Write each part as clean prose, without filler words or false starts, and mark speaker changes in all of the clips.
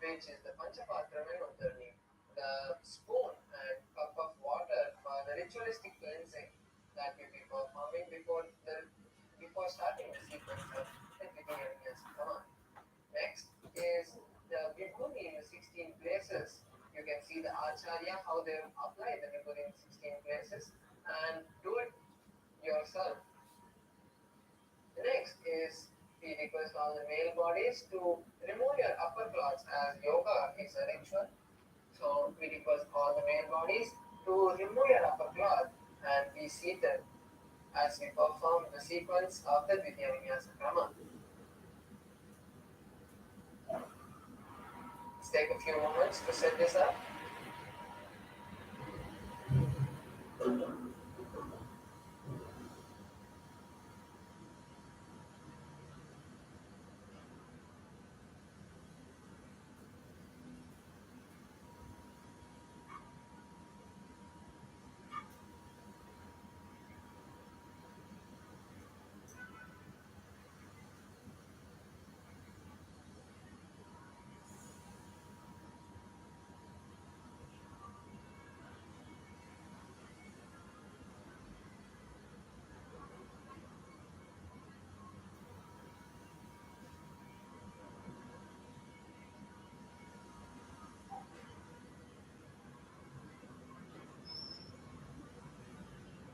Speaker 1: which is the Panchapatra Manotharni, the spoon and cup of water for the ritualistic cleansing that we be performing before starting the sequence of the Vidya Come on. Next is the Vibhuti in the 16 places. You can see the Acharya, how they apply the Vibhuti in 16 places, and do it yourself. The next is we request all the male bodies to remove your upper cloths as yoga is a ritual. So we request all the male bodies to remove your upper cloth and be seated as we perform the sequence of the Vidya Vinyasa Krama. Let's take a few moments to set this up.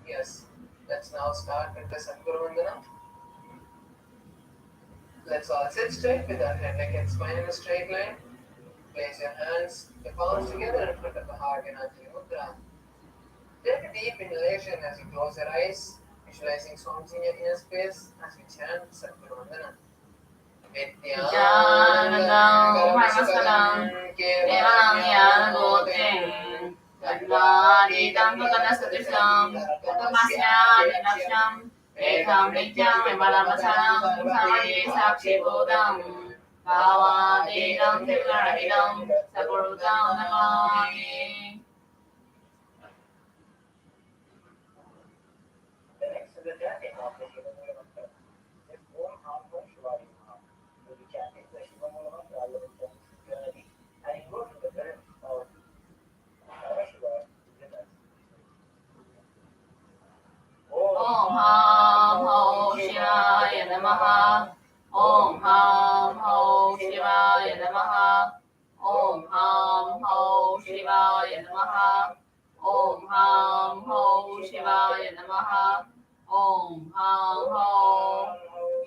Speaker 1: Yes, let's now start with the Sadguru Vandana. Let's all sit straight with our head, neck and spine in a straight line. Place your hands, your palms together in front of the heart in Anjali Mudra. Take a deep inhalation as you close your eyes, visualizing songs in your inner space as we chant Sadguru Vandana.
Speaker 2: Nithyananda Paramasaram Devanam Yanagotim Tadvadidam Bhaganasudisham Tamasya Dinaksham Ekam Nityam Vimalamasaram Samadi Sakshi Bodham Bhavadidam Vikarahidam Sagurutam Namami.
Speaker 1: The next is the chanting of the Shiva Mula Mantra. This Om Ham Om Shivaya Namaha. We'll be chanting the Shiva Mula Mantra along with the unity and invoking the presence of Shiva with us.
Speaker 2: Om Ham Ho Shivaya Namaha. Om Ham Ho Shivaya Namaha. Om Ham Ho Shivaya Namaha. Om Ham Ho Shivaya Namaha. Om Ham Ho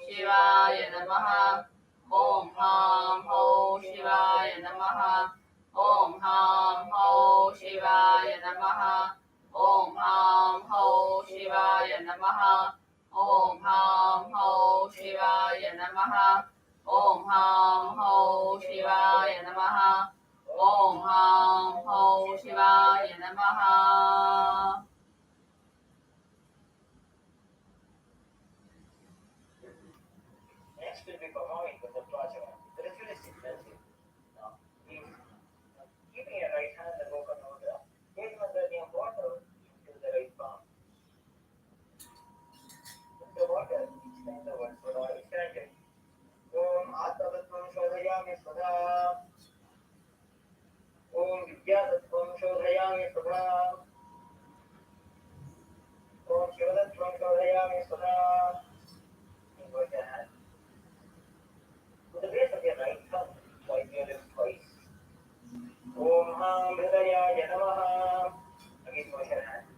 Speaker 2: Shivaya Namaha. Om Ham Ho Shivaya Namaha. Om Ham Ho Shivaya Namaha. Om Ham Ho Shivaya Namaha. Om Ham Ho Shivaya Namaha. Om Ham Ho Shivaya Namaha. Om Ham Ho Shivaya Namaha.
Speaker 1: Next will be performing with the Prajana, the ritualistic cleansing. Now, keeping your right hand in the Loka Mudra, take the water into the right palm. With the water, extend the word Sudha, extend it. Om Atmavatvam Shodhayami Sudha. Om Vidyatatvam Shodhayami Sudha. Om Shivatatvam Shodhayami Sudha. Invoke your hand. To the base of your right thumb, wipe your lips twice. Om Ham Hridayaya Namaha. Again, wash your hand.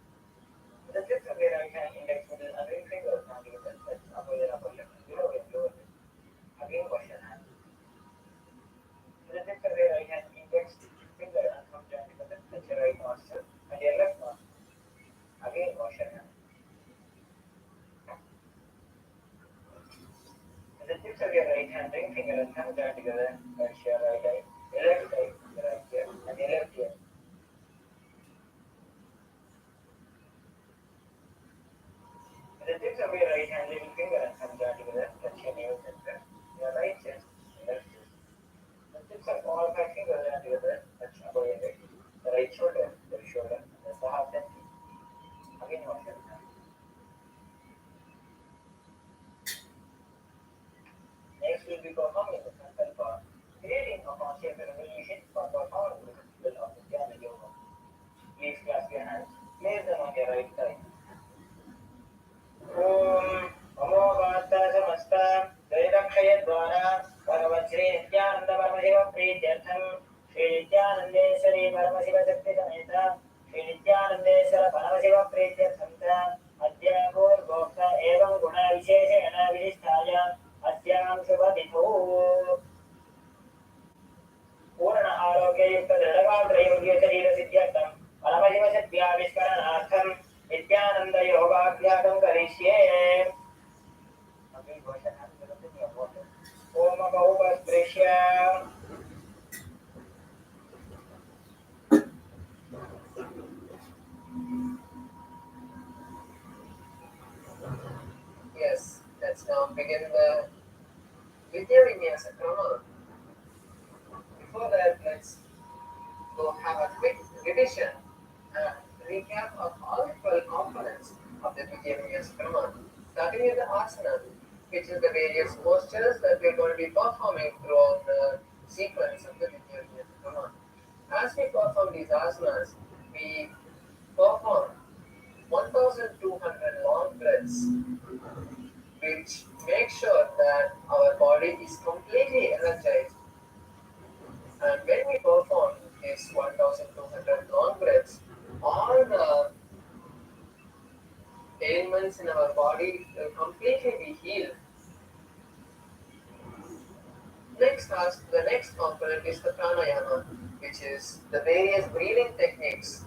Speaker 1: To the tips of your right hand, index, middle, and ring fingers, now give it a touch. Upper your upper lip, below your lower lip. Again, wash your hand. To the tips of your right hand, index, finger, and thumb join together. Touch your right nostril and your left nostril. Again, wash your hand. To the tips of your right hand, ring finger, and thumb join together. Touch your right eye, your left eye, your right ear, and your left ear. To the tips of your right hand, little finger, and thumb join together. Touch your nails and press your right chest, your left chest. The tips of all five fingers join together. Touch above your head, the right shoulder, left shoulder, and the half empty. Again, wash your hand. Next, we'll be performing the Sankalpa, creating a
Speaker 3: chapter English for profound principle of Dhyana Yoga. Please clasp your hands. Place them on your right side. Om Amogata Samasta Dvaidakshayadvara Bhagavat Sri Nithyananda Paramahiva Prityartham Sri Nithyanandeswari Paramasiva Shakti Sameta Sri Nithyanandeswara Paramasiva Prityartham Adya Gurgokta Evam Guna Visheshena Vishisthaya Asyam Shubhaditho पूर्ण आरोग्ययुक्त दृढगात्रयोग्य शरीर सिद्ध्यर्थं परमशिव शक्त्याविष्करणार्थं नित्यानंद योगाभ्यासं करिष्ये ओम बहुपस्पृश्य
Speaker 1: Yes, let's now begin the Nithyananda Krama. Before that, let's go have a quick revision and recap of all the 12 components of the Nithyananda Krama, starting with the asana, which is the various postures that we're going to be performing throughout the sequence of the Nithyananda Krama. As we perform these asanas, we perform 1,200 long breaths, which make sure that our body is completely energized. And when we perform these 1,200 long breaths, all the ailments in our body will completely be healed. The next component is the pranayama, which is the various breathing techniques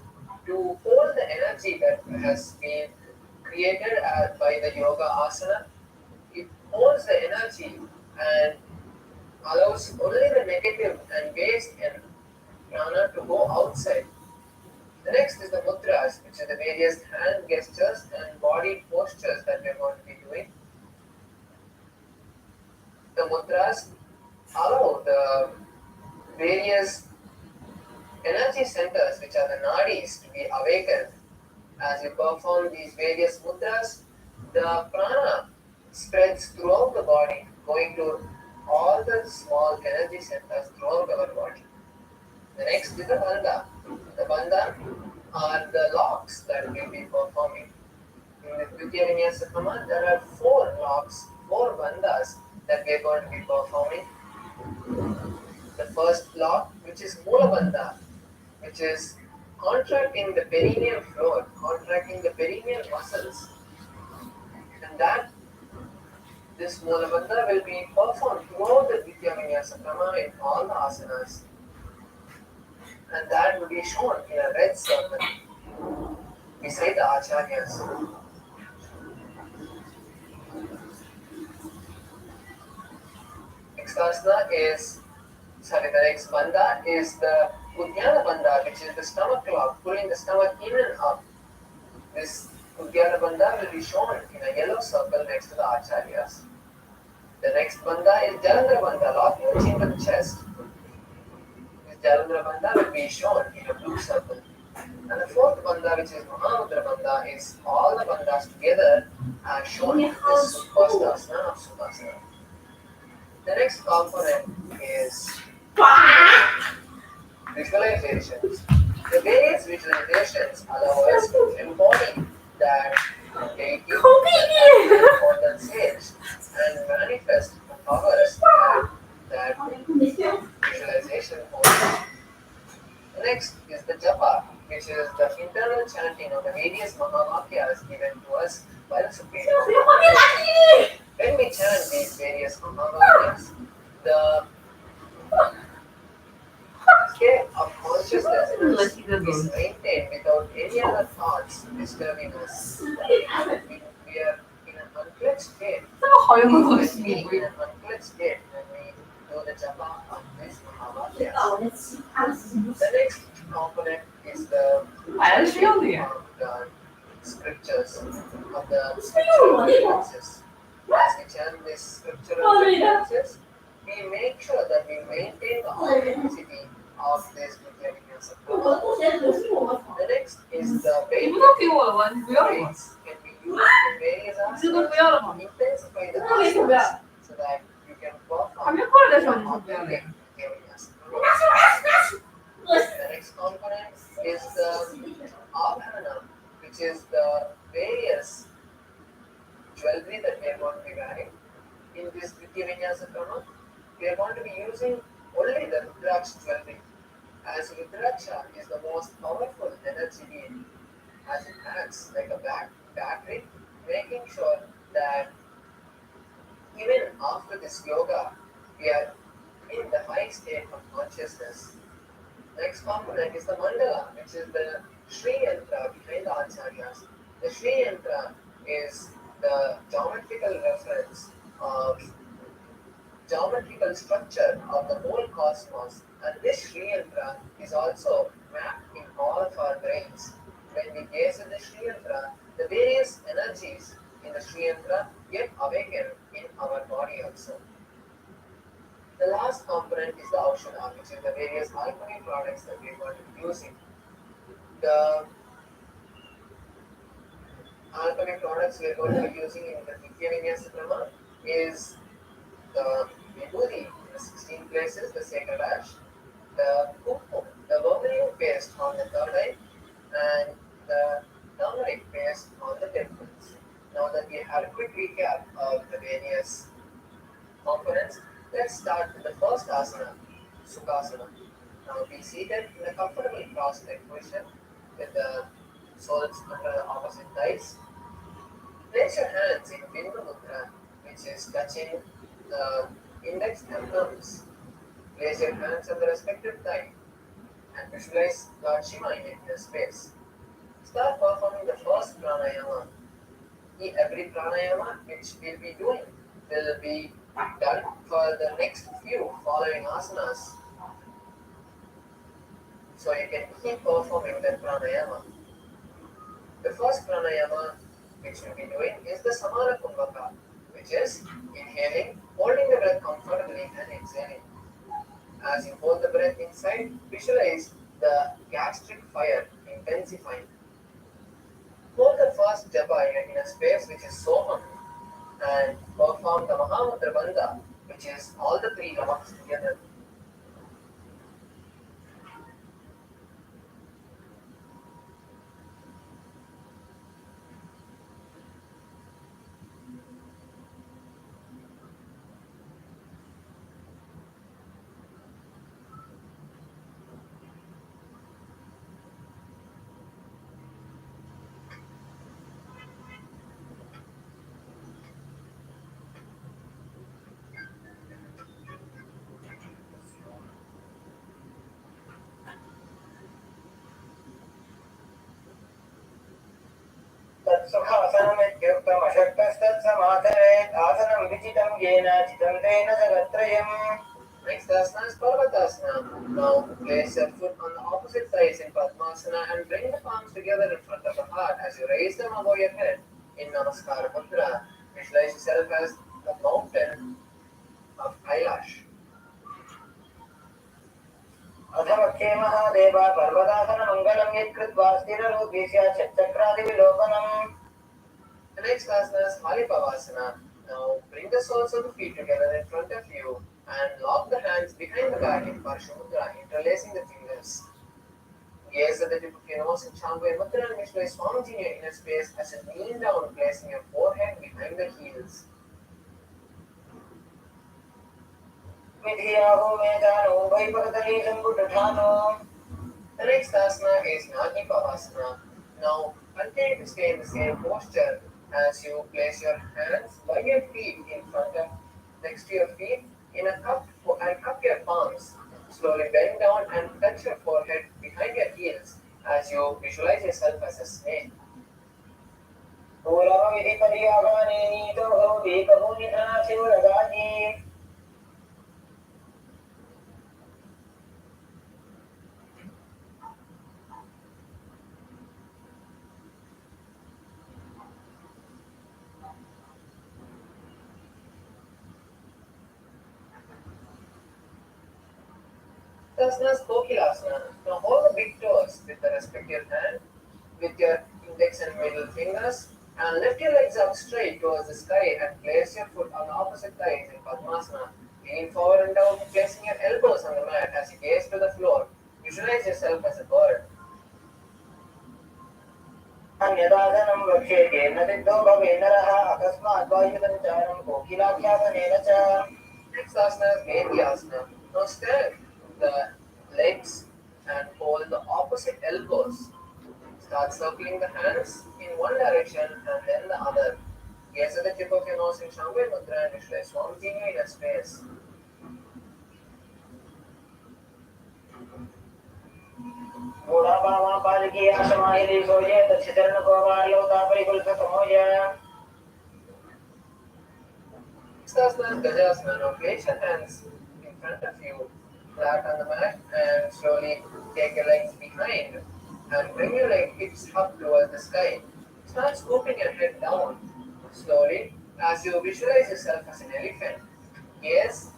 Speaker 1: to hold the energy that has been created by the yoga asana. It holds the energy and allows only the negative and waste and prana to go outside. The next is the mudras, which are the various hand gestures and body postures that we are going to be doing. The mudras allow the various energy centers, which are the nadis, to be awakened. As you perform these various mudras, the prana spreads throughout the body, going to all the small energy centers throughout our body. The next is the bandha. The bandha are the locks that we will be performing. In the Dvitiya Vinyasa Krama, there are 4 locks, 4 bandhas that we are going to be performing. The first lock, which is Mula Bandha, which is contracting the perineal floor, contracting the perineal muscles. And this Mula Bandha will be performed throughout the Dvitiya Vinyasa Krama in all the asanas. And that will be shown in a red circle beside the acharyas. The next bandha is the Uddiyana Bandha, which is the stomach lock, pulling the stomach in and up. This Uddiyana Bandha will be shown in a yellow circle next to the acharyas. The next bandha is Jalandhara Bandha, locking the chin to the chest. This Jalandhara Bandha will be shown in a blue circle. And the fourth bandha, which is Mahamudra Bandha, is all the bandhas together as shown in this Supasthasana of Sukhasana. The next component is visualizations. The various visualizations allow us to embody that deity on the stage and manifest the powers that visualization holds. The next is the japa, which is the internal chanting of the various Mahavakyas given to us by the Supreme Lord. When we chant these various Mahavakyas, the state of consciousness is maintained without any other thoughts disturbing us. We are in an unclenched state. We are in an unclenched state when we do the japa of these Mahavakyas. The next component is the scriptures of the scriptural references. As we chant these scriptural references, we make sure that we maintain the authenticity of this Nithyananda Krama. The next is the weights can be used in various asanas to intensify the asanas so that you can perform the authentic Nithyananda Krama. The next component is the abharana, which is the various jewelry that we are going to be wearing. In this Vidya Vinyasa Krama, we are going to be using only the Rudraksha jewelry, as Rudraksha is the most powerful energy being, as it acts like a battery, making sure that even after this yoga, we are in the high state of consciousness. Next component is the mandala, which is the Sri Yantra behind the Acharyas. The Sri Yantra is the geometrical structure of the whole cosmos, and this Sri Yantra is also mapped in all of our brains. When we gaze at the Sri Yantra, the various energies in the Sri Yantra get awakened in our body also. The last component is the Aushadha, which is the various alchemy products that we are going to be using. The alchemy products we are going to be using in the Nithya Vinyasa Krama is the Vibhuti in the 16 places, the sacred ash, the Kumkum, the vermilion paste on the third eye, and the turmeric paste on the temples. Now that we had a quick recap of the various components, let's start with the first asana, Sukhasana. Now be seated in a comfortable cross-legged position with the soles under the opposite thighs. Place your hands in Bindu Mudra, which is touching the index and thumbs. Place your hands on the respective thigh and visualize Lord Shiva in inner space. Start performing the first pranayama. Every pranayama which we'll be doing will be done for the next few following asanas. So you can keep performing that pranayama. The first pranayama which we'll be doing is the Samana Kumbhaka, which is inhaling, holding the breath comfortably and exhaling. As you hold the breath inside, visualize the gastric fire intensifying. Hold the first japa in a space which is Soham and perform the Mahamudra Bandha, which is all the three lamas together.
Speaker 3: तत्सुखासनमित्युक्तमशक्तस्तत्समाचरेत् आसनं विचितं येन चितं तेन जगत्त्रयम्.
Speaker 1: Next asana is Parvatasana. Now place your foot on the opposite sides in Padmasana and bring the palms together in front of the heart as you raise them above your head in Namaskara Mudra. Visualize yourself as the mountain of Kailash.
Speaker 3: अथमख्ये Mahadev पर्वतासनमङ्गलं यत्कृत्वा स्थिररूपीस्य चक्रादिविलोकनम्.
Speaker 1: The next asana is Halipavasana. Now bring the soles of the feet together in front of you and lock the hands behind the back in Parshamudra, interlacing the fingers. Gaze at the tip of your nose in Shambhaya Mudra and visualize Swamiji in your inner space as you lean down, placing your forehead behind the heels.
Speaker 3: विधियाहो मेधानो वैपकतली शङ्कुटठानो.
Speaker 1: The next asana is Nagi Pavasana. Now continue to stay in the same posture as you place your hands by your feet in front of, next to your feet in a cup and cup your palms. Slowly bend down and touch your forehead behind your heels as you visualize yourself as a snake.
Speaker 3: पूर्वविधिपर्यागाने नीतो भवति कपूनिधना शिवरगाजी.
Speaker 1: Asana is Kokilasana. Now hold the big toes with the respective hand with your index and middle fingers and lift your legs up straight towards the sky and place your foot on the opposite thighs in Padmasana. Lean forward and down, placing your elbows on the mat as you gaze to the floor. Visualize yourself as a bird.
Speaker 3: अन्यदादनं वक्ष्येते न सिद्धो भवे नरः अकस्मात् वायुसञ्चारं कोकिलाख्यापनेन च.
Speaker 1: Next asana is Nithyananda. Now stand the legs and hold the opposite elbows. Start circling the hands in one direction and then the other. Gaze at the tip of your nose in Shambhay Mudra and visualize Swamiji in a space.
Speaker 3: मूढाभावा पालिके असमाहिते सोये तच्छचरणकोवार्यवतापरिकुलसतमोय.
Speaker 1: Next asana is Gajasana. Now place your hands in front of you, flat on the mat, and slowly take your legs behind and bring your hips up towards the sky. Start scooping your head down slowly as you visualize yourself as an elephant. Yes.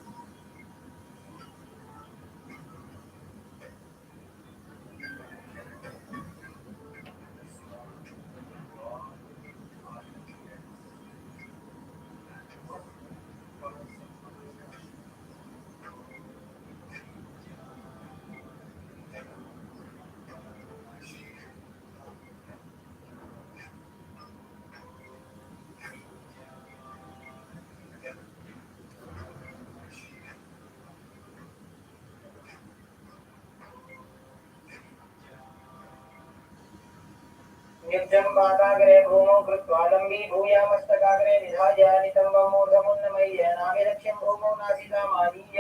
Speaker 3: नित्यं पादाग्रे भूमौ कृत्वा लम्बी भूयामस्तकाग्रे निधाय नितम्बं मूर्धमुन्नमय्य नाभिलक्ष्यं भूमौ नासिकामालीय.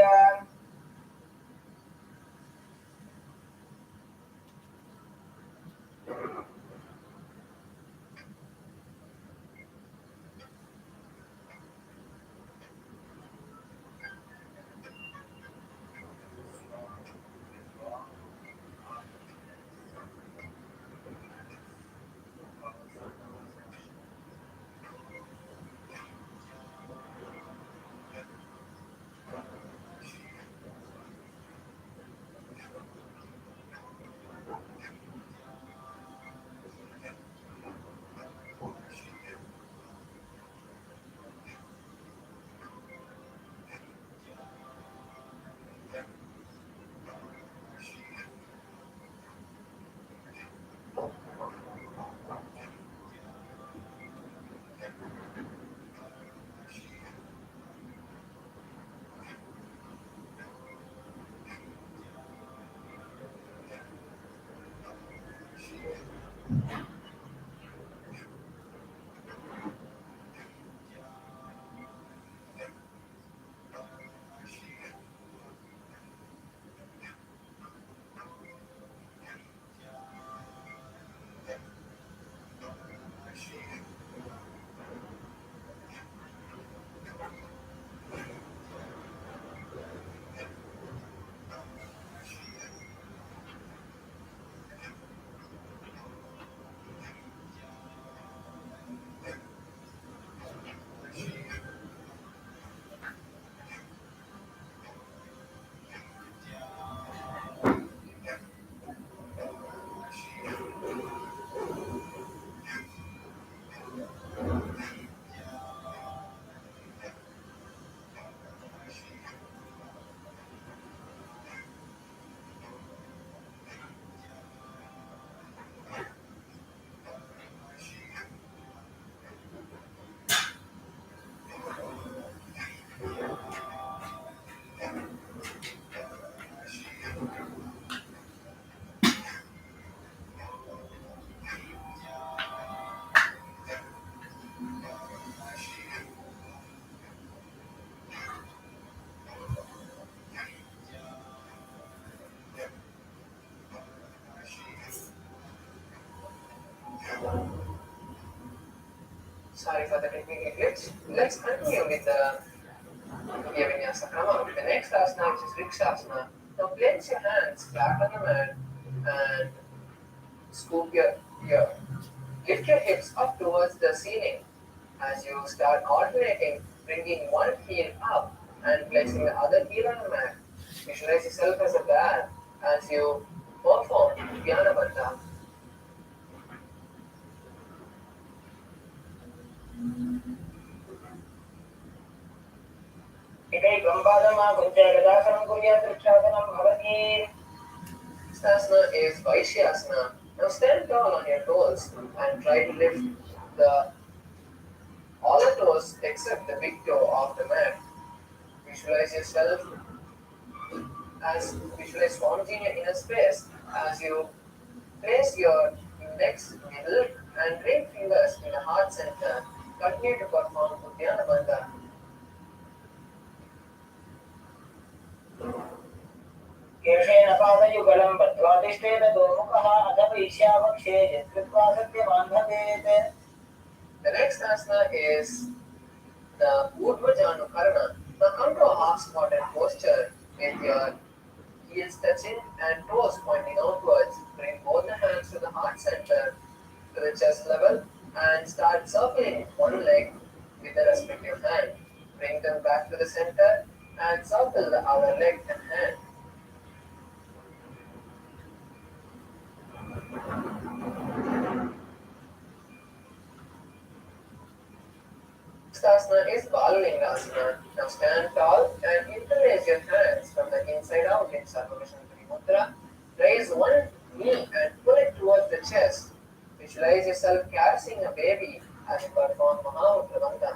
Speaker 1: Sorry for the technical glitch. Let's continue with the Vinyasa Krama. The next asana, which is Vrikshasana. Now place your hands flat on the mat and scoop your lift your hips up towards the ceiling as you start alternating, bringing one heel up and placing the other heel on the mat. Visualize yourself as a bear as you perform Dhyanabandha.
Speaker 3: एकैकं पादमाकुञ्च गदासनं कुर्यात् वृक्षासनं भवति.
Speaker 1: Next asana is Vaishyasana. Now stand tall on your toes and try to lift all the toes except the big toe off the mat. Visualize yourself visualize Swamiji in your inner space as you place your index, middle, and ring fingers in the heart center. Continue to perform Uddiyana Bandha.
Speaker 3: केशेन पादयुगलं बद्ध्वा तिष्ठेत दोर्मुखः अथ वैश्यावक्षे यत्कृत्वा सत्यमान्धवेत्.
Speaker 1: The next asana is the Urdhvajanukarana. Now come to a half squatted posture with your heels touching and toes pointing outwards. Bring both the hands to the heart center, to the chest level, and start circling one leg with the respective hand. Bring them back to the center and circle the other leg and hand. Next asana is Balalingasana. Now stand tall and interlace your hands from the inside out in Sarvabhishantari Mudra. Raise one knee and pull it towards the chest. Visualize yourself caressing a baby as you perform Mahamudra Bandha.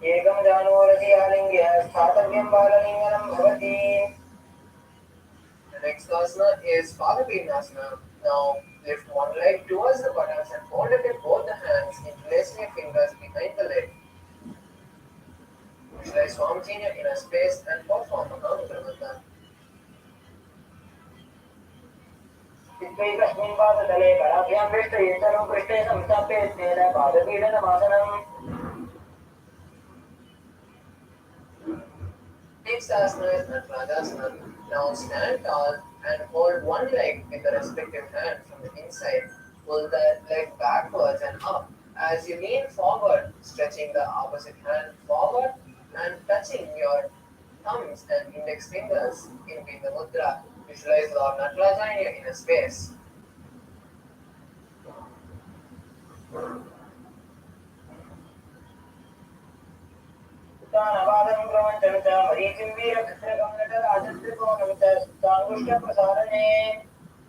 Speaker 3: एकं जानोरसि आलिङ्ग्य स्थातव्यं बाललिङ्गनं भवति.
Speaker 1: The next asana is Padapinasana. Now lift one leg towards the buttocks and hold it with both the hands, interlacing your fingers behind the leg. Visualize Swamiji in your inner space and perform Mahamudra Bandha.
Speaker 3: चित्तैकस्मिन् पादतले कराभ्यां वेष्टयेतरं पृष्ठे संस्थाप्य यत्नेन पादपीडनमासनम्.
Speaker 1: Next asana is Natrajasana. Now stand tall and hold one leg with the respective hand from the inside. Pull the leg backwards and up as you lean forward, stretching the opposite hand forward and touching your thumbs and index fingers in the mudra. Visualize Lord Nataraja in your inner space.
Speaker 3: उत्तानपादं क्रमञ्चं च मरीचिं वीरभद्रकं नटराजत्रिकोणं च सुप्ताङ्गुष्ठप्रसारणे.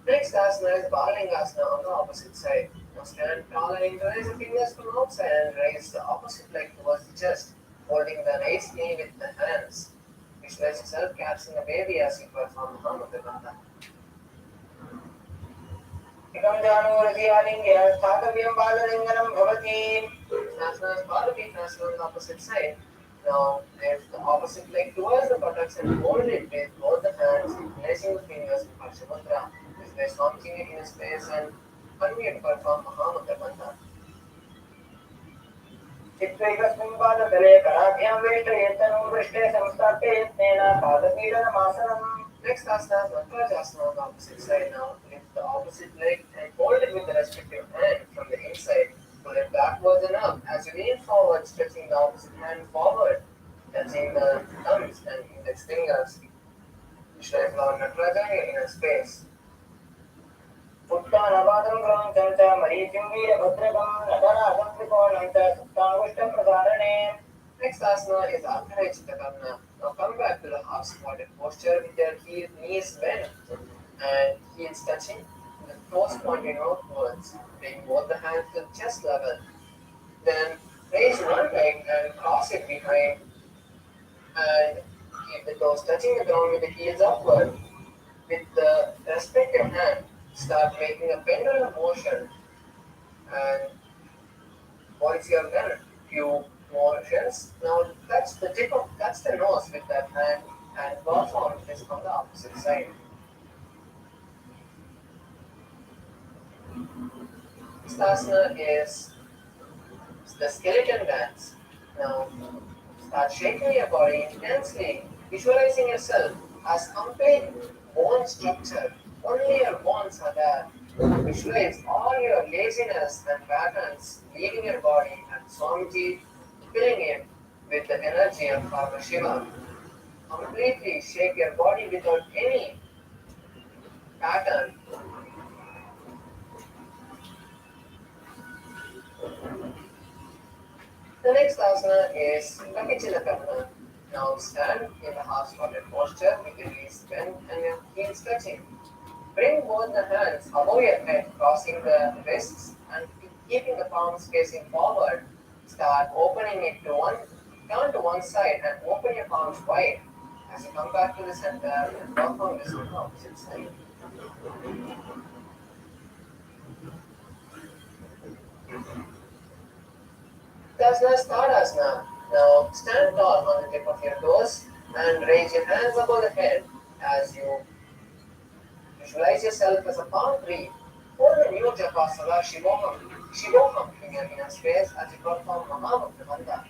Speaker 1: Next asana is Balalingasana on the opposite side. Now stand tall and interlace the fingers from outside and raise the opposite leg towards the chest, holding the raised knee with the hands. Visualize yourself caressing a baby as you perform Mahamudra Bandha.
Speaker 3: एकं जानोरसि आलिङ्ग्य स्थातव्यं बाललिङ्गनं भवति.
Speaker 1: Asana is Padapinasana on the opposite side. Now lift the opposite leg towards the buttocks and hold it with both the hands, placing the fingers in Parshamudra. Visualize Swamiji in his space and continue to perform Mahamudra Bandha.
Speaker 3: चित्तैकस्मिन् पादतले कराभ्यां वेष्टयेतरं पृष्ठे संस्थाप्य यत्नेन पादपीडनमासनम्.
Speaker 1: Next asana is Natrajasana on the opposite side. Now lift the opposite leg and hold it with the respective hand from the inside. Pull it backwards and up as you lean forward, stretching the opposite hand forward, touching the thumbs and index fingers. Visualize Lord Nataraja in your inner space.
Speaker 3: उत्तानपादं क्रमञ्चं च मरीचिं वीरभद्रकं नटराजत्रिकोणं च सुप्ताङ्गुष्ठप्रसारणे.
Speaker 1: Next asana is Ardhara Chittakarna. Now come back to the half squatted posture with your knees bent and heels touching, the toes pointing outwards. Bring both the hands to the chest level. Then raise one leg and cross it behind and keep the toes touching the ground with the heels upward. With the respective hand, start making a pendulum motion. And once you have done few motions, now touch the nose with that hand and perform this on the opposite side. This asana is the skeleton dance. Now start shaking your body intensely, visualizing yourself as complete bone structure. Only your bones are there. Visualize all your laziness and patterns leaving your body and Swamiji filling it with the energy of Father Shiva. Completely shake your body without any pattern. The next asana is Kapichinakarna. Now stand in the half-squatted posture with your knees bent and your heels touching. Bring both the hands above your head, crossing the wrists and keeping the palms facing forward. Start opening it to turn to one side and open your palms wide. As you come back to the center, perform this on the opposite side. Tasana Tadasana. Now stand tall on the tip of your toes and raise your hands above the head as you visualize yourself as a palm tree. Hold the new Japasana Shivoham in your inner space as you perform Mahamudra Manta.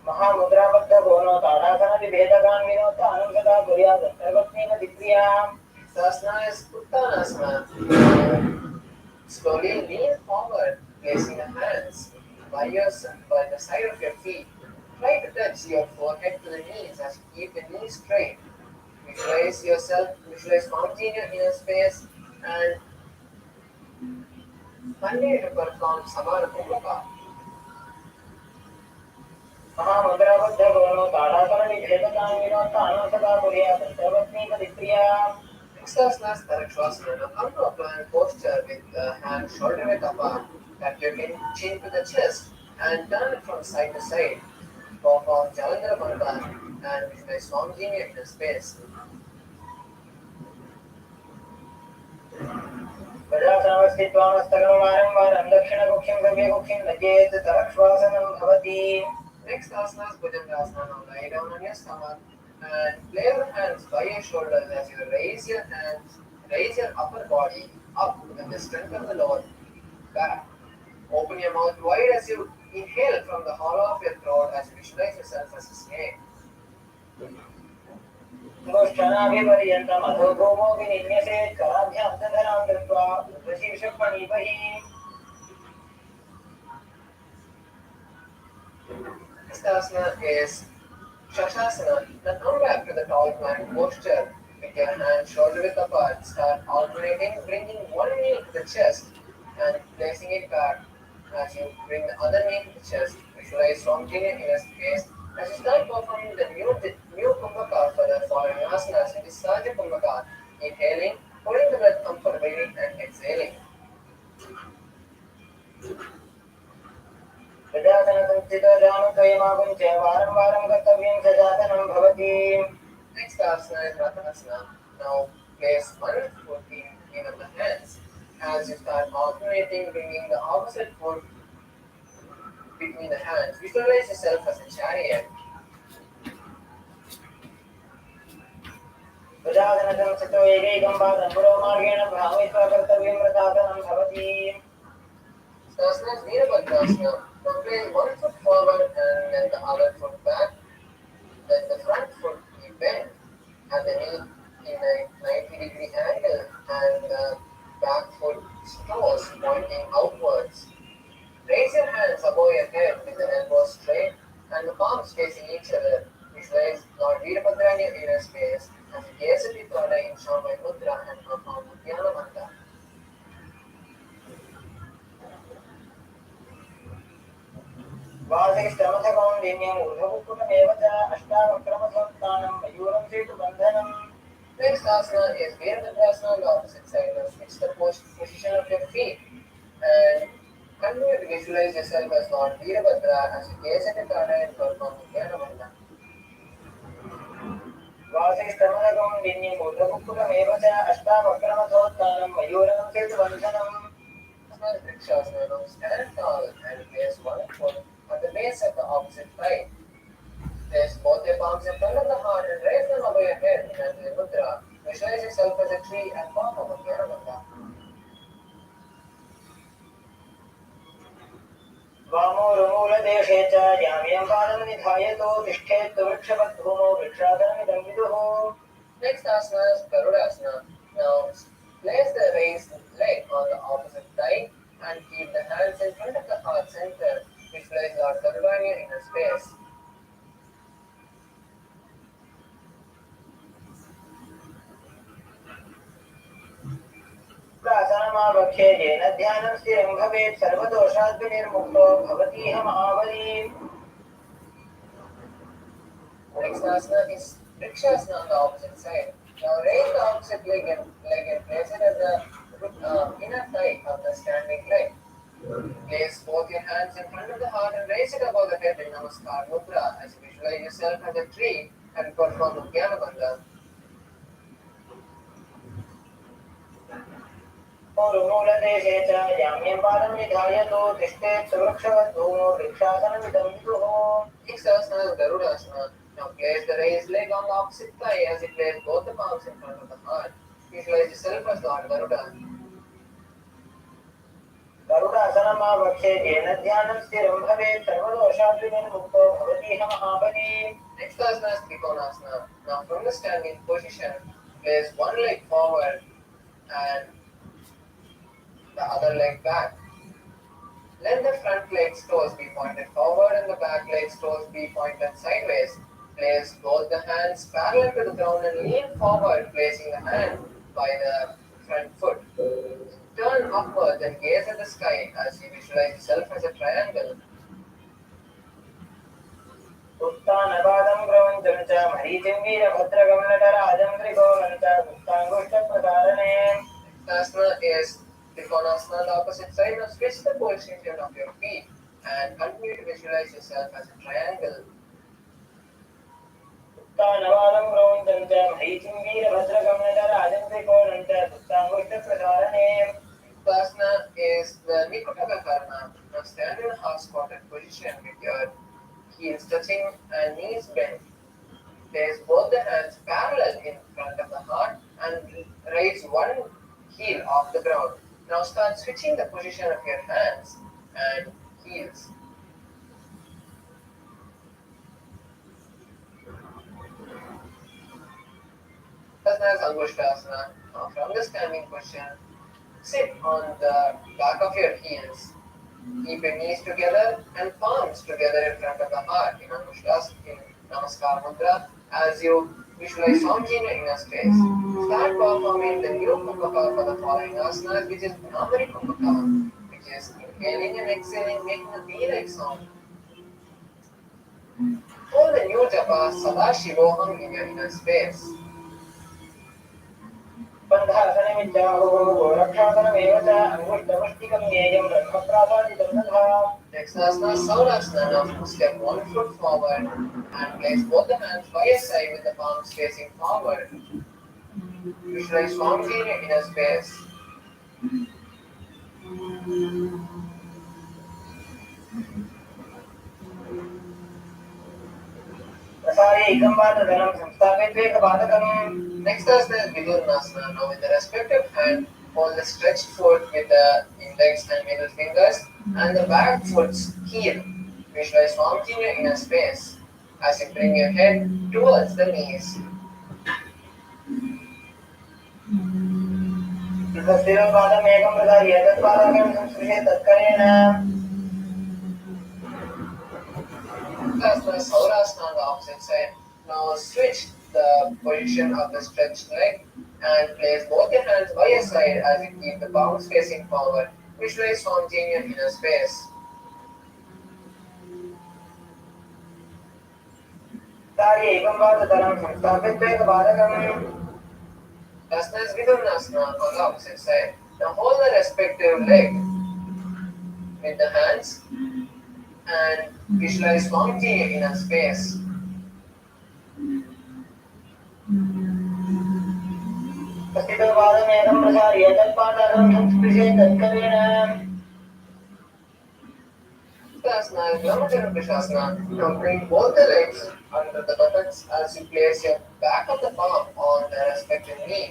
Speaker 3: महामुद्राबद्ध गोनो ताड़ासन विभेदकान् विनोद अनुसदा कुर्यात् सर्वस्मेव दिक्रियाम्.
Speaker 1: Tasana is Uttanasana. Slowly lean forward, placing the hands by the side of your feet. Try to touch your forehead to the knees as you keep the knees straight. Visualize Swamiji in your inner space and continue to perform Samana Kumbhaka.
Speaker 3: महामुद्राबद्ध गोनो ताड़ासन विभेदकान् विनोद अनुसदा कुर्यात् सर्वस्मेव दिक्रियाम्.
Speaker 1: Next asana is Parakshasana. Now come to a plank posture with the hand shoulder width apart. Tap your chin to the chest and turn it from side to side. Perform Jalandhara Bandhan and visualize Swamiji in your inner space.
Speaker 3: प्रजासनवस्थित्वामस्तकं वारं दक्षिणकुक्षिं गव्यकुक्षिं नजेत् तरक्ष्वासनं भवति.
Speaker 1: Next asana is Bhujangasana. Now lie down on your stomach and lay your hands by your shoulders as you raise your upper body up with the strength of the lower back. Open your mouth wide as you inhale from the hollow of your throat as you visualize yourself as a snake.
Speaker 3: गोष्ठनाभिपर्यन्तम् अधो भूमौ विनिन्यसेत् कराभ्यां दधनां दत्त्वा उर्ध्वशीर्षपणिपहि.
Speaker 1: Next asana is Shashasana. Now come back to the tall plank posture with your hands shoulder width apart. Start alternating, bringing one knee to the chest and placing it back as you bring the other knee to the chest. Visualize Swamiji in your inner space as you start performing the new Kumbhaka for the following asanas, which is Saja Kumbhaka. Inhaling, holding the breath comfortably and exhaling.
Speaker 3: प्रजासनसंस्थितो जानुद्वयमागुञ्च वारं वारं कर्तव्यं सजातनं भवति.
Speaker 1: Next asana is Rathasana. Now place one foot in of the hands as you start alternating, bringing the opposite foot between the hands. Visualize yourself as a chariot.
Speaker 3: प्रजासनसंस्थितो एकैकं पादं पुरोमार्गेण भ्रामयित्वा कर्तव्यं रथासनं भवति.
Speaker 1: Asana is Veerabhadrasana. Now place one foot forward and then the other foot back. Then the front foot be bent and the knee in a 90-degree angle and the back foot toes pointing outwards. Raise your hands above your head with the elbows straight and the palms facing each other. Visualize Lord Veerabhadra in your inner space as you gaze at the third eye in Shamai Mudra and perform Nithyananda.
Speaker 3: वासिष्ठमथकौण्डिन्यम् ऊर्ध्वपुटमेव च अष्टावक्रमसंस्थानं मयूरं सेतुबन्धनम्.
Speaker 1: Next asana is Veerabhadrasana on the opposite side. Now switch the position of your feet and continue to visualize yourself as Lord Veerabhadra as you gaze at the third eye and perform Nithyananda.
Speaker 3: वासिष्ठमथकौण्डिन्यम् ऊर्ध्वपुटमेव च अष्टावक्रमसंस्थानं मयूरं सेतुबन्धनम्.
Speaker 1: Vrikshasana. Now stand tall and place one foot at the base of the opposite thigh. Place both your palms in front of the heart and raise them above your head in Anjali Mudra. Visualize yourself as a tree and perform Nithyananda.
Speaker 3: वामोरुमूलदेशे च याम्यं पादं निधायतो तिष्ठेत् वृक्षपद्भूमौ वृक्षासनमिदं विदुः.
Speaker 1: Next asana is Garudasana. Now place the raised leg on the opposite thigh and keep the hands in front of the heart center. Visualize Lord Garuda in your inner space.
Speaker 3: प्रासनमावख्ये येन ध्यानं स्थिरं भवेत् सर्वदोषाद् विनिर्मुक्तो भवतीह महाबली.
Speaker 1: Next asana is Vrikshasana on the opposite side. Now raise the opposite leg and place it at the inner thigh of the standing leg. Place both your hands in front of the heart and raise it above the head in Namaskar Mudra as you visualize yourself as a tree and perform Udhyana Bandha.
Speaker 3: मूलदेशे च याम्यं पादं निधायतो तिष्ठेत् सुवृक्षवद्भूमौ वृक्षासनमिदं विदुः.
Speaker 1: Next asana is Garudasana. Now place the raised leg on the opposite thigh as you place both the palms in front of the heart. Visualize yourself as Lord Garuda.
Speaker 3: गरुडासनमावक्षे येन ध्यानं स्थिरं भवेत् सर्वदोषाद् विनिर्मुक्तो भवतीह महाबली.
Speaker 1: Next asana is Trikonasana. Now from the standing position, place one leg forward and the other leg back. Let the front leg's toes be pointed forward and the back leg's toes be pointed sideways. Place both the hands parallel to the ground and lean forward, placing the hand by the front foot. Turn upwards and gaze at the sky as you visualize yourself as a triangle.
Speaker 3: उत्तानपादं ग्रवञ्चं च मरीचिं वीरभद्रगं नटराजं त्रिकोणं च गुप्ताङ्गुष्ठप्रसारणे.
Speaker 1: Asana is Trikonasana on the opposite side. Now switch the position of your feet and continue to visualize yourself as a triangle.
Speaker 3: उत्तानपादं ग्रवञ्चं च मरीचिं वीरभद्रगं नटराजं त्रिकोणं च गुप्ताङ्गुष्ठप्रसारणे.
Speaker 1: Asana is the Nikutagakarna. Now stand in a half-squatted position with your heels touching and knees bent. Place both the hands parallel in front of the heart and raise one heel off the ground. Now start switching the position of your hands and heels. Asana is Angushtasana. Now from the standing position, sit on the back of your heels. Keep your knees together and palms together in front of the heart in Angushtasana, in Namaskar Mudra, as you visualize Swamiji in your inner space. Start performing the new Kumbhaka for the following asanas, which is Bhramari Kumbhaka, which is inhaling and exhaling, making a V-like sound. Hold the new japa Sada Shivoham in your inner space.
Speaker 3: बन्धासनमिच्छाहुः गोरक्षासनमेव च अङ्गुष्ठमुष्टिकं ज्ञेयं ब्रह्मप्रासादितं तथा.
Speaker 1: Next asana is Saurasana. Now step one foot forward and place both the hands by your side with the palms facing forward. Visualize Swamiji in your inner space.
Speaker 3: प्रसारे एकं पादधनं संस्थापित एकपादकम्.
Speaker 1: Next asana is Vidurnasana. Now with the respective hand, hold the stretched foot with the index and middle fingers and the back foot's heel. Visualize Swamiji in your inner space as you bring your head towards the knees.
Speaker 3: तस्यैव पादम् एकं प्रसार्य तत्पादकं संस्पृशे तत्करेण.
Speaker 1: Asana is Saurasana on the opposite side. Now switch the position of the stretched leg and place both your hands by your side as you keep the palms facing forward. Visualize Swamiji in your inner space.
Speaker 3: प्रसारे एकं पादधनं संस्थापित एकपादकम्.
Speaker 1: Asana is Vidurnasana on the opposite side. Now hold the respective leg with the hands and visualize Swamiji in your inner space.
Speaker 3: तस्यैव पादम् एकं प्रसार्य तत्पादकं संस्पृशे तत्करेण.
Speaker 1: Asana is Brahmacharya. Now bring both the legs under the buttocks as you place your back of the palm on the respective knee.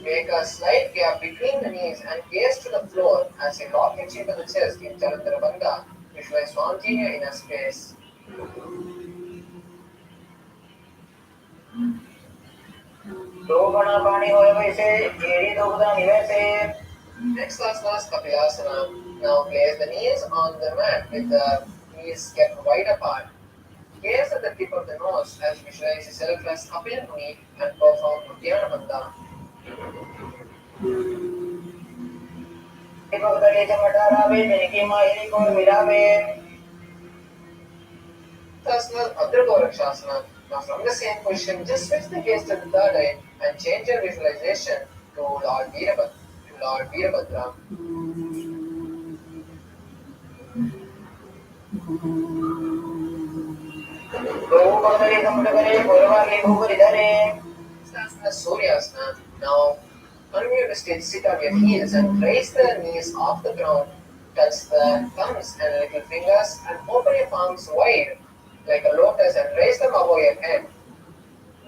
Speaker 1: Make a slight gap between the knees and gaze to the floor as you lock your chin to the chest in Chalandra Bandha. Visualize Swamiji in your inner space.
Speaker 3: रोपणपाणि होय वैसे एड़ी दोगदा निवैसे.
Speaker 1: Next asana is Kapilasana. Now place the knees on the mat with the knees kept wide apart. Gaze at the tip of the nose as you visualize yourself as Kapil Muni and perform Udhyana Bandha.
Speaker 3: भगतले चमटारावे जिनकी माहिरी को मिलावे
Speaker 1: Tasna Adrakshasana. Now from the same position, just switch the gaze to the third eye and change your visualization to Lord Veerabhadra. Tasna Suryasana. Now continue to sit on your heels and raise the knees off the ground. Touch the thumbs and little fingers and open your palms wide like a lotus and raise them above your head.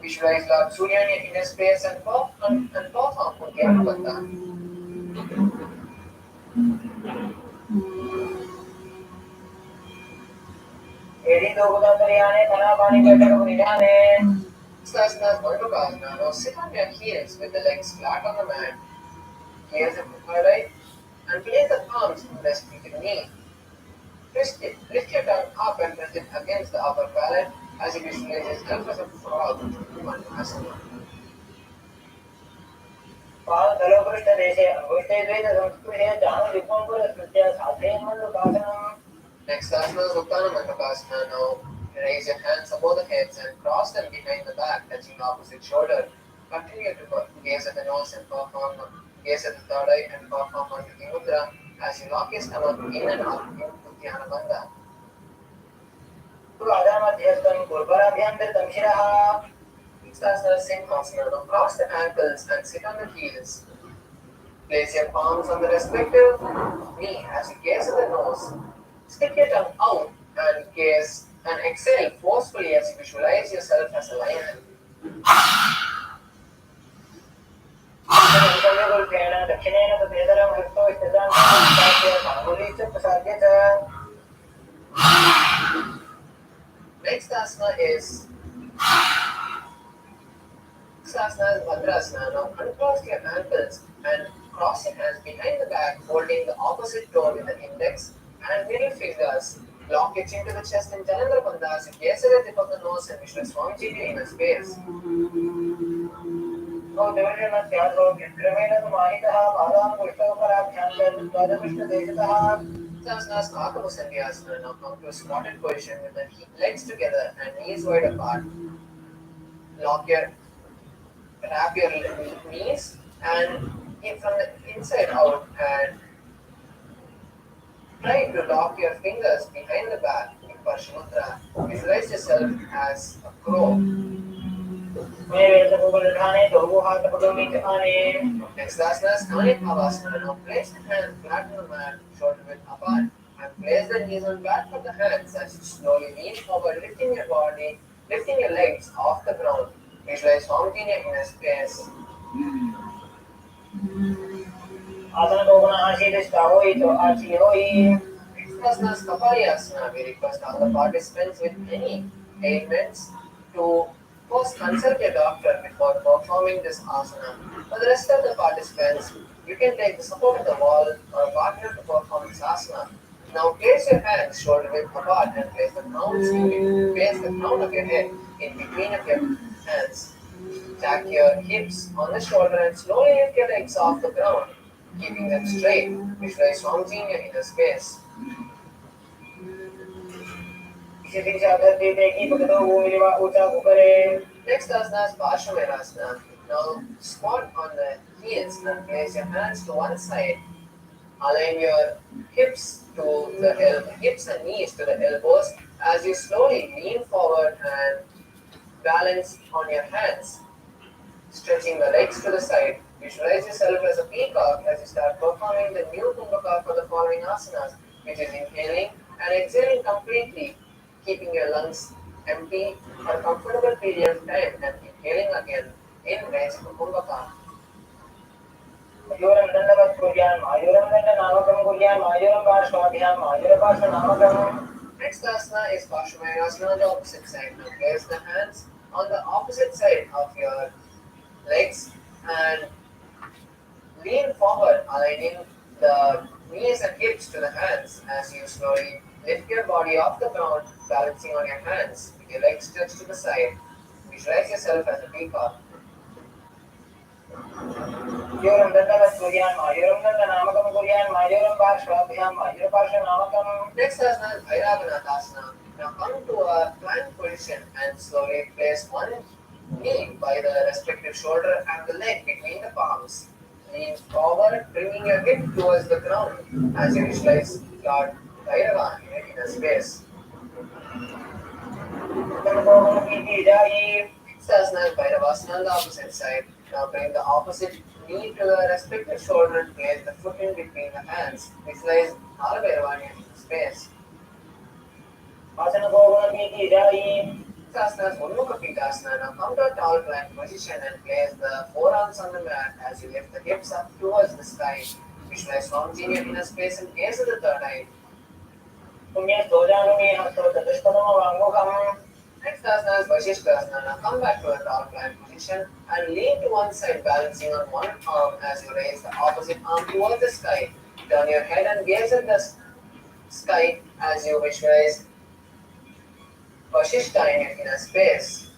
Speaker 1: Visualize Lord Surya in your inner space and perform Uddiyana Bandha. Sasana Bandukasana. Now sit on your heels with the legs flat on the mat. Gaze at the third eye and place the palms on the splitted knee. Twist it. Lift your tongue up and press it against the upper palate as you visualize yourself as a frog in Bandukasana. Next asana is Uttana Mandukasana. Now raise your hands above the heads and cross them behind the back, touching the opposite shoulder. Continue to gaze at the nose and perform gaze at the third eye and perform Manjuti Mudra as you lock your stomach in and out in Uddiyana Bandha. Next asana is Simhasana. Now cross the ankles and sit on the heels. Place your palms on the respective knee as you gaze at the nose. Stick your tongue out and gaze and exhale forcefully as you visualize yourself as a lion. Next asana is Bhadrasana. Now uncross your ankles and cross your hands behind the back, holding the opposite toe with the index and middle fingers. Lock your chin to the chest in Janandra Bandha as you gaze at the tip of the nose and visualize Swamiji in your inner space. Sasana Akamu Sandhyasana. Now come to a squatted position with the legs together and knees wide apart. Wrap your knees and in from the inside out and try to lock your fingers behind the back in Parshamudra. Visualize yourself as a crow. Next asana is Kani Bhavasana. Now place the hands flat on the mat, shoulder width apart, and place the knees on back of the hands as you slowly lean forward, lifting your legs off the ground. Visualize Swamiji in your inner space. Next asana is Kapaliyasana. We request all the participants with any ailments to first consult your doctor before performing this asana. For the rest of the participants, you can take the support of the wall or a partner to perform this asana. Now place your hands shoulder width apart and place the crown of your head in between of your hands. Tack your hips on the shoulder and slowly lift your legs off the ground, keeping them straight. Visualize Swamiji in your inner space. Next asana is Parshvamayurasana. Now squat on the heels and place your hands to one side. Align your hips and knees to the elbows as you slowly lean forward and balance on your hands. Stretching the legs to the side. Visualize yourself as a peacock as you start performing the new Kumbhaka for the following asanas, which is inhaling and exhaling completely, keeping your lungs empty for a comfortable period of time and inhaling again in range of Kumbhaka. Next asana is Parshvamayurasana on the opposite side. Now place the hands on the opposite side of your legs and lean forward, aligning the knees and hips to the hands as you slowly lift your body off the ground, balancing on your hands with your legs stretched to the side. Visualize yourself as a peacock.
Speaker 3: मायूरं दत्तवत् कुर्यान् मायूरं दत्तनामकं कुर्यान् मायूरं पार्श्वाभ्यां मायूरपार्श्वनामकम्.
Speaker 1: Next asana is Bhairavanatasana. Now come to a plank position and slowly place one knee by the respective shoulder and the leg between the palms. Lean forward, bringing your hip towards the ground as you visualize Lord Bhairava in a inner space. Next asana is Bhairavasana on the opposite side. Now bring the opposite knee to the respective shoulder and place the foot in between the hands. Visualize Nala Bhairava in space.
Speaker 3: Asana Bhoganapiti Jai.
Speaker 1: Asana is Unnukha Pitasana. Now come to a tall plank position and place the forearms on the mat as you lift the hips up towards the sky. Visualize Swamiji in your inner space and gaze at the third eye.
Speaker 3: Punyastojami Hasto Chatuspadama Vangukam.
Speaker 1: Next asana is Vashishthasana. Now come back to a tall plank position and lean to one side, balancing on one arm as you raise the opposite arm towards the sky. Turn your head and gaze at the sky as you visualize Vashishta in your inner space.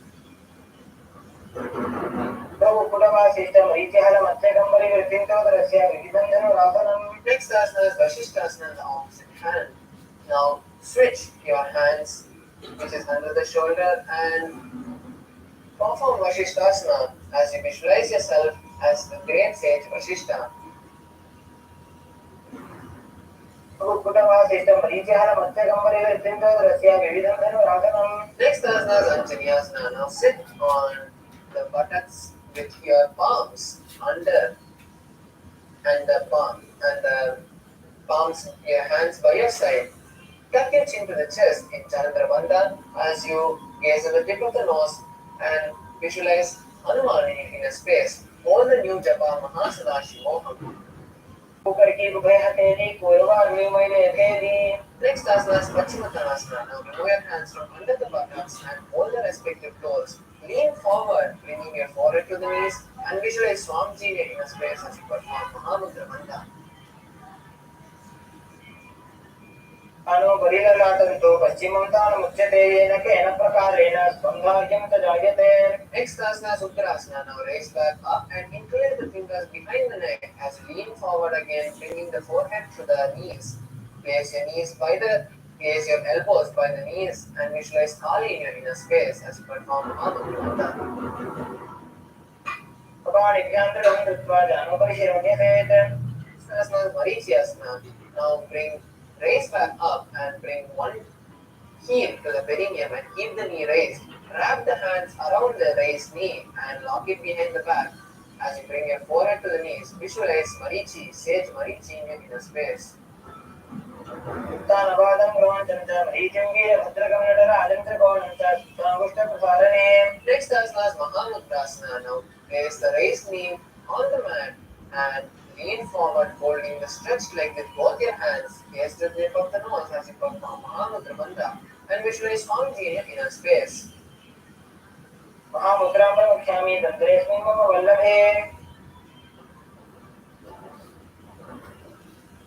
Speaker 3: Prabhu Pudavasishta Marichahala Matsyagamari Virtintodharasya Vidibandhanu Rasanam.
Speaker 1: Next asana is Vashishthasana on the opposite hand. Now switch your hands, which is under the shoulder, and perform Vashishthasana as you visualize yourself as the great sage Vashishta.
Speaker 3: Pudavasishta Marichahala Matsyagamari Virtintodharasya Vidibandhanu Rasanam.
Speaker 1: Next asana is Anjaneyasana. Now sit on the buttocks with your palms under and the palms, your hands by your side. Tuck your chin to the chest in Chandra Bandha as you gaze at the tip of the nose and visualize Hanuman in your inner space. Hold the new japa Mahasada Shimoham. Next asana is Pachimatanasana. Now remove your hands from under the buttocks and hold the respective toes. Lean forward, bringing your forehead to the knees and visualize Swamiji in your inner space as you perform Mahamudra Bandha.
Speaker 3: Anu Barilatanto Paschimamtan Muchate Yenakena Prakarena Sandharyam Tajayate.
Speaker 1: Next asana is Uttarasana. Now raise back up and incline the fingers behind the neck as you lean forward again, bringing the forehead to the knees. Place your elbows by the knees and visualize Kali in your inner space as you perform Mahamudra Bandha.
Speaker 3: Nithyananda
Speaker 1: Next asana is Marichyasana. Now raise back up and bring one heel to the perineum and keep the knee raised. Wrap the hands around the raised knee and lock it behind the back. As you bring your forehead to the knees, visualize Marichi, sage Marichi in your inner space. Next asana is Mahamudrasana. Now place the raised knee on the mat and lean forward, holding the stretched leg with both your hands. Gaze to the tip of the nose as you perform Mahamudra Bandha and visualize Swamiji in your inner space.
Speaker 3: Mahamudram Prakshami Dandresmi Mama Vallabhe.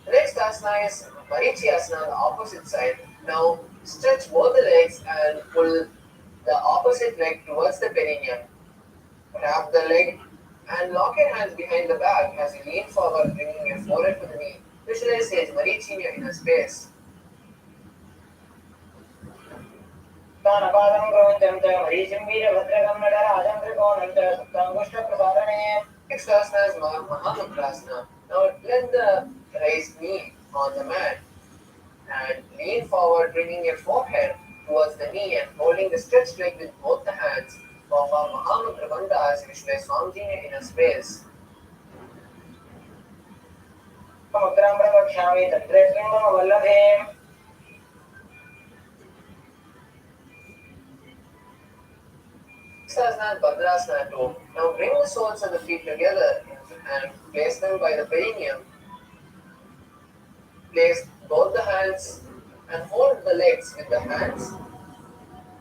Speaker 1: The next asana is Marichyasana on the opposite side. Now stretch both the legs and pull the opposite leg towards the perineum. Wrap the leg and lock your hands behind the back as you lean forward, bringing your forehead to the knee. Visualize sage Marichi in your inner space. Next asana is Mahamudrasana. Now let the raised knee on the mat and lean forward, bringing your forehead towards the knee and holding the stretched leg with both the hands. Perform Mahamudra Bandha as you visualize Swamiji in your inner space.
Speaker 3: Mahamudram Prakshami Dandresmi Mama Vallabhe.
Speaker 1: Next asana is Bhadrasana 2. Now bring the soles of the feet together and place them by the perineum. Place both the hands and hold the legs with the hands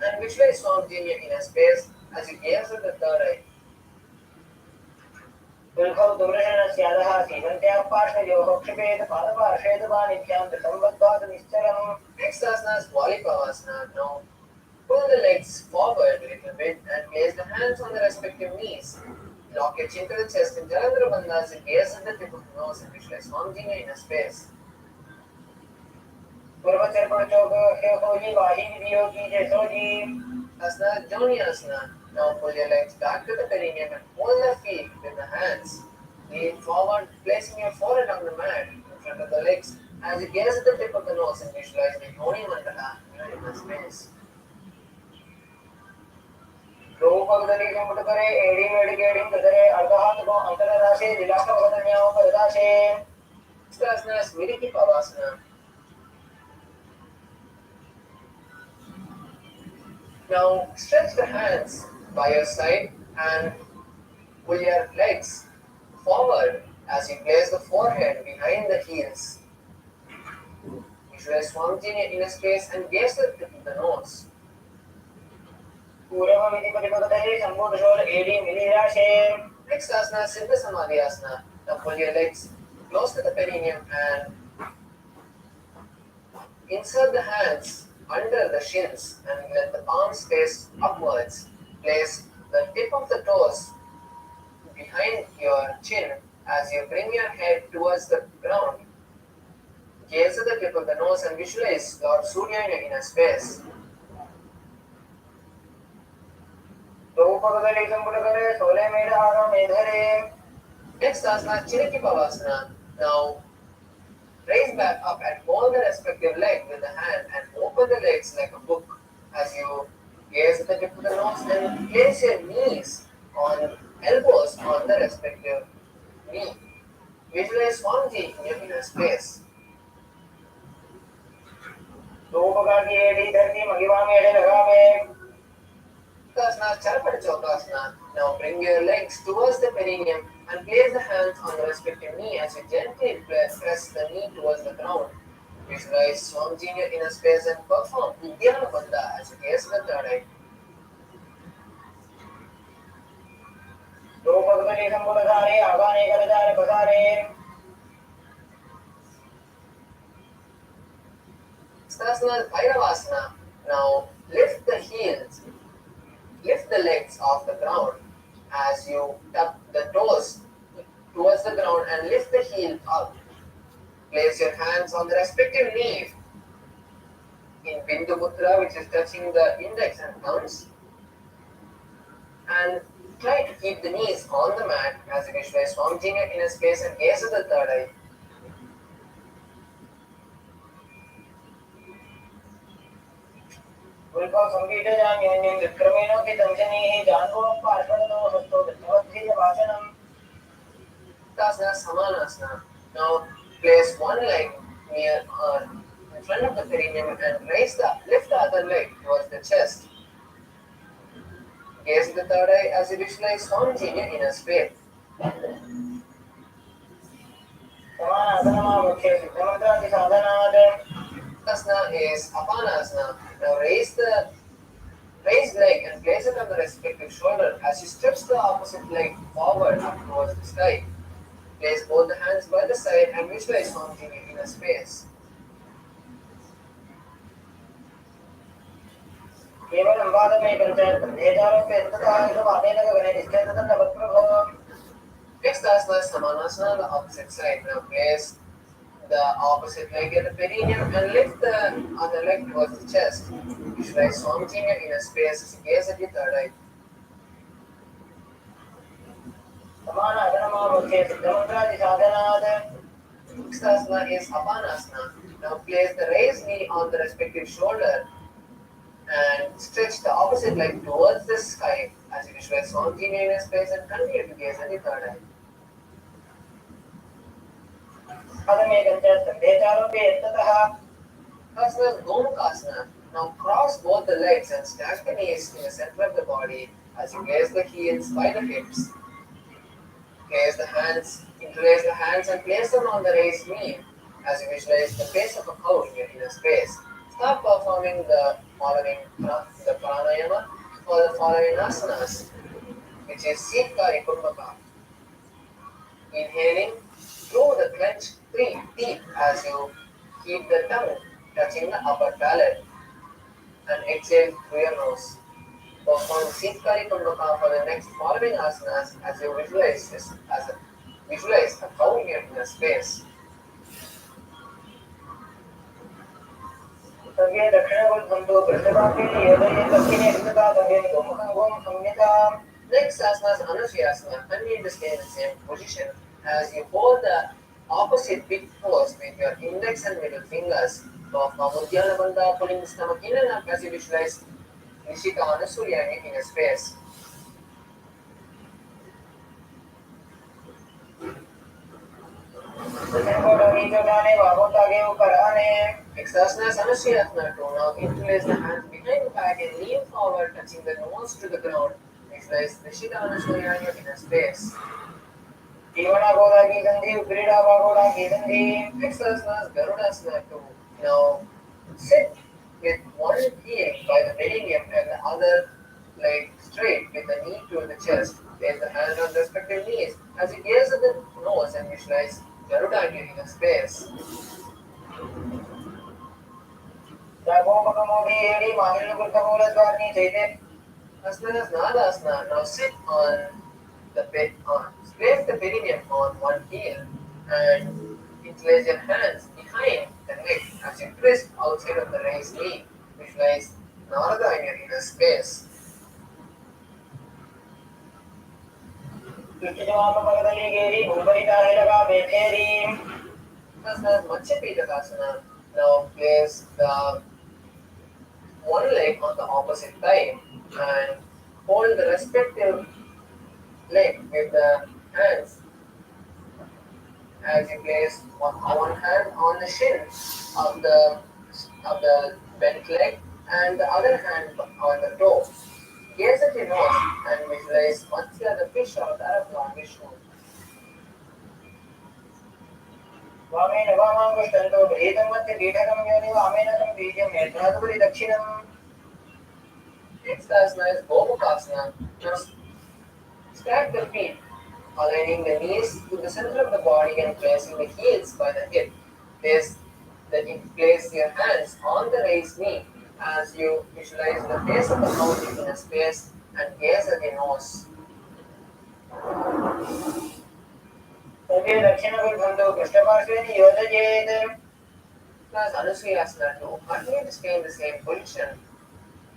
Speaker 1: and visualize Swamiji in your inner space as you gaze at the third eye.
Speaker 3: Pulkhav Durashana Syadaha Sivantya Parshayoho Kshipet Padapashedava Nityam Sambadbad Nischanam.
Speaker 1: Next asana is Valipavasana. Now pull the legs forward a little bit and place the hands on the respective knees. Lock your chin to the chest in Jalandhara Bandhas and gaze at the tip of the nose and visualize Swamiji in a space. Asana, Joni Asana. Now pull your legs back to the perineum and hold the feet with the hands. Lean forward, placing your forehead on the mat in front of the legs as you gaze at the tip of the nose and visualize the Yoni Mandala in the space. Asana is Miriki Pavasana. Now stretch the hands by your side and pull your legs forward as you place the forehead behind the heels. Visualize Swamiji in your inner space and gaze at the tip of the nose. Next asana, Siddha Samadhi asana. Now pull your legs close to the perineum and insert the hands under the shins and let the palms face upwards. Place the tip of the toes behind your chin as you bring your head towards the ground. Gaze at the tip of the nose and visualize Lord Surya in your inner space. Next asana, Chiriki Pavasana. Now raise back up and hold the respective leg with the hand and open the legs like a book as you gaze at the tip of the nose and place your knees on elbows on the respective knee. Visualize Swamiji in your inner space. Asana, Charapati Chokasana. Now bring your legs towards the perineum and place the hands on the respective knee as you gently press the knee towards the ground. Visualize Swamiji in your inner space and perform Nithyananda Bandha as you gaze at the third eye. Asana, Bhairavasana. Now lift the heels, lift the legs off the ground as you tap the toes towards the ground and lift the heel up. Place your hands on the respective knee in Bindu Mudra, which is touching the index and thumbs. And try to keep the knees on the mat as you visualize Swamiji in your inner space and gaze at the third eye. Tasana Samanasana. Now place one leg near in front of the perineum and lift the other leg towards the chest. Gaze at the third eye as you visualize Swamiji in your inner space. Tasana is Apanasana. Now raise the raised leg and place it on the respective shoulder as you stretch the opposite leg forward up towards the sky. Place both the hands by the side and visualize Swamiji in your inner space. Next asana is Samanasana on the opposite side. Now place the opposite leg at the perineum and lift the other leg towards the chest. Visualize Swamiji in your inner space as you gaze at your third eye. Next asana is Apanasana. Now place the raised knee on the respective shoulder and stretch the opposite leg towards the sky as you visualize Swamiji in your inner space and continue to gaze at your third eye. Asana is Gomukasana. Now cross both the legs and stack the knees in the center of the body as you place the heels by the hips. Interlace the hands and place them on the raised knee as you visualize the face of a cow in your inner space. Start performing the following pranayama for the following asanas, which is Sitkari Kumbhaka. Inhaling through the clenched teeth as you keep the tongue touching the upper palate and exhale through your nose. Perform Sitkari Kumbhaka for the next following asanas as you visualize this visualize a cow in your inner space.
Speaker 3: सर्वे दक्षिणवद्भन्तो पृष्ठभागे योजये दक्षिणे स्थिता सर्वे गोमुखं गों संहिताम्.
Speaker 1: Next asana is Anushyasana. Continue to stay in the same position as you hold the opposite big toes with your index and middle fingers. Perform Uddiyana Bandha, pulling the stomach in and up as you visualize Nishika Anusya in a space. Next asana is Anushyasana. Now interlace the hands behind the back and lean forward, touching the nose to the ground. Visualize Nishika Anusya in a space.
Speaker 3: Next
Speaker 1: asana is Garudasana 2. Now sit with one heel by the perineum and the other leg straight with the knee to the chest. Place the hand on the respective knees as you gaze at the nose and visualize Garuda in a space. Asana is Nadasana. Now sit on the bed, place the perineum on one heel and interlace your hands behind the neck as you twist outside of the raised knee. Visualize Narada in your inner space. Asana is Matsyapitakasana. Now place the one leg on the opposite thigh and hold the respective leg with the hands as you place one hand on the shin of the bent leg and the other hand on the toe. Gaze at your nose and visualize Matsya, the fish avatar of Lord Vishnu. Next asana is Gomukasana. Now stack the feet, aligning the knees to the center of the body and placing the heels by the hip. Place your hands on the raised knee as you visualize the base of the mountain in a space and gaze at your nose. Plus Anushyasana 2. Continue to stay in the same position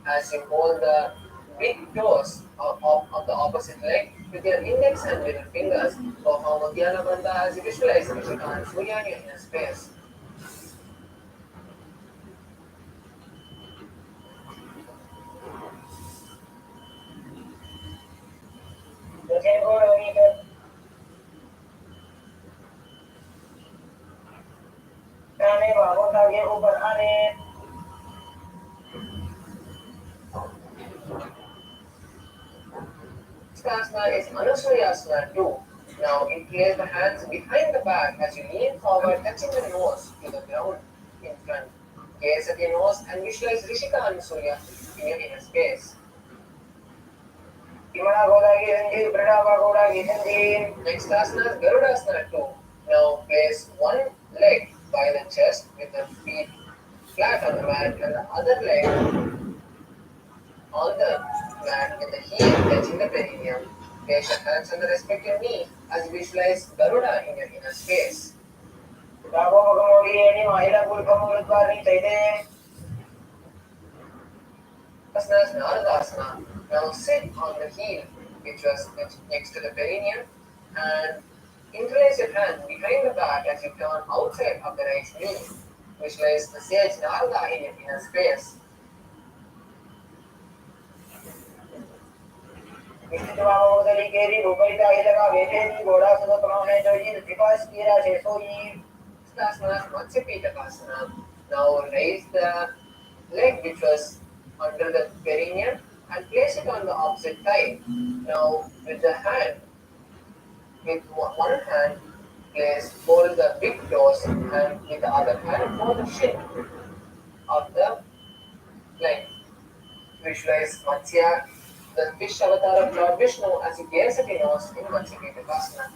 Speaker 1: as you hold the big toes of the opposite leg with your index and middle fingers. Perform Uddiyana Bandha as you visualize Nishika and Surya in a space. Asana is Anushyasana 2. Now interlace the hands behind the back as you lean forward, touching the nose to the ground in front. Gaze at your nose and visualize Rishika and Surya in your inner space. Next asana is Garudasana 2. Now place one leg by the chest with the feet flat on the mat and the other leg on the mat with the heel touching the perineum. Place your hands on the respective knee as you visualize Garuda in your inner space. Asana is Naradasana. Now sit on the heel which was next to the perineum and interlace your hands behind the back as you turn outside of the right knee. Visualize the sage Narada in your inner space. Asana is Matsyapitakasana. Now raise the leg which was under the perineum and place it on the opposite thigh. Now with one hand, hold the big toes and with the other hand hold the shin of the leg. Visualize Matsya, the fish avatar of Lord Vishnu as you gaze at your nose in Matsyapitakasana.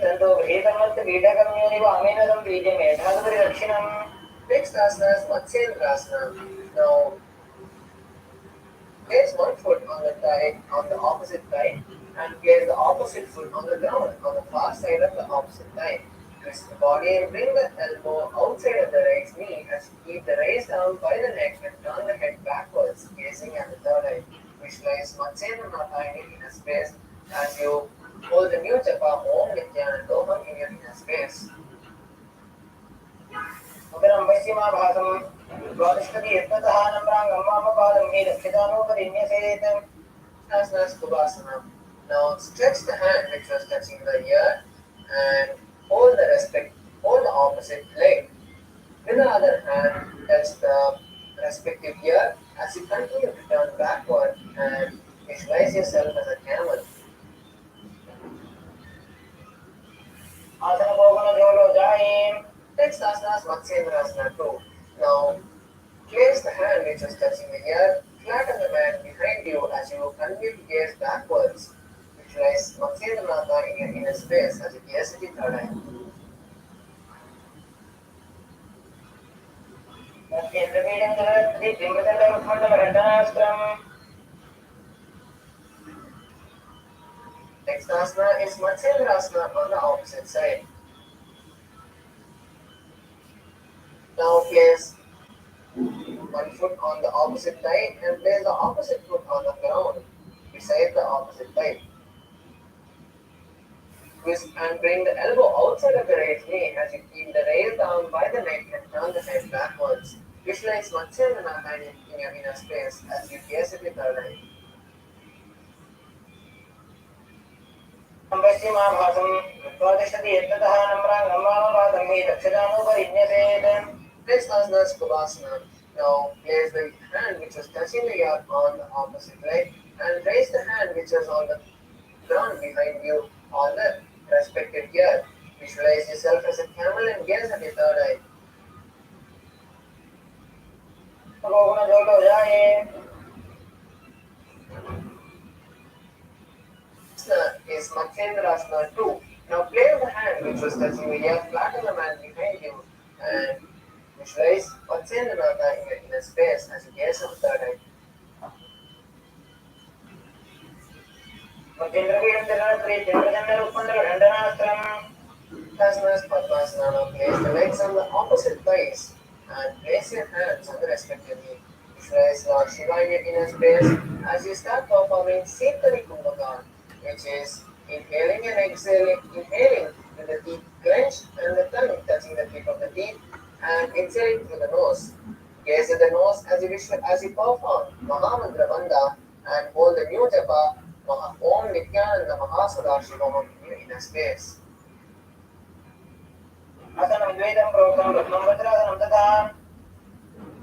Speaker 3: तन्तो गृहीतमत् पीठकम्योनिव अमेनदं बीजमेधादपरिदक्षिणम्.
Speaker 1: Next asana is Matsyendrasana. Now, place one foot on the thigh, on the opposite thigh, and place the opposite foot on the ground, on the far side of the opposite thigh. Twist the body and bring the elbow outside of the right knee as you keep the raised arm by the neck and turn the head backwards, gazing at the third eye. Visualize Matsyendrasana in your inner space as you hold the new japa Om Nithyananda in your inner space.
Speaker 3: उदरं पश्चिमाभासं द्वादशपदी यत्ततः नम्राङ्गं वामपादं मे दक्षिणानोपरिन्यसेत्.
Speaker 1: Asana is Kubhasana. Now stretch the hand which was touching the ear and hold the opposite leg. With the other hand, touch the respective ear as you continue to turn backward and visualize yourself as a camel.
Speaker 3: आसन भोगन जोलो जायें.
Speaker 1: Next asana is Matsyendrasana 2. Now place the hand which was touching the ear flat on the mat behind you as you continue to gaze backwards. Visualize Matsyendrasana in your inner space as you gaze at the third eye.
Speaker 3: केन्द्रपीठं जलति बिम्बदण्डमुखमण्डलघण्टनास्त्रम्.
Speaker 1: Next asana is Matsyendrasana on the opposite side. Now place one foot on the opposite thigh and place the opposite foot on the ground beside the opposite thigh. Twist and bring the elbow outside of the right knee as you keep the raised arm by the neck and turn the head backwards. Visualize Matsyendrasana in your inner space as you gaze at the third eye.
Speaker 3: पश्चिमाभासं द्वादशपदी यत्ततः नम्राङ्गं वामपादं may दक्षिणानोपरिन्यसेत्.
Speaker 1: Next asana is Kubhasana. Now place the hand which was touching the ear on the opposite leg and raise the hand which was on the ground behind you on the respective ear. Visualize yourself as a camel and gaze at the third eye.
Speaker 3: भोगन जोलो जायें.
Speaker 1: Is Matsyendrasana 2. Now place the hand which was touching the ear flat on the mat behind you and visualize Matsyendrasana in your inner space as you gaze at the third eye.
Speaker 3: केन्द्रपीठं जलति बिम्बदण्डमुखमण्डलघण्टनास्त्रम्.
Speaker 1: Asana is Padmasana. Now place the legs on the opposite thighs and place your hands on the respective knee. Visualize Lord Shiva in your inner space as you start performing Setari Kumbhakarna, which is inhaling and exhaling, inhaling with the teeth clenched and the tongue touching the tip of the teeth and exhaling through the nose. Gaze at the nose as you perform Mahamantra Vanda and hold the new japa Om Nithyananda Mahasadaशिवम् in your inner space.
Speaker 3: आसनं द्वैतं प्रोक्तं प्रथमं वज्रासनं तथा.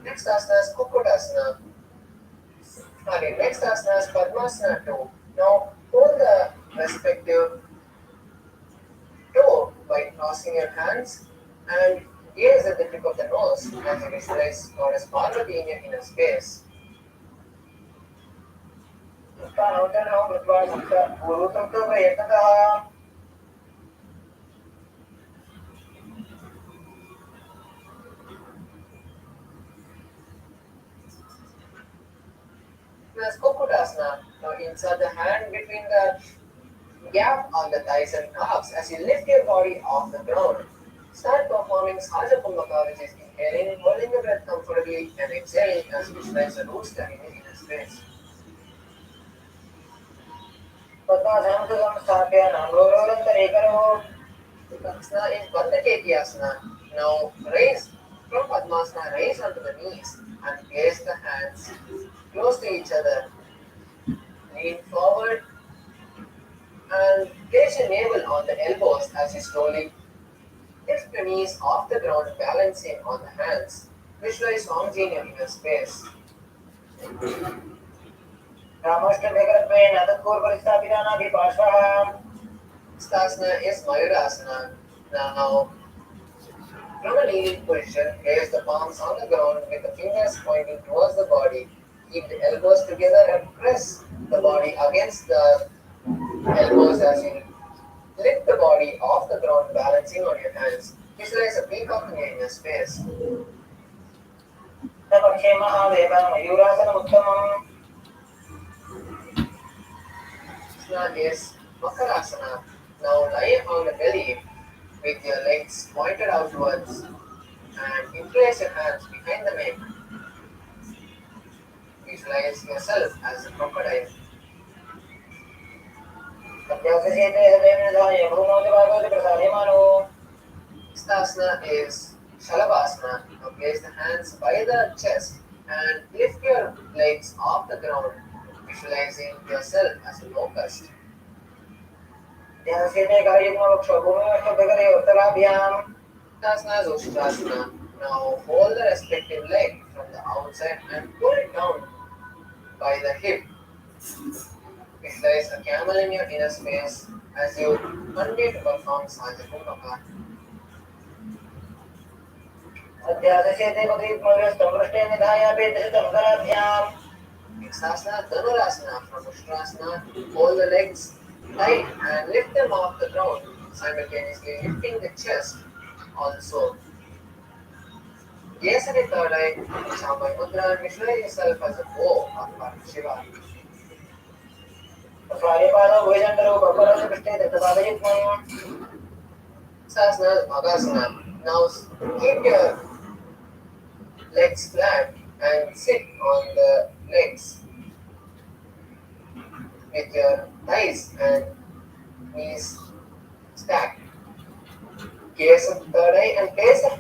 Speaker 1: Next asana is Kukutasana. Next asana is Padmasana 2. Now hold the respective toe by crossing your hands and gaze at the tip of the nose as you visualize Goddess Parvati in your inner space.
Speaker 3: स्थानोत्तरं कृत्वा पूर्वतं तु प्रयत्नतः.
Speaker 1: As Kukutasana, now insert the hand between the gap on the thighs and calves as you lift your body off the ground. Start performing Saja Kumbhaka, which is inhaling, holding the breath comfortably, and exhaling as you visualize a rooster in your inner space.
Speaker 3: पद्मासनं तु संस्थाप्य नाम्रोरोरन्तरेकरोः.
Speaker 1: Padmasana is Bandhaketyasana. Now raise from Padmasana, raise onto the knees and place the hands close to each other. Lean forward and place your navel on the elbows as you slowly lift your knees off the ground, balancing on the hands. Visualize Swamiji in your inner space.
Speaker 3: रामोष्टमेकत्वेन तत्पूर्वपरिस्थापितानाभिपार्श्वः.
Speaker 1: Stasana is Mayurasana. Now, from a kneeling position, place the palms on the ground with the fingers pointing towards the body. Keep the elbows together and press the body against the elbows as you Lift the body off the ground, balancing on your hands. Visualize a peacock in your inner space.
Speaker 3: पक्षे महादेवं मयूरासनमुत्तमम्
Speaker 1: Asana is Makarasana. Now lie on the belly with your legs pointed outwards and interlace your hands behind the neck. Visualize yourself as a crocodile. Next asana is Shalabhasana. Now place the hands by the chest and lift your legs off the ground, visualizing yourself as a locust. Asana is Ushtrasana. Now hold the respective leg from the outside and pull it down by the hip. Visualize a camel in your inner space as you continue to perform Saja Kumbhaka. Next asana, Dhanurasana. From Ushtrasana, hold the legs tight and lift them off the ground, simultaneously lifting the chest also. Gaze at the third eye, Chambai Mudra, and visualize yourself as a bow of Lord Shiva. Sasana is Bhagasana. Now keep your legs flat and sit on the legs with your thighs and knees stacked. Gaze at the third eye and place the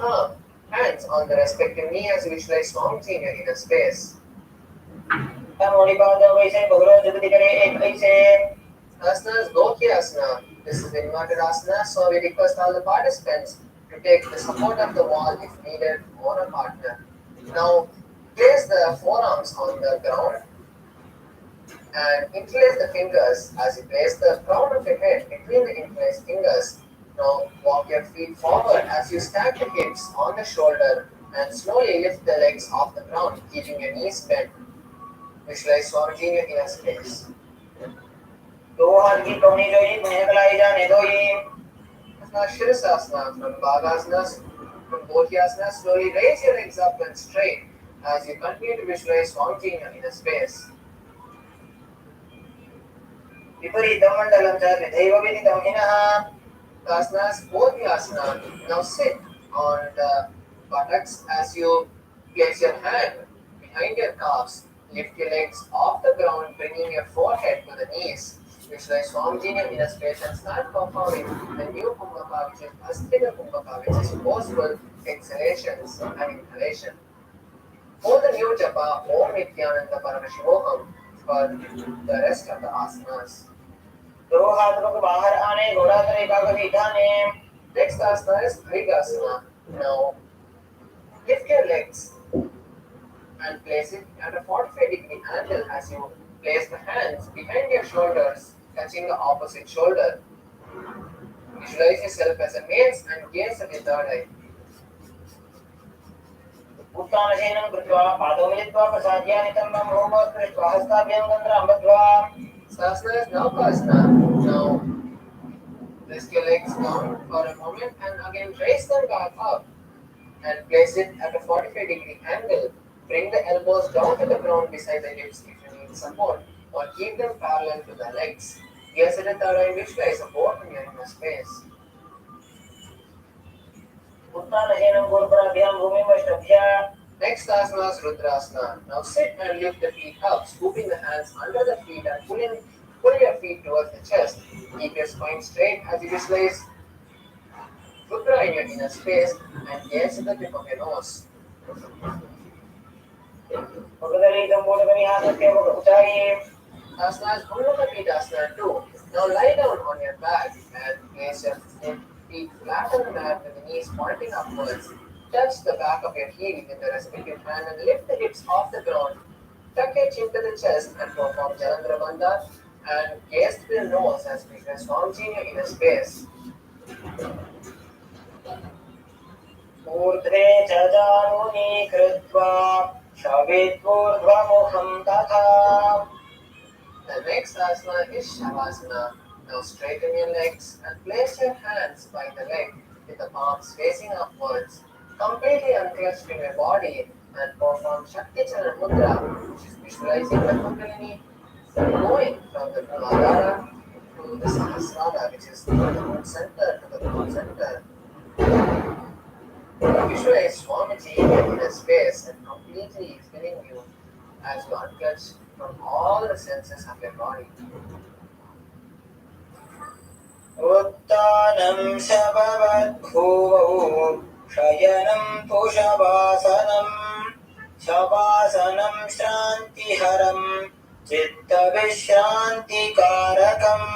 Speaker 1: hands on the respective knee as you visualize Swamiji in your inner space. Asana is Gokyasana. This is inverted asana, so we request all the participants to take the support of the wall if needed or a partner. Now place the forearms on the ground and interlace the fingers as you place the crown of your head between the interlaced fingers. Now walk your feet forward as you stack the hips on the shoulder and slowly lift the legs off the ground, keeping your knees bent. Visualize Swamiji in your inner space. Shirasasana. From Bhagasanas, from Bhotyasana, slowly raise your legs up and straight as you continue to visualize Swamiji in your inner space. Asana is Bhotyasana. Now sit on the buttocks as you place your hand behind your calves. Lift your legs off the ground, bringing your forehead to the knees. Visualize Swamiji in your inner space and start performing the new Kumbhaka, which is Astika Kumbhaka, which is forceful exhalations and inhalation. Hold the new japa Om Nithyananda Paramashivoham for the rest of the asanas. Next asana is Trigasana. Now lift your legs and place it at a 45-degree angle as you place the hands behind your shoulders, touching the opposite shoulder. Visualize yourself as a mace and gaze at the third eye. Sasana is Navasana. Now rest your legs down for a moment and again raise them back up and place it at a 45-degree angle. Bring the elbows down to the ground beside the hips if you need support, or keep them parallel to the legs. Gaze at the third eye, visualize a boat in your inner space. Next asana is Rudrasana. Now sit and lift the feet up, scooping the hands under the feet and pull your feet towards the chest. Keep your spine straight as you visualize Rudra in your inner space and gaze at the tip of your nose. Asana is Ullakapitasana 2. Now lie down on your back and place your feet flat on the mat with the knees pointing upwards. Touch the back of your heel with the respective hand and lift the hips off the ground. Tuck your chin to the chest and perform Jalandhara Bandha and gaze to the nose as we press Swamiji in your inner space.
Speaker 3: ऊर्ध्वे च जानुनी कृत्वा शवेत्पूर्ध्वमुखं तथा.
Speaker 1: The next asana is Shavasana. Now straighten your legs and place your hands by the leg with the palms facing upwards, completely unclutched in your body, and perform Shakti Charan Mudra, which is visualizing the Kundalini going from the Muladhara to the Sahasrara, which is from the root center to the throat center. Visualize Swamiji in a space and completely filling you as you unclutch from all the senses of your body.
Speaker 3: उत्तानं शववद्भुवौ शयनं पुषवासनं शवासनं श्रान्तिहरं चित्तविश्रान्तिकारकम्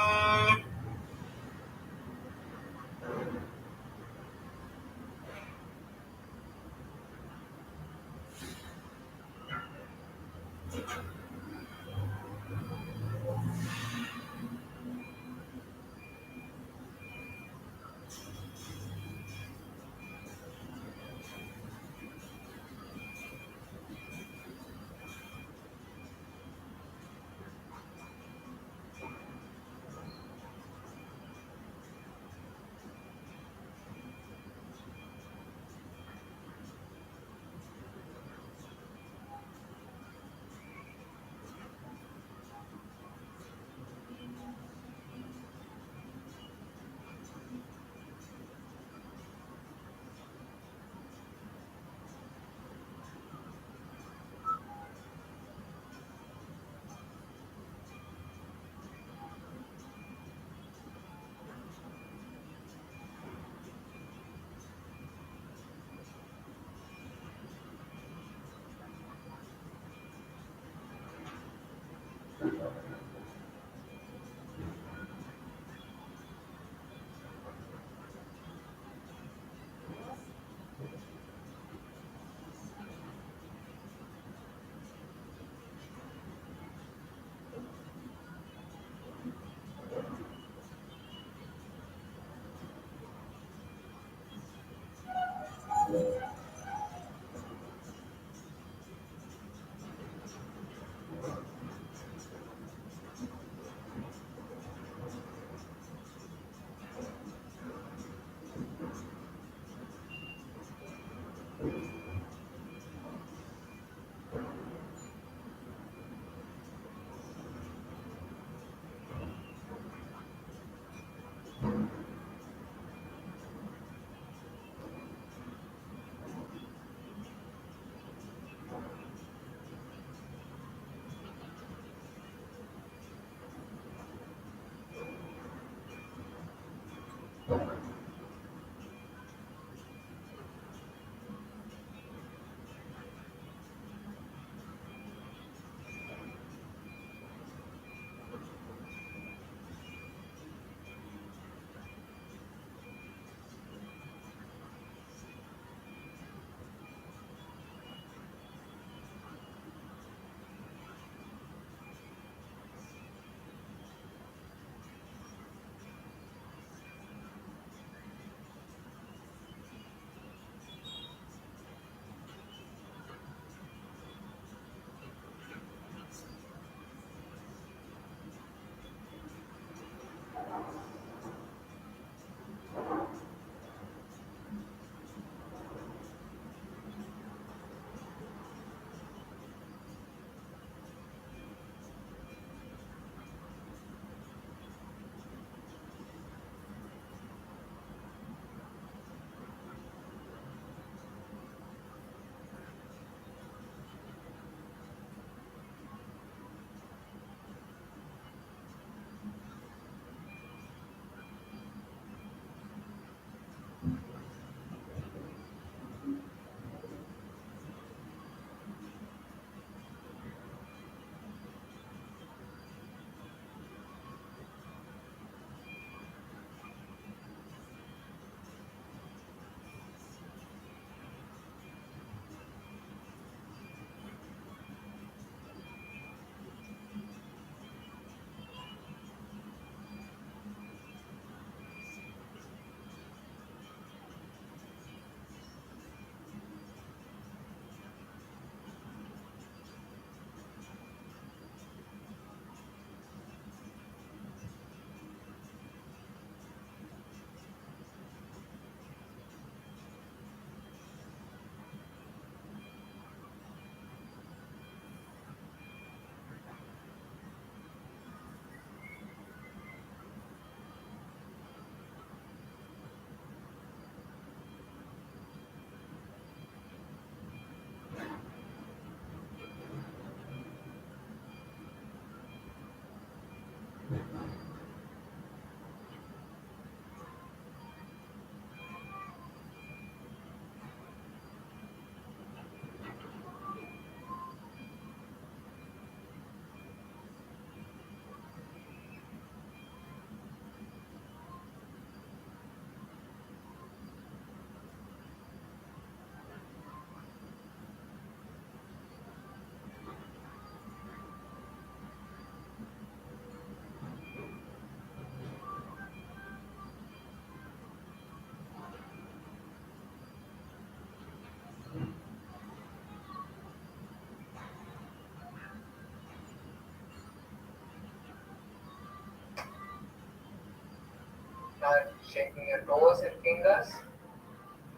Speaker 1: start shaking your toes and fingers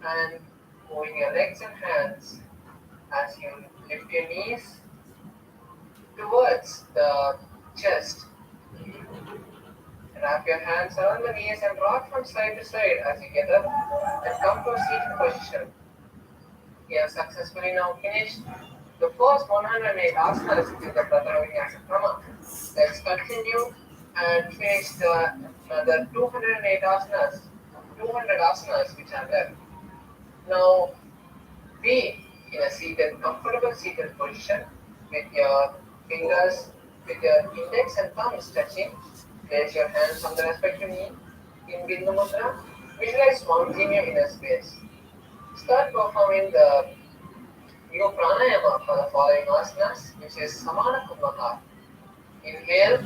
Speaker 1: and moving your legs and hands as you lift your knees towards the chest. Wrap your hands around the knees and rock from side to side as you get up and come to a seated position. You have successfully now finished the first 108 asanas in the Pratana Vinyasa Krama. Let's continue and finish the another 208 asanas, 200 asanas which are left. Now be in a seated, comfortable seated position with your fingers, with your index and thumbs touching. Place your hands on the respective knee in Bindu Mudra. Visualize Swamiji in your inner space. Start performing the new pranayama for the following asanas, which is Samana Kumbhaka. Inhale,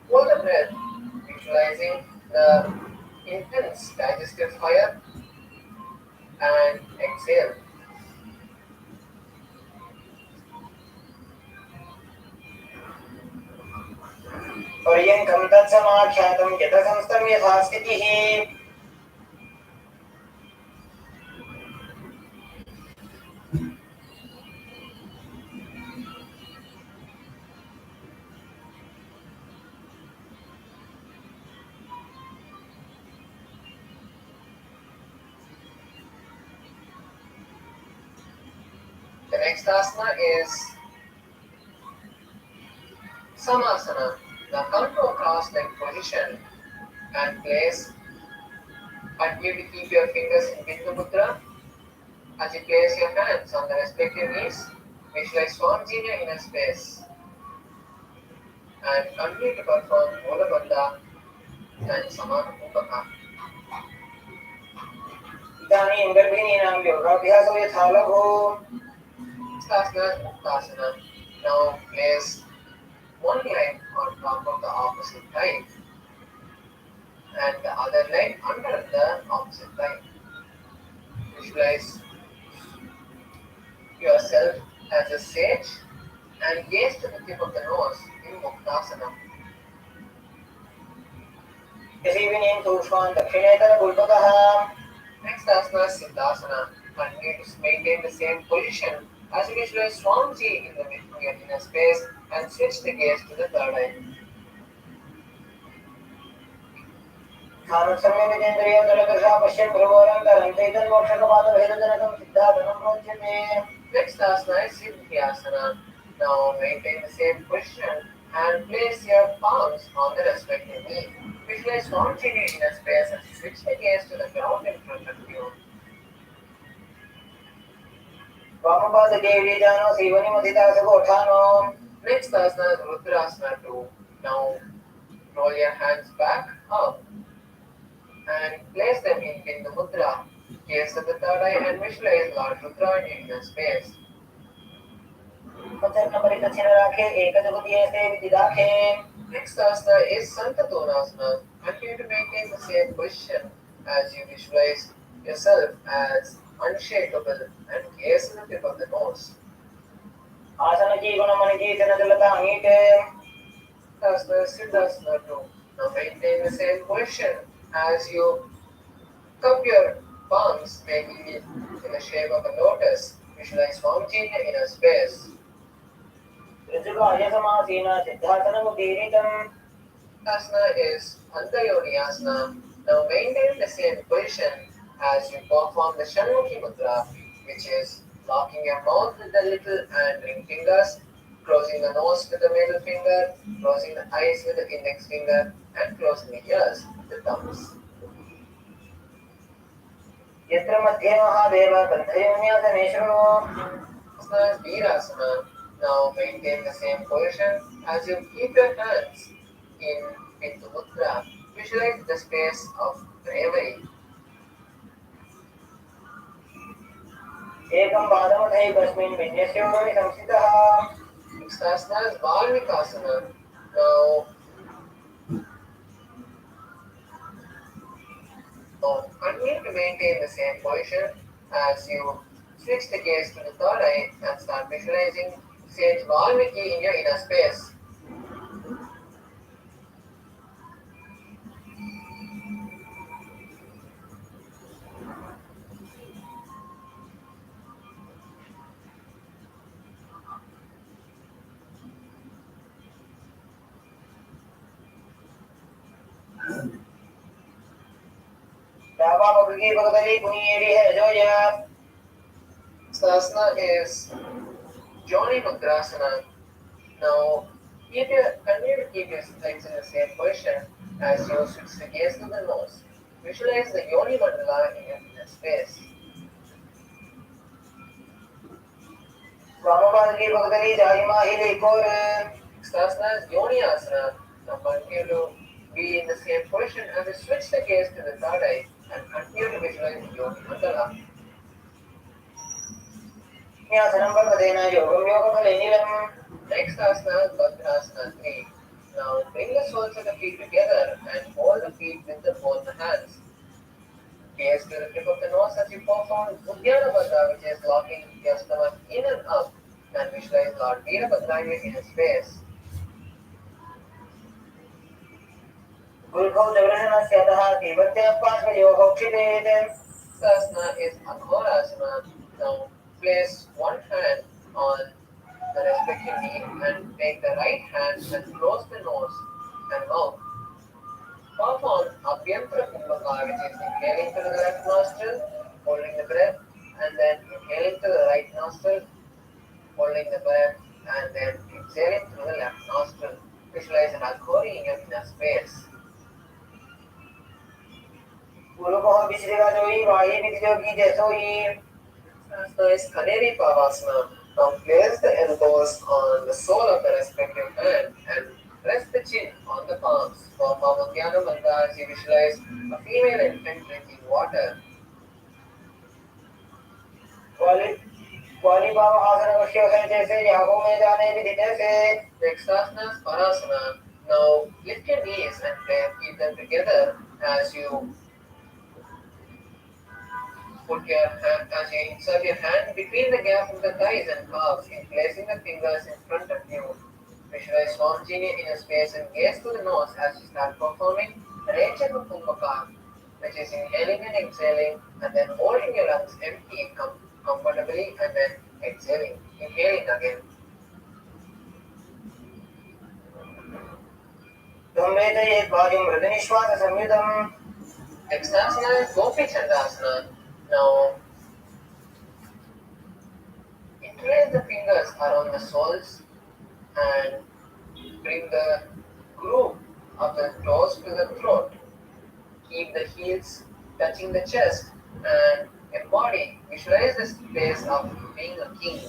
Speaker 1: hold the breath, visualizing the intense digestive fire, and exhale.
Speaker 3: पर्यङ्कं तत्समाख्यातं यतसंस्थं यथा स्थितिः
Speaker 1: The next asana is Samasana. Now come to a cross-leg position and continue to keep your fingers in Bindu Mudra. As you place your hands on the respective knees, visualize Swamiji in your inner space and continue to perform Mula Bandha and Samana Kumbhaka.
Speaker 3: इदानीं गर्भिणीनां योगाभ्यासो यथा लघु
Speaker 1: Asana is Muktasana. Now place one leg on top of the opposite leg and the other leg under the opposite leg. Visualize yourself as a sage and gaze to the tip of the nose in Muktasana.
Speaker 3: यसीविनीं सूक्ष्मान् दक्षिणेतरगुल्पकः
Speaker 1: Next asana is Siddhasana. Continue to maintain the same position as you visualize Swamiji in the your inner space and switch the gaze to the third eye.
Speaker 3: स्थानसंयमितेन्द्रियं दलदृशा पश्यन् भ्रुवोरन्तरं चैतन्मोक्षकपालभेदजनकं सिद्धासनं प्रोच्यते
Speaker 1: Next asana is Siddhyasana. Now maintain the same position and place your palms on the respective knee. Visualize Swamiji in your inner space and switch the gaze to the ground in front of you.
Speaker 3: वामपाददेवीजानो सीवनिमधितासगोठानो
Speaker 1: Next asana is Rudrasana 2. Now roll your hands back up and place them in Bindu Mudra. Gaze at the third eye and visualize Lord Rudra in your inner space.
Speaker 3: पचर्नपरिदक्षिण राखे एकजगुदिये विदिदाखे
Speaker 1: Next asana is Santatonasana. Continue to maintain the same position as you visualize yourself as unshakable and gaze at the tip of the nose.
Speaker 3: आसन की Gunamani जनदलता मीटे
Speaker 1: Asana is Siddhasana 2. Now maintain the same position as you cup your palms, making it in the shape of a lotus. Visualize Swamiji in your inner space.
Speaker 3: ऋजुकायसमासीन सिद्धासनमुदीरितम्
Speaker 1: Asana is Antayoni Asana. Now maintain the same position as you perform the Shanmukhi Mudra, which is locking your mouth with the little and ring fingers, closing the nose with the middle finger, closing the eyes with the index finger, and closing the ears with the thumbs.
Speaker 3: यत्र मध्ये महादेव गन्धयोन्यासने शृणु
Speaker 1: Asana is Virasana. Now maintain the same position as you keep your hands in Bindu Mudra. Visualize the space of bravery.
Speaker 3: एकं पादमथैकस्मिन् विन्यस्योपरि संस्थितः
Speaker 1: Next asana is Valmikasana. Now continue to maintain the same position as you switch the gaze to the third eye and start visualizing Sage Valmiki in your inner space.
Speaker 3: Dava Bhagavati Puniyedi Joya.
Speaker 1: Sasana is Joni Mudrasana. Now, continue to keep your legs in the same position as you switch the gaze to the nose. Visualize the Yoni Mandala in your space.
Speaker 3: Vamabhadri Bhagavati Jayima Hili Kore.
Speaker 1: Sasana is Yoni Asana. Now, continue to be in the same position as you switch the gaze to the third eye and continue to visualize the Yoni Mandala.
Speaker 3: Nyasanam Bhagavadena Yogam Yogam.
Speaker 1: Next asana is Bhadrasana 3. Now bring the soles of the feet together and hold the feet with both the hands. Gaze to the tip of the nose as you perform Uddiyana Bhadra, which is locking your stomach in and up, and visualize Lord Veerabhadra in his face.
Speaker 3: Gurukho Javrahana Syataha Tivatya Pasva Yoga Chided.
Speaker 1: Asana is Aghorasana. Now place one hand on the respective knee and take the right hand and close the nose and mouth. Perform Abhyantara Kumbhaka, which is inhaling through the left nostril, holding the breath, and then inhaling through the right nostril, holding the breath, and then exhaling through the left nostril. Visualize an Aghori in your inner space.
Speaker 3: Gurukho Visriga Joyi Vahi Vidyogi Jesoi.
Speaker 1: Asana is Kaneri Pavasana. Now place the elbows on the sole of the respective hand and rest the chin on the palms. For Uddiyana Mandala, as you visualize a female infant drinking water.
Speaker 3: Kwali Baba Asana Vashya Hai Jaise Yago Mein Jane Vidhi Jaise.
Speaker 1: Next asana is Parasana. Now lift your knees and keep them together as you insert your hand between the gap of the thighs and calves in placing the fingers in front of you. Visualize Swamjini in a space and gaze to the nose as you start performing Rechaka Kumbhaka, which is inhaling and exhaling, and then holding your lungs empty comfortably, and then exhaling, inhaling again.
Speaker 3: Tumveta Yet Bhajam Vridhanishwasa Samyudam.
Speaker 1: Next asana is Gopi Chandasana. Now, interlace the fingers around the soles and bring the groove of the toes to the throat. Keep the heels touching the chest and embody. Visualize the space of being a king.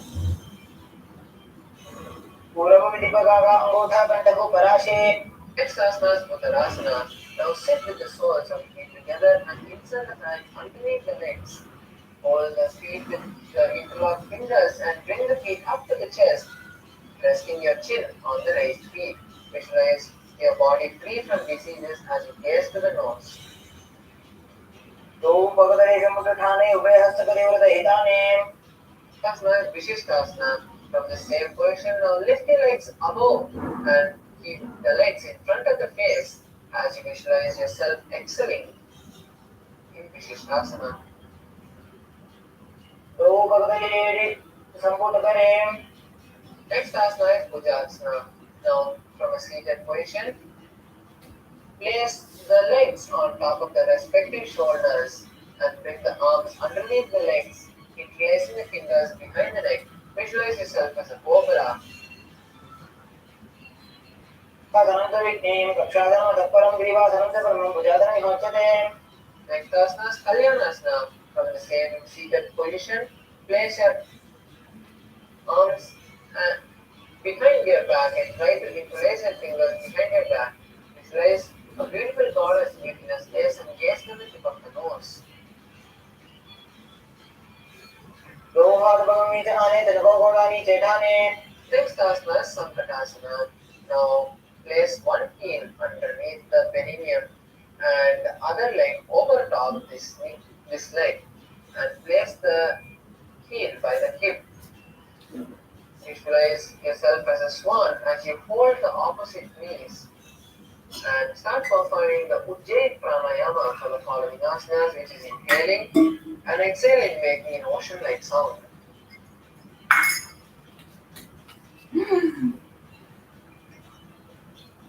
Speaker 3: Purava Vidipagaga Angotha Kantaku Parashe.
Speaker 1: Next asana is Uttarasana. Now sit with the soles of the feet together and insert the hands underneath the legs. Hold the feet with the interlocked fingers and bring the feet up to the chest, resting your chin on the raised feet. Visualize your body free from diseases as you gaze to the nose.
Speaker 3: Om Bhagadare Samudratane Ubhayhastakare Vradahitane.
Speaker 1: Asana is Vishishtasana. From the same position, now lift your legs above and keep the legs in front of the face as you visualize yourself excelling in Vishishtasana.
Speaker 3: Om Bhagadare Samputakare.
Speaker 1: Next asana is Bhujasana. Now, from a seated position, place the legs on top of the respective shoulders and bring the arms underneath the legs, interlacing the fingers behind the neck. Visualize yourself as a cobra.
Speaker 3: Sadananta Vignem Kakshadana Tapparam Grivasananta Paramam Bhujadana Vimochate.
Speaker 1: Next asana is Kalyanasana. From the same seated position, place your arms behind your back and try to interlace your fingers behind your back. Visualize a beautiful goddess in your inner space and gaze to the tip of the nose.
Speaker 3: Rohad Bhagami Jane Tanagogodani Chetane.
Speaker 1: Next asana is Sankatasana. Now place one heel underneath the perineum and the other leg over top this leg and place the heel by the hip. Visualize yourself as a swan as you hold the opposite knees and start performing the Ujjayi Pranayama for the following asanas, which is inhaling and exhaling, making an ocean-like sound.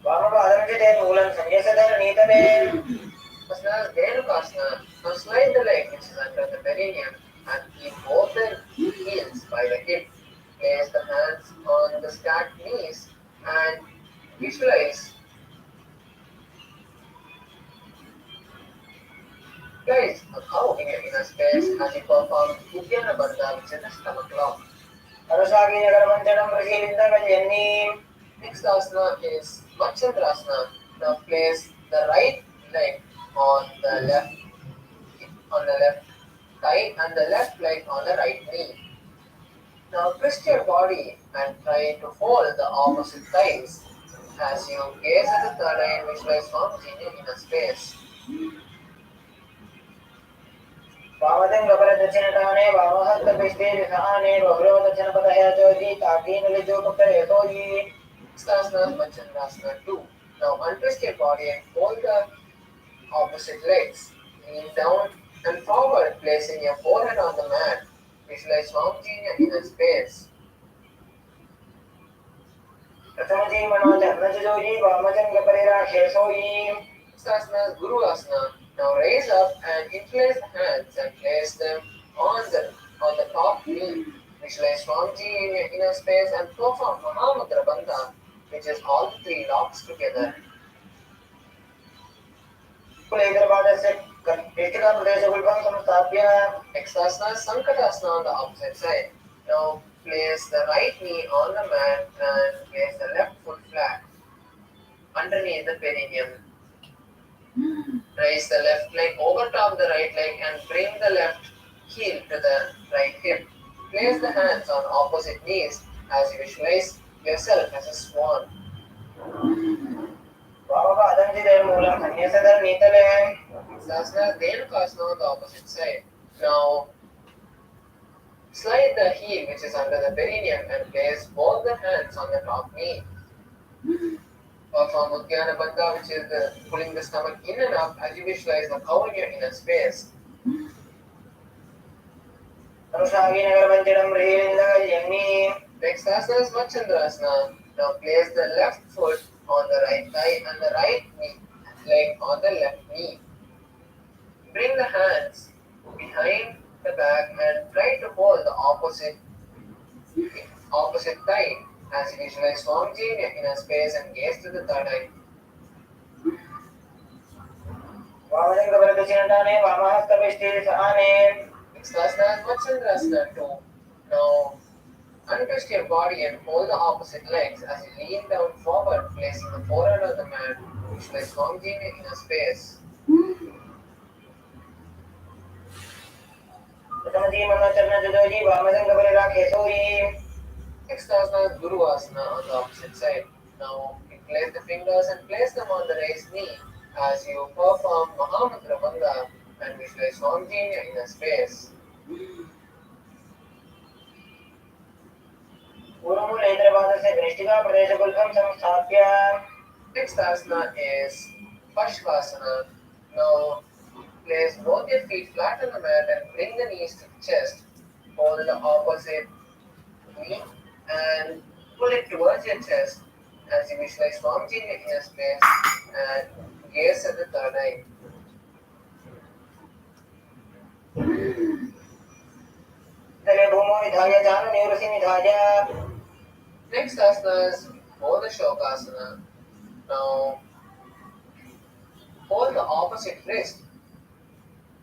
Speaker 3: Vamabhadramjate Moolam Sanyasatana Nitane.
Speaker 1: Asana is Dhenukasana. Now slide the leg which is under the perineum and keep both the heels by the hip. Place the hands on the stacked knees and visualize. Guys, how in your inner space as you perform Nithyananda which is the stomach lock. Next asana is Matsyendrasana. Now place the right leg on the left thigh and the left leg on the right knee. Now twist your body and try to hold the opposite thighs. As you gaze at the third eye, visualize Swamiji in your inner space. Stasana Matsyendrasana 2. Now untwist your body and hold the opposite legs. Lean down and forward, placing your forehead on the mat. Visualize Swamiji in your inner space. Stasana is Guru Asana. Now raise up and interlace the hands and place them on the top knee. Visualize Swamiji in your inner space and perform Mahamudra Bandha, which is all the three locks together. Next asana is Sankatasana on the opposite side. Now place the right knee on the mat and place the left foot flat underneath the perineum. Raise the left leg over top the right leg and bring the left heel to the right hip. Place the hands on opposite knees as you visualize yourself as a swan. Sasana Dhenukasana on the opposite side. Now slide the heel which is under the perineum and place both the hands on the top knee. Perform Uddiyana Bandha, which is pulling the stomach in and up as you visualize the cow in your inner space. Next asana is Matsyendrasana. Now place the left foot on the right thigh and the right leg on the left knee. Bring the hands behind the back and try to hold the opposite thigh as you visualize Swamiji in your inner space and gaze to the third eye. Next asana is Matsyendrasana 2. Now untwist your body and hold the opposite legs as you lean down forward, placing the forehead on the mat. Visualize Swamiji in your inner space. Next asana is Guru Asana on the opposite side. Now place the fingers and place them on the raised knee as you perform Mahamudra Bandha and visualize Swamiji in your inner space. Next asana is Pashvasana. Now place both your feet flat on the mat and bring the knees to the chest. Hold the opposite knee and pull it towards your chest as you visualize Swamiji in your inner space and gaze at the third eye. Next asana is Bodha Shokasana. Now hold the opposite wrist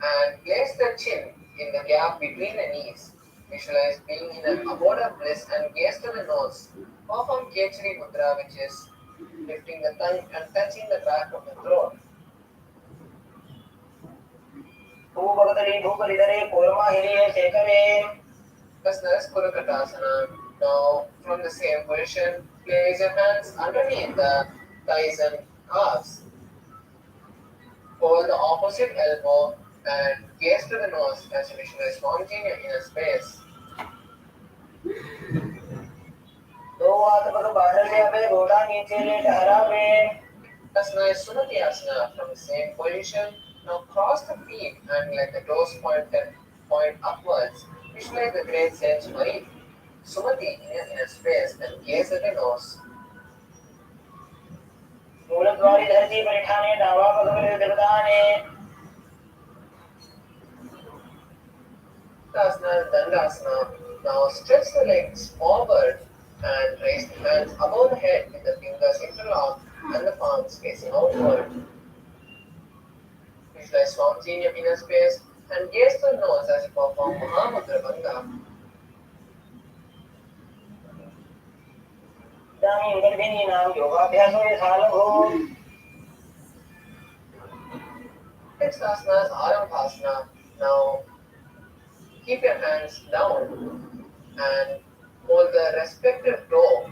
Speaker 1: and place the chin in the gap between the knees. Visualize being in an abode of bliss and gaze to the nose. Perform Kechari Mudra, which is lifting the tongue and touching the back of the throat. Asana is Kurakatasana. Now from the same position, place your hands underneath the thighs and calves. Hold the opposite elbow and gaze to the nose as you visualize Swamiji in your inner space. Asana is Sumati Asana. From the same position, now cross the feet and let the toes point upwards. Visualize the great sage Sumati in your inner space and gaze at the nose. Uttasana, Dandasana. Now stretch the legs forward and raise the hands above the head with the fingers interlocked and the palms facing outward. Visualize Swamiji in your inner space and gaze to the nose as you perform Mahamudra Banga.
Speaker 3: इदानीं गर्भिणीनां योगाभ्यासो यथा लघु
Speaker 1: Next asana is Arambhasana. Now keep your hands down and hold the respective toe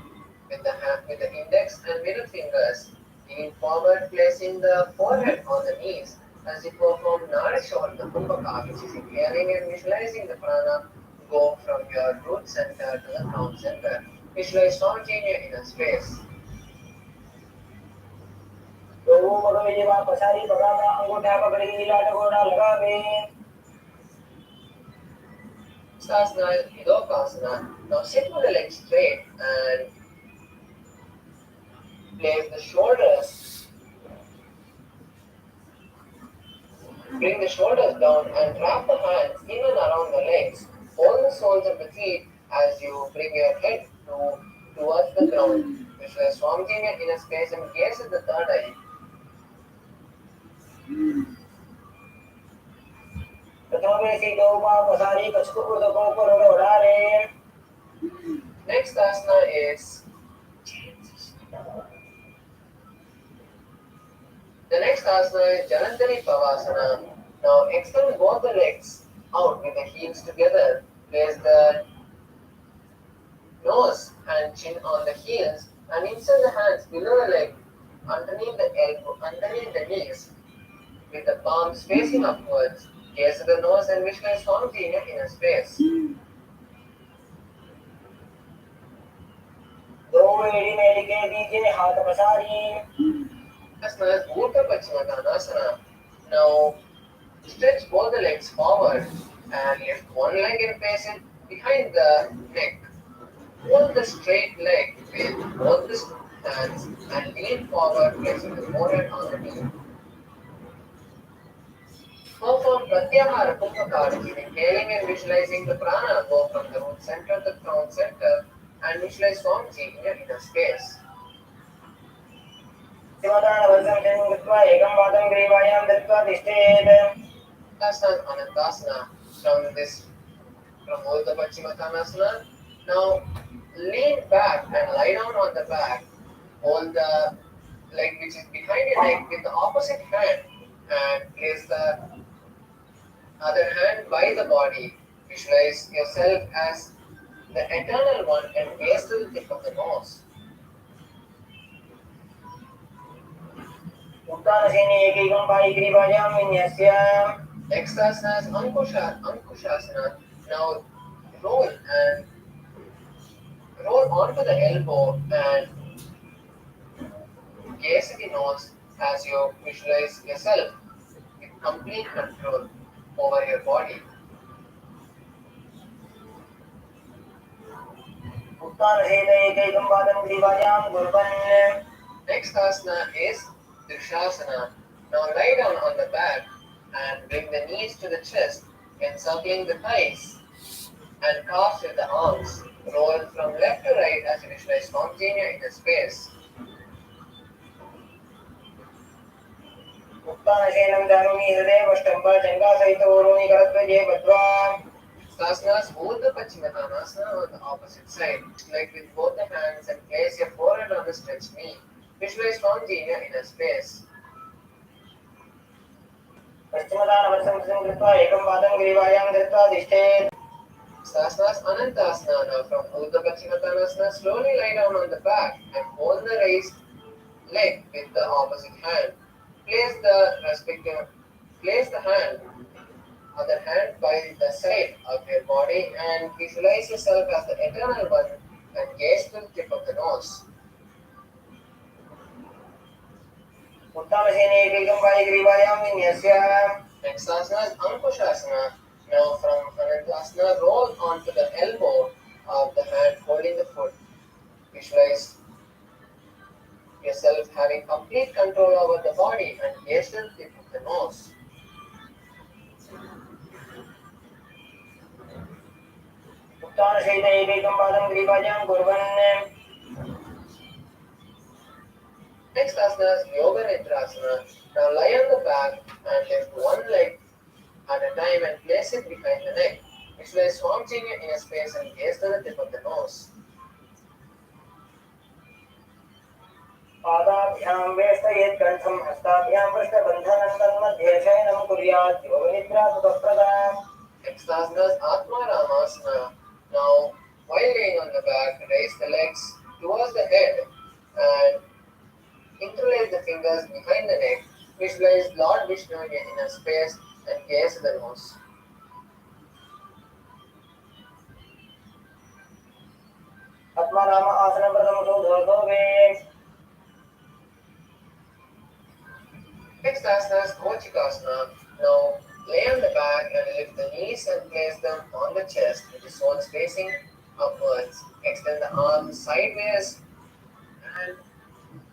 Speaker 1: with the index and middle fingers. Lean forward, placing the forehead on the knees as you perform Narishodhana Kumbhaka, which is inhaling and visualizing the prana go from your root center to the crown center. Visualize Swamiji in your inner space.
Speaker 3: तो मगर ये बात पसारी पगामा अंगूठा पकड़ी लाट घोड़ा लगावे
Speaker 1: Sasana is Hidokasana. Now sit with the legs straight and place the shoulders. Bring the shoulders down and wrap the hands in and around the legs. Hold the soles of the feet as you bring your head towards the ground. Visualize Swamiji in your inner space and gaze at the third eye. Next asana is Janantari Pavasana. Now extend both the legs out with the heels together. Place the nose and chin on the heels and insert the hands below the leg, underneath the elbow, underneath the knees, with the palms facing upwards. Gaze at the nose and visualize Swamiji in your inner space. Asana is Bhuta Pachimatanasana. Now stretch both the legs forward and lift one leg and place it behind the neck. Hold the straight leg with both the hands and lean forward, placing the forehead on the knee. Perform Pratyahara Kumbhaka, inhaling and visualizing the prana go from the root center to the crown center and visualize Swamiji in your inner space. That's Anandasana. From Urdhva Pachimatanasana. Now lean back and lie down on the back. Hold the leg which is behind your neck with the opposite hand and place the other hand by the body. Visualize yourself as the eternal one and gaze to the tip of the nose. Next asana is Ankushasana. Now roll onto the elbow and gaze at the nose as you visualize yourself with complete control over your body. Next asana is Drishasana. Now lie down on the back and bring the knees to the chest, encircling the thighs and calves with the arms. Roll from left to right as you visualize Swamiji in your inner space. Sasana is Urdhva Pachimatanasana on the opposite side. Leg with both the hands and place your forehead on the stretched knee. Visualize Swamiji in your inner space. Sasana is Anantasana. Now from Urdhva Pachimatanasana, slowly lie down on the back and hold the raised leg with the opposite hand. Place the other hand by the side of your body and visualize yourself as the eternal one and gaze to the tip of the nose. Next asana is Ankushasana. Now from Anantasana, roll onto the elbow of the hand holding the foot. Visualize yourself having complete control over the body and gaze to the tip of the nose.
Speaker 3: शयितैकैकं पादं ग्रीवाजां कुर्वन्
Speaker 1: Next asana is Yoga Nidrasana. Now lie on the back and lift one leg at a time and place it behind the neck. Visualize Swamiji in a space and gaze to the tip of the nose.
Speaker 3: पादाभ्यां वेष्टयेत् कण्ठं हस्ताभ्यां पृष्ठबन्धनं तन्मध्ये शयनं कुर्यात् योगनिद्रा सुखप्रदाम्.
Speaker 1: Next asana is Atma Ramasana. Now, while laying on the back, raise the legs towards the head and interlace the fingers behind the neck. Visualize Lord Vishnu in a space and gaze to the nose.
Speaker 3: Atmaram आसन प्रथम वे.
Speaker 1: Next asana is Kochikasana. Now, lay on the back and lift the knees and place them on the chest with the soles facing upwards. Extend the arms sideways and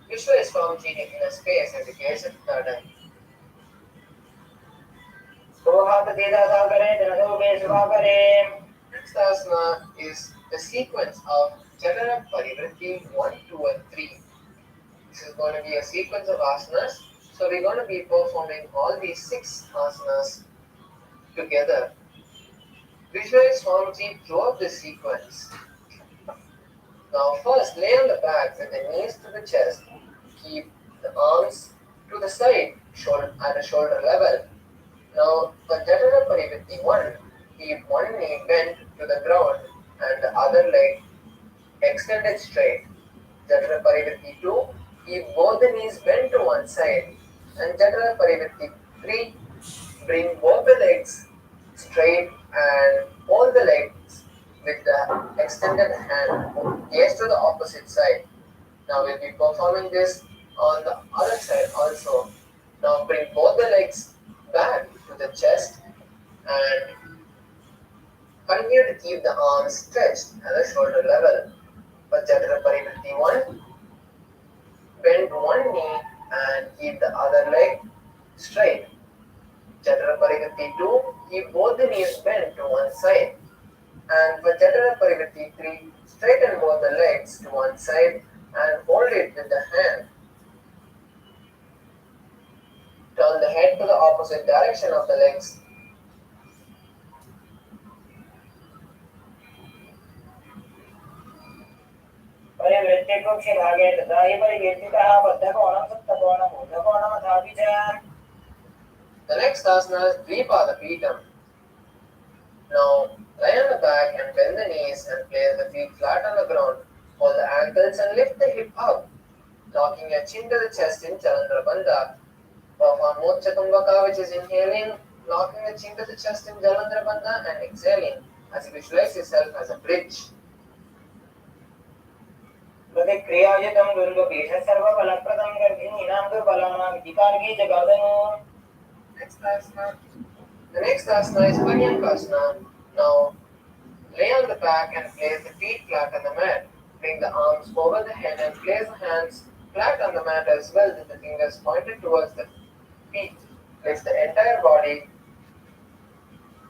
Speaker 1: visualize Swamiji in a space and the gaze at the third eye. Next asana is the sequence of Janana Parivritti 1, 2 and 3. This is going to be a sequence of asanas. So we're going to be performing all these 6 asanas together. Visualize Swamiji throughout this sequence. Now first lay on the back with the knees to the chest. Keep the arms to the side at a shoulder level. Now for Janana Parivritti 1, keep one knee bent to the ground and the other leg extended straight. Janana Parivritti 2, keep both the knees bent to one side. And Janana Parivritti 3, bring both the legs straight and hold the legs with the extended hand. Gaze to the opposite side. Now we'll be performing this on the other side also. Now bring both the legs back to the chest and continue to keep the arms stretched at the shoulder level. For Janana Parivritti 1, bend one knee and keep the other leg straight. Janana Parivritti 2, keep both the knees bent to one side. And for Janana Parivritti 3, straighten both the legs to one side and hold it with the hand. Turn the head to the opposite direction of the legs. The next asana is Dvipada Pitam. Now lie on the back and bend the knees and place the feet flat on the ground. Hold the ankles and lift the hip up, locking your chin to the chest in Chalandra Bandha. Perform Moksha Kumbhaka, which is inhaling, locking the chin to the chest in Jalandhara Bandha and exhaling as you visualize yourself as a bridge.
Speaker 3: प्रतिक्रियायुतं दुर्गपीठ सर्वफलप्रदं गर्भिणीनां दुर्बलानां विधिकार्गी जगादनु.
Speaker 1: The next asana is Paryankasana. Now lay on the back and place the feet flat on the mat. Bring the arms over the head and place the hands flat on the mat as well with the fingers pointed towards the feet. Lift the entire body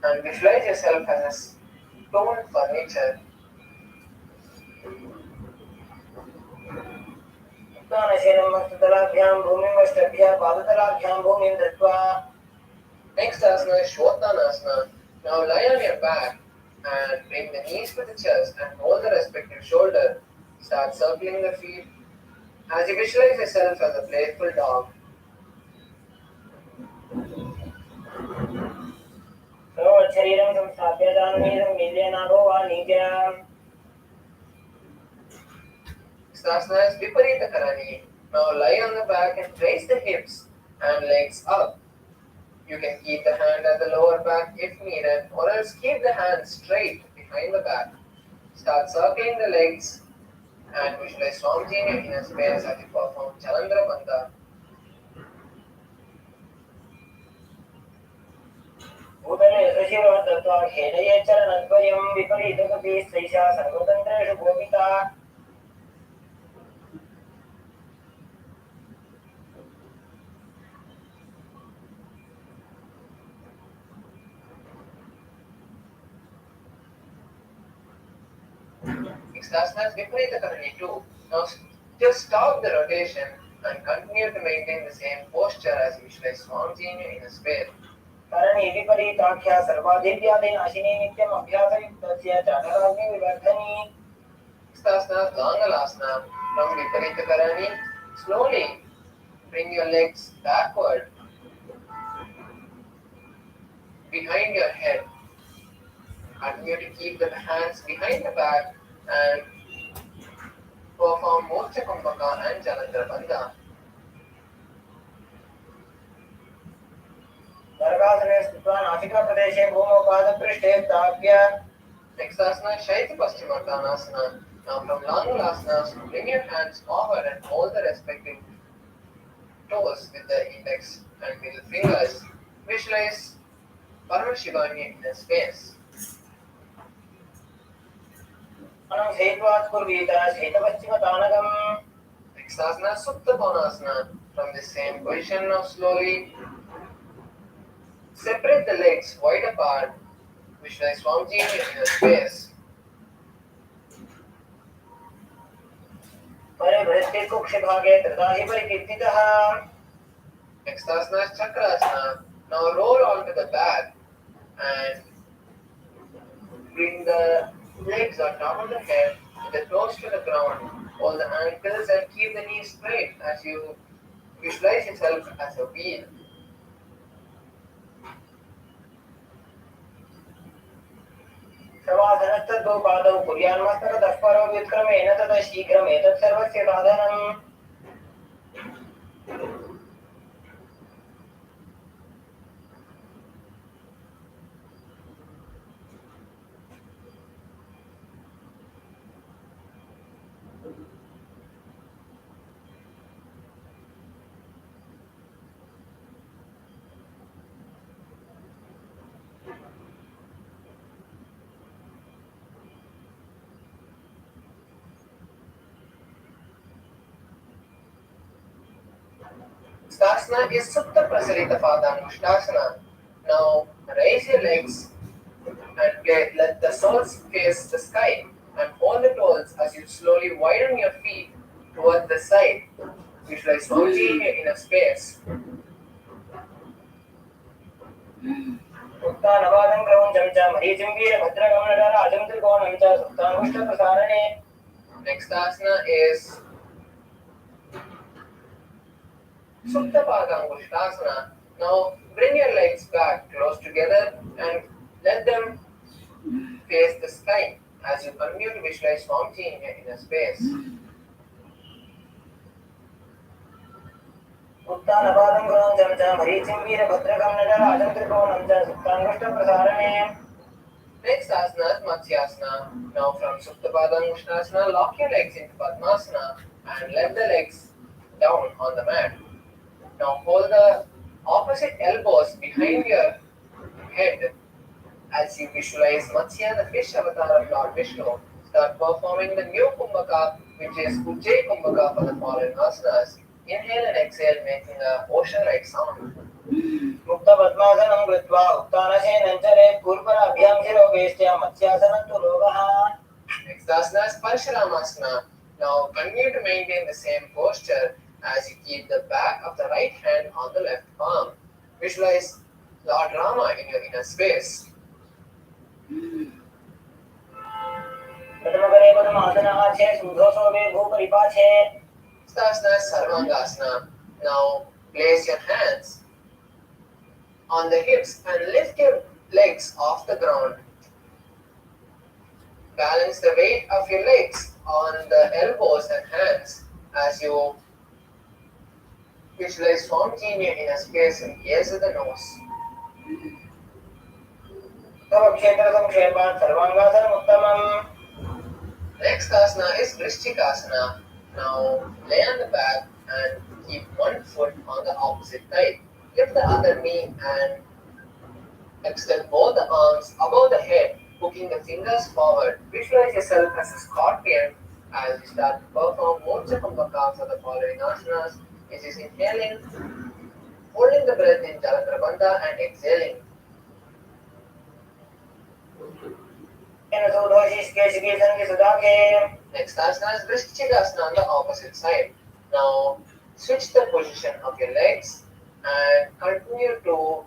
Speaker 1: and visualize yourself as a stone furniture. Next asana is Shottanasana. Now lie on your back and bring the knees to the chest and hold the respective shoulder. Start circling the feet as you visualize yourself as a playful dog. Asana is Viparita Karani. Now lie on the back and raise the hips and legs up. You can keep the hand at the lower back if needed, or else keep the hand straight behind the back. Start circling the legs and visualize Swamiji in a space as you perform Chalandra Bandha.
Speaker 3: भूतले सशिवदत्त्वा खेदये चरणद्वयं विपरीतगति सैषा सर्वतन्त्रेषु गोपिता.
Speaker 1: Next asana is Viparita Karani 2. Now just stop the rotation and continue to maintain the same posture as you visualize Swamiji in your inner space.
Speaker 3: करणी विपरीताख्या सर्वाधिव्यादि नाशिनी नित्यम अभ्यासयुक्तस्य चाटराग्नि विवर्धनी.
Speaker 1: Next asana is Langalasana from Viparita Karani. Slowly bring your legs backward behind your head. Continue to keep the hands behind the back and perform Moksha Kumbhaka and Jalandhara Bandha.
Speaker 3: गर्गासने स्थित्वा नासिका प्रदेशे भूमौ पादपृष्ठे स्थाप्य.
Speaker 1: Next asana is Shaita Paschimottanasana. Now from Langalasana, bring your hands forward and hold the respective toes with the index and middle fingers. Visualize Paramashivani in a space.
Speaker 3: अनं सेत्वात् कुर्वीत शैतपश्चिमतानगम्.
Speaker 1: Next asana is Supta Konasana. From the same position, now slowly separate the legs wide apart. Visualize Swamiji in a space.
Speaker 3: परिभृत्य कुक्षिभागे त्रिधाहि परिकीर्तितः.
Speaker 1: Next asana is Chakrasana. Now roll onto the back and bring the legs on top of the head with the toes to the ground. Hold the ankles and keep the knees straight as you visualize yourself as a wheel.
Speaker 3: शवासनस्तद्वौ पादौ कुर्यान्मस्तकतः परो व्युत्क्रमेण ततः शीघ्रमेतत् सर्वस्य साधनम्.
Speaker 1: Stasana is Supta Prasarita Padangushtasana. Now raise your legs and let the soles face the sky and hold the toes as you slowly widen your feet towards the side. Visualize Swamiji in a space.
Speaker 3: उत्तानवादं क्रमं च मरीचिं वीरभद्रगं नटराजं त्रिकोणं च सुप्ताङ्गुष्ठप्रसारणे.
Speaker 1: Next asana is Supta Padangushtasana. Now bring your legs back close together and let them face the sky as you continue to visualize Swamiji in your inner space.
Speaker 3: उत्तानवादं क्रमं च मरीचिं वीरभद्रगं नटराजं त्रिकोणं च सुप्ताङ्गुष्ठप्रसारणे.
Speaker 1: Next asana is Matsyasana. Now from Supta Padangushtasana, lock your legs into Padmasana and let the legs down on the mat. Now hold the opposite elbows behind your head as you visualize Matsya, the fish avatar of Lord Vishnu. Start performing the new Kumbhaka, which is Ujjayi Kumbhaka for the following asanas. Inhale and exhale, making a ocean-like sound.
Speaker 3: मुक्तपद्मासनं कृत्वा उत्तानशयनं चरेत् पूर्वराभ्यां शिरोवेष्ट्या मत्स्यासनं तु लोभः.
Speaker 1: Next asana is Parshuramasana. Now continue to maintain the same posture as you keep the back of the right hand on the left palm. Visualize Lord Rama in your inner space.
Speaker 3: प्रथमकरे पद्मासनाचे सुधोषोभे भूपरिपाचे.
Speaker 1: Next asana is Sarvangasana. Now place your hands on the hips and lift your legs off the ground. Balance the weight of your legs on the elbows and hands as you visualize Swamiji in your inner space and gaze at the nose.
Speaker 3: तव क्षेत्र संक्षेपात् सर्वांगासनम् उत्तमम्.
Speaker 1: Next asana is Vrishchikasana. Now lay on the back and keep one foot on the opposite thigh. Lift the other knee and extend both the arms above the head, hooking the fingers forward. Visualize yourself as a scorpion as you start to perform Moksha Kumbhaka for the following asanas, which is inhaling, holding the breath in Jalandhara Bandha and exhaling. Next asana is Vrishchikasana on the opposite side. Now switch the position of your legs and continue to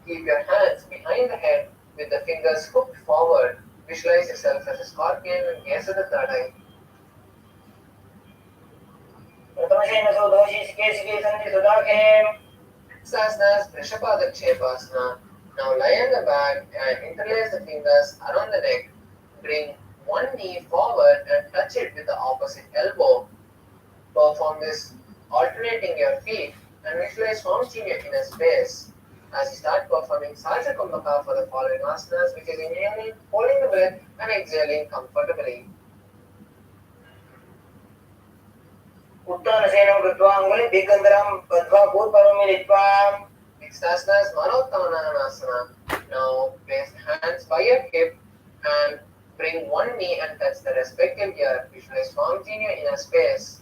Speaker 1: keep your hands behind the head with the fingers hooked forward. Visualize yourself as a scorpion and gaze at the third eye. Next asana is Vrishabhadakshepasana. Now lie on the back and interlace the fingers around the neck. Bring one knee forward and touch it with the opposite elbow. Perform this alternating your feet and visualize mounting your inner space. As you start performing Saja Kumbhaka for the following asanas, which is inhaling, holding the breath, and exhaling comfortably. Next asana is Manottanasana. Now place hands by your hip and bring one knee and touch the respective ear. Visualize mounting your inner space.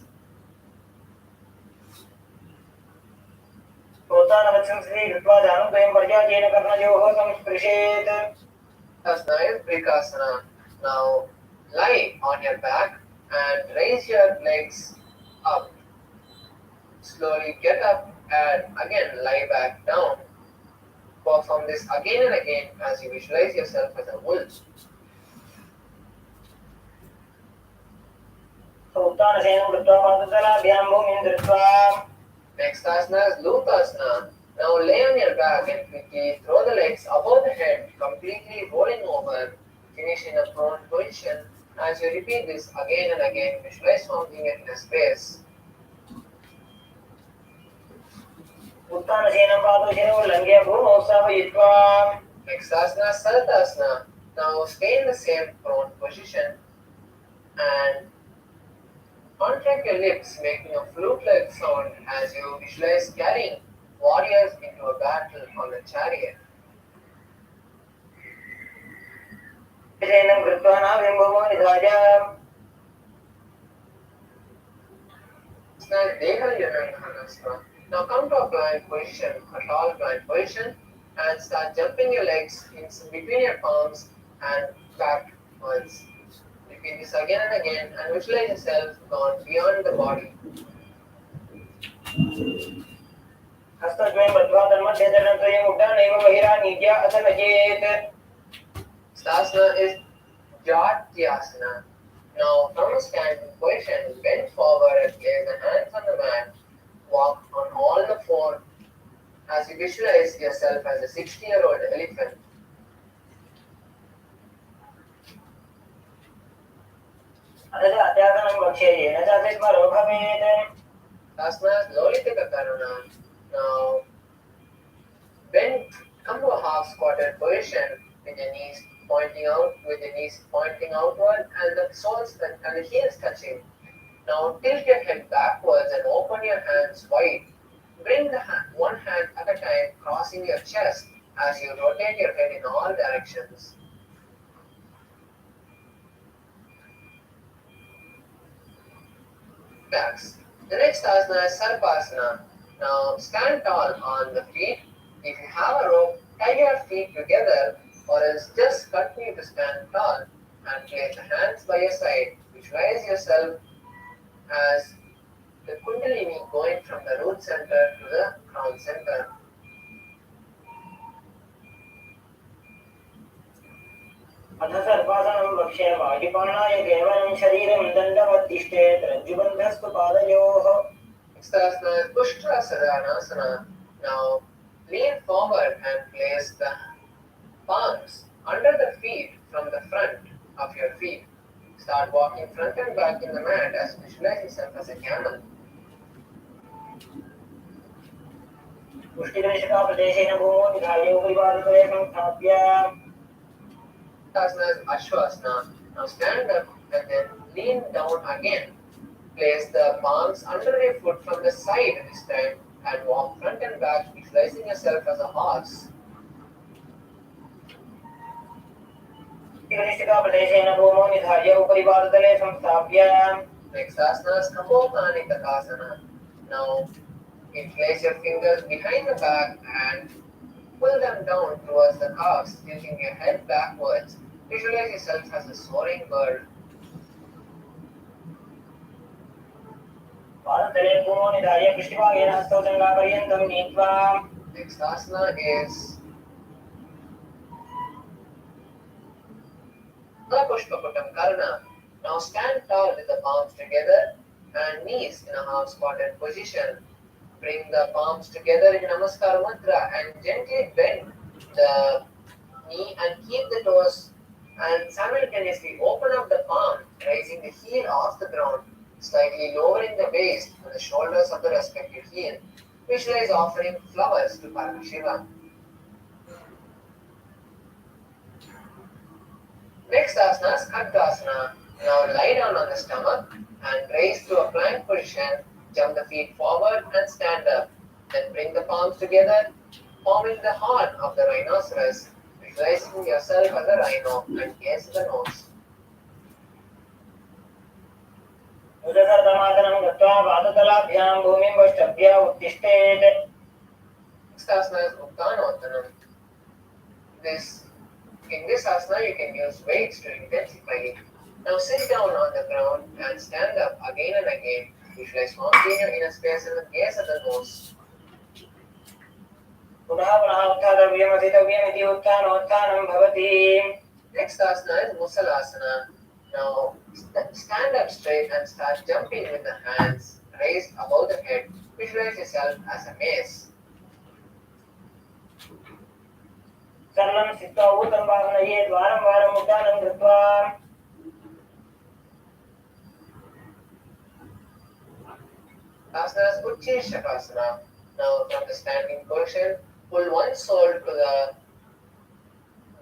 Speaker 1: Asana is Brikasana. Now lie on your back and raise your legs up. Slowly get up and again lie back down. Perform this again and again as you visualize yourself as a wolf. Next asana is Lutasana. Now lay on your back and quickly throw the legs above the head, completely rolling over. Finish in a prone position. As you repeat this again and again, visualize mounting it in a space. Next asana is Sartasana. Now stay in the same prone position and contract your lips, making a flute-like sound as you visualize carrying warriors into a battle on a chariot. Now come to a plank position, a tall plank position, and start jumping your legs in between your palms and backwards. Repeat this again and again and visualize yourself gone beyond the body. Stasana is Jatyasana. Now from a standing position, bend forward and place the hands on the mat. Walk on all the four as you visualize yourself as a 60-year-old elephant. Asana is Lolitika Karuna. Now bend, come to a half squatted position with your knees pointing outward and the soles and the heels touching. Now tilt your head backwards and open your hands wide. Bring the one hand at a time, crossing your chest as you rotate your head in all directions. Relax. The next asana is Sarpasana. Now stand tall on the feet. If you have a rope, tie your feet together or else just continue to stand tall and place the hands by your side. Visualize yourself as the Kundalini going from the root center to the crown center. Next asana is Pushtrasadhanasana. Now lean forward and place the palms under the feet from the front of your feet. Start walking front and back in the mat as you visualize yourself as a camel. Asana is Ashwasana. Now stand up and then lean down again. Place the palms under your foot from the side this time and walk front and back, visualizing yourself as a horse. Next asana is Kambokanikasana. Now place your fingers behind the back and pull them down towards the calves, tilting your head backwards. Visualize yourself as a soaring bird.
Speaker 3: पादतले भूमौ निधाय पृष्ठभागेन हस्तौ जङ्घापर्यन्तं नीत्वा
Speaker 1: Next asana is Pushpakutam Karna. Now stand tall with the palms together and knees in a half squatted position. Bring the palms together in Namaskar Mudra and gently bend the knee and keep the toes and simultaneously open up the palm, raising the heel off the ground, slightly lowering the waist and the shoulders of the respective heel. Visualize offering flowers to Paramashiva. Next asana is Khadrasana. Now lie down on the stomach and raise to a plank position. Jump the feet forward and stand up. Then bring the palms together, forming the horn of the rhinoceros. Visualizing yourself as a rhino and gaze at the nose.
Speaker 3: उदसर्गमासनं गत्वा पादतलाभ्यां भूमिं वष्टभ्य उत्तिष्ठेत्
Speaker 1: Next asana is Uttanottanam. In this asana, you can use weights to intensify it. Now sit down on the ground and stand up again and again. Visualize Swami in your inner space and gaze at the nose.
Speaker 3: पुनः पुनः उत्थातव्यमथितव्यमिति उत्थानोत्थानं भवति.
Speaker 1: Next asana is Musalasana. Now stand up straight and start jumping with the hands raised above the head. Visualize yourself as a mace.
Speaker 3: सरलं स्थित्वा ऊतं वाहनयेत् वारं वारम् उत्थानं कृत्वा
Speaker 1: Asana is Uchcheshakasana. Now from the standing position, pull one sole to the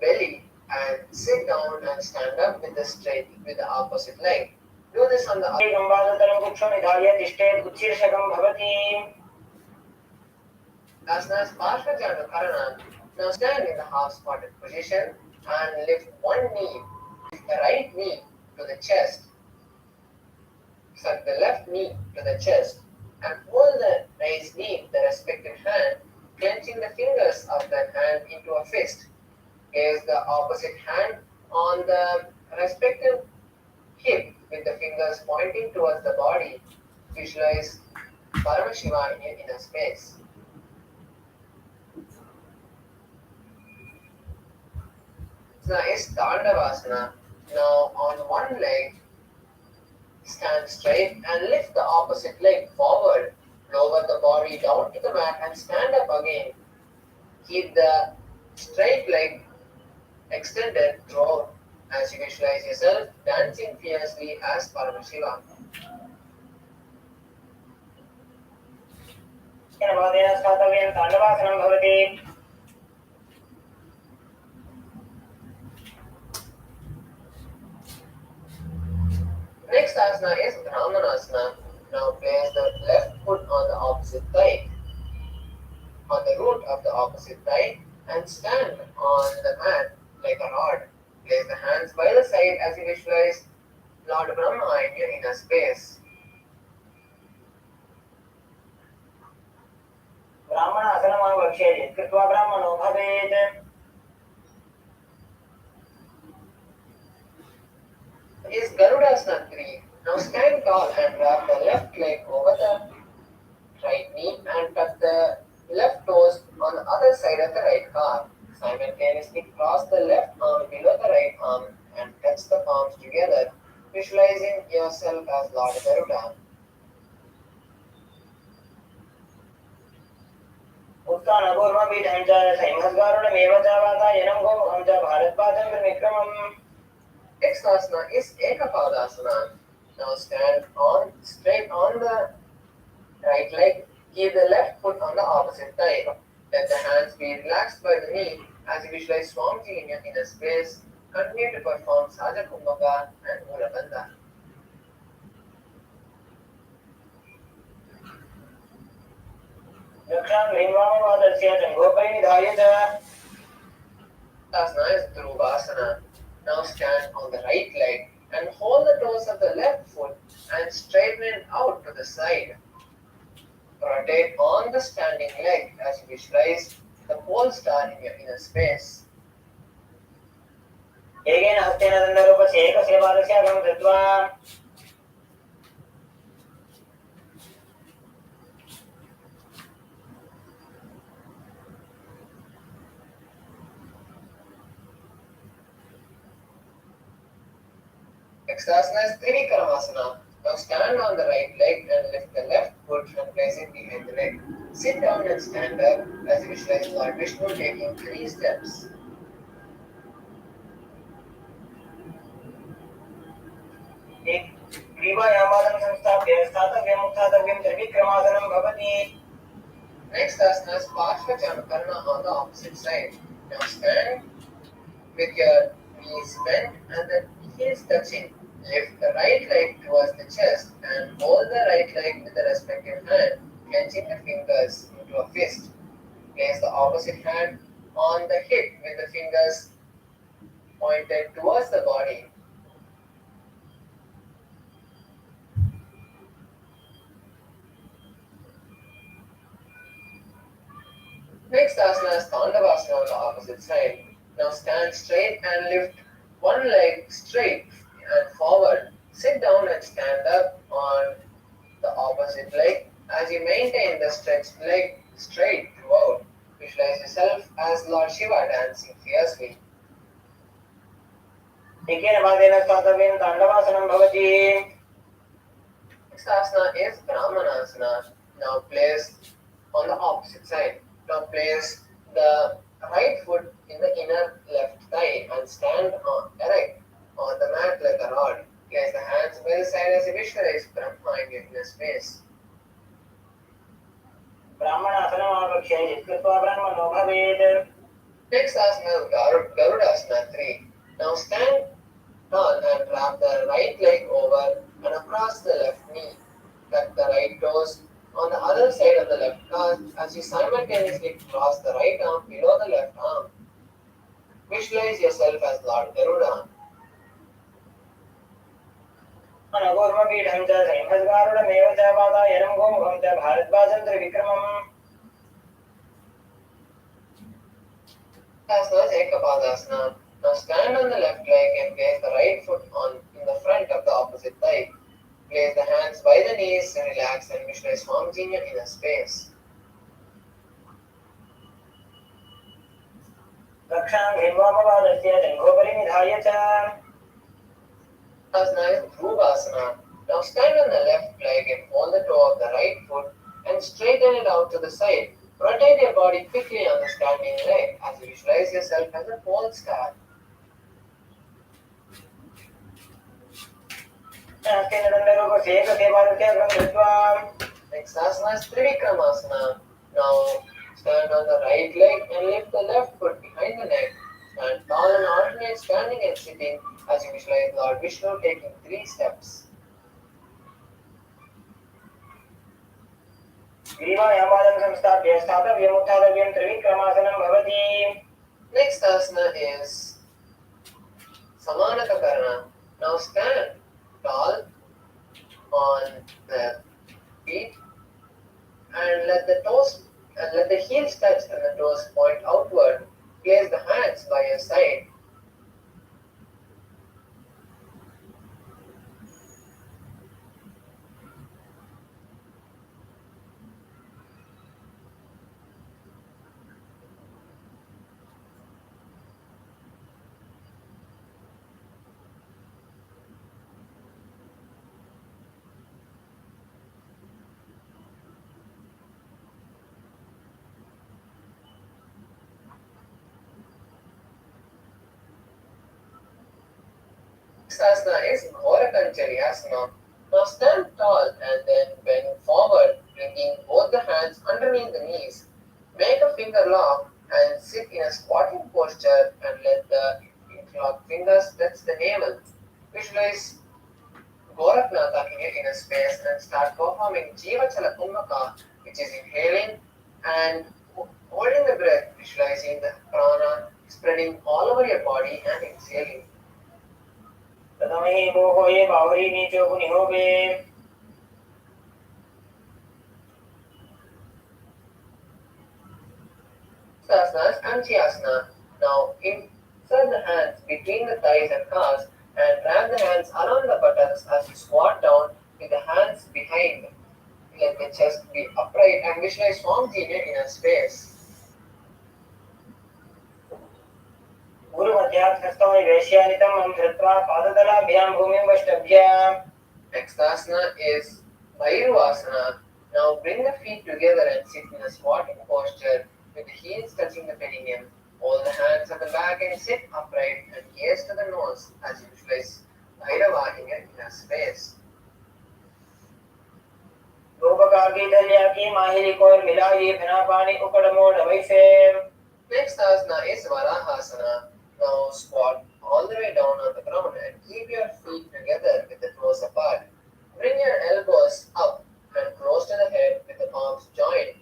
Speaker 1: belly and sit down and stand up with the opposite leg. Do this on the
Speaker 3: एकं पादतलं कुक्षं निधाय तिष्ठेत् उत्शीर्षकं भवति.
Speaker 1: Asana is Parshvajanukharana. Now stand in the half squatted position and lift one knee, lift the right knee to the chest. Suck the left knee to the chest and hold the raised knee with the respective hand, clenching the fingers of that hand into a fist. Gaze the opposite hand on the respective hip with the fingers pointing towards the body. Visualize Paramashiva in your inner space. Now is Dandavasana. Now on one leg, stand straight and lift the opposite leg forward. Lower the body down to the mat and stand up again. Keep the straight leg extended throughout as you visualize yourself dancing fiercely as Paramashiva.
Speaker 3: पादेन स्थातव्यं ताण्डवासनं भवति.
Speaker 1: Next asana is Brahmanasana. Now place the left foot on the opposite thigh, on the root of the opposite thigh, and stand on the mat like a rod. Place the hands by the side as you visualize Lord Brahma in your inner space.
Speaker 3: ब्राह्मणासनं वक्ष्येत् कृत्वा ब्राह्मणो भवेत्.
Speaker 1: Is Garudasana 3. Now stand tall and wrap the left leg over the right knee and tuck the left toes on the other side of the right calf. Simultaneously cross the left arm below the right arm and touch the palms together, visualizing yourself as Lord Garuda.
Speaker 3: उत्थानपूर्वपीठं च सैंहस्गारुडमेव च वातायनं गोमुखं च भारद्वाजं त्रिविक्रमम्.
Speaker 1: Next asana is Ekapadasana. Now stand straight on the right leg. Keep the left foot on the opposite thigh. Let the hands be relaxed by the knee as you visualize Swamiji in your inner space. Continue to perform Saja Kumbhaka and Mulabandha.
Speaker 3: दक्षां ह्रींवामपादस्य जङ्घोपरि निधाय च.
Speaker 1: Asana is Dhruvasana. Now stand on the right leg and hold the toes of the left foot and straighten it out to the side. Rotate on the standing leg as you visualize the pole star in your inner space.
Speaker 3: एकेन हस्तेन दण्डरूपस्य एकस्य पादस्य अग्रं कृत्वा
Speaker 1: Next asana is Trivikramasana. Now stand on the right leg and lift the left foot and place it behind the leg. Sit down and stand up as you visualize Lord Vishnu taking 3 steps.
Speaker 3: ग्रीवायामादं संस्थाप्य स्थातव्यं उत्थातव्यं त्रिविक्रमासनं भवति.
Speaker 1: Next asana is Parshvachanukarna on the opposite side. Now stand with your knees bent and the heels touching. Lift the right leg towards the chest and hold the right leg with the respective hand, clenching the fingers into a fist. Place the opposite hand on the hip with the fingers pointed towards the body. Next asana is Tandavasana on the opposite side. Now stand straight and lift one leg straight and forward. Sit down and stand up on the opposite leg as you maintain the stretched leg straight throughout. Visualize yourself as Lord Shiva dancing fiercely.
Speaker 3: एकेन पादेन स्थातव्यं ताण्डवासनं भवति.
Speaker 1: Next asana is Brahmanasana. Now place on the opposite side. Now place the right foot in the inner left thigh and stand erect on the mat like a rod. Place the hands by the side as you visualize Brahma in your inner space.
Speaker 3: ब्राह्मणासनम् आवश्य यत्कृत्वा ब्रह्मणो भवेत्.
Speaker 1: Next asana is Garudasana 3. Now stand tall and wrap the right leg over and across the left knee. Tuck the right toes on the other side of the left calf as you simultaneously cross the right arm below the left arm. Visualize yourself as Lord Garuda.
Speaker 3: अनघोर्मपीठं च सिंहस्गारुडमेव च वातायनं गोमुखं च भारद्वाजं त्रिविक्रमम्.
Speaker 1: Asana is Ekapadasana. Now stand on the left leg and place the right foot in the front of the opposite thigh. Place the hands by the knees and relax and visualize Swamiji in your inner space.
Speaker 3: कक्षां हिमवामपादस्य जङ्घोपरि निधाय च.
Speaker 1: Asana is Dhruvasana. Now stand on the left leg and hold the toe of the right foot and straighten it out to the side. Rotate your body quickly on the standing leg as you visualize yourself as a pole star.
Speaker 3: हस्तेन दण्डरूपस्य एकस्य पादस्य अग्रं कृत्वा
Speaker 1: Next asana is Trivikramasana. Now stand on the right leg and lift the left foot behind the neck. Stand tall and alternate standing and sitting as you visualize Lord Vishnu taking 3 steps.
Speaker 3: ग्रीवायामादं संस्थाप्य स्थातव्यम् उत्थातव्यं त्रिविक्रमासनं भवति.
Speaker 1: Next asana is Samanakakarana. Now stand tall on the feet and let the heels touch and the toes point outward. Place the hands by your side. Next asana is Ghorakancharyasana. Now stand tall and then bend forward, bringing both the hands underneath the knees. Make a finger lock and sit in a squatting posture and let the interlocked fingers touch the navel. Visualize Goraknath in your inner space and start performing Jivachala Kumbhaka, which is inhaling and holding the breath, visualizing the prana spreading all over your body and exhaling.
Speaker 3: ततमहि मोहो ये बाहुरी नीचो गुनिहोगे.
Speaker 1: Asana is Antyasana. Now insert insert the hands between the thighs and calves and wrap the hands around the buttocks as you squat down with the hands behind. Let the chest be upright and visualize Swamiji in your inner space.
Speaker 3: गुरुमध्यात्मस्थं निवेश्यानितं धृत्वा पादतलाभ्यां भूमिं वष्टभ्य.
Speaker 1: Next asana is Bhairuvasana. Now bring the feet together and sit in a squatting posture with the heels touching the perineum. Hold the hands at the back and sit upright and gaze to the nose as you visualize Bhairava in your inner space.
Speaker 3: रूपकागी दलिया की माहिरी core मिलाई बिना पानी उकड़ मोड़ वैसे.
Speaker 1: Next asana is Varahasana. Now squat all the way down on the ground and keep your feet together with the toes apart. Bring your elbows up and close to the head with the palms joined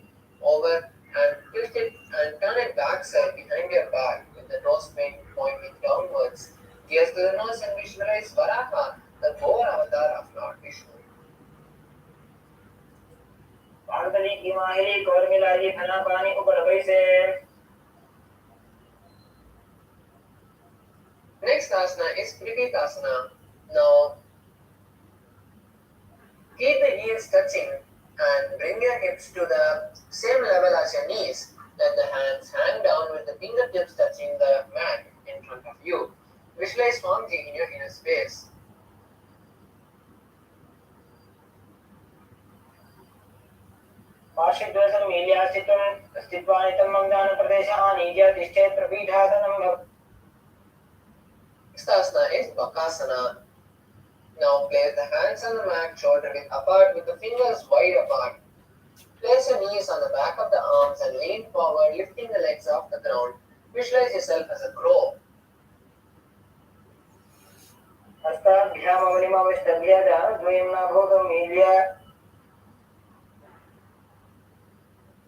Speaker 1: over and tilt it and turn it backside behind your back with the nose pointing downwards. Gaze to the nose and visualize Varaha, the Boar avatar of Lord Vishnu.
Speaker 3: पादतली की माहिरी core मिलाई बिना पानी उकड़ वैसे.
Speaker 1: Next asana is Kripitasana. Now keep the heels touching and bring your hips to the same level as your knees. Let the hands hang down with the fingertips touching the mat in front of you. Visualize Swamiji in your inner space.
Speaker 3: पार्श्वद्वयं मील्यास्थितं स्थित्वानितं मङ्गानप्रदेशानीज्य तिष्ठेत् प्रपीठासनं भव.
Speaker 1: Next asana is Bakasana. Now place the hands on the mat, shoulder width apart with the fingers wide apart. Place your knees on the back of the arms and lean forward, lifting the legs off the ground. Visualize yourself as a crow.
Speaker 3: हस्ताभ्यामवलिमवष्टभ्य द्वयं नाभोगं मील्य.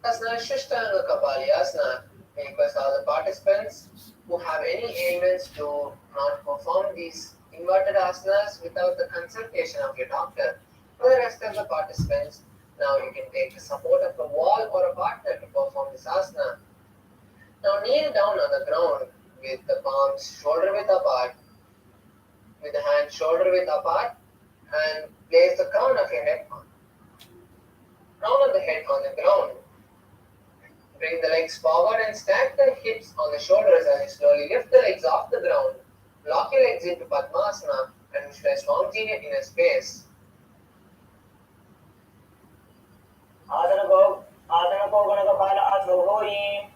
Speaker 1: Asana Shishtanga Kapalyasana. We request all the participants who have any ailments to not perform these inverted asanas without the consultation of your doctor. For the rest of the participants, now you can take the support of a wall or a partner to perform this asana. Now kneel down on the ground with the palms shoulder width apart, with the hands shoulder width apart, and place the crown of your head of the head on the ground. Bring the legs forward and stack the hips on the shoulders as you slowly lift the legs off the ground. Lock your legs into Padmasana and visualize Swamiji in a space.
Speaker 3: आसन को गणकपाल आसो होई.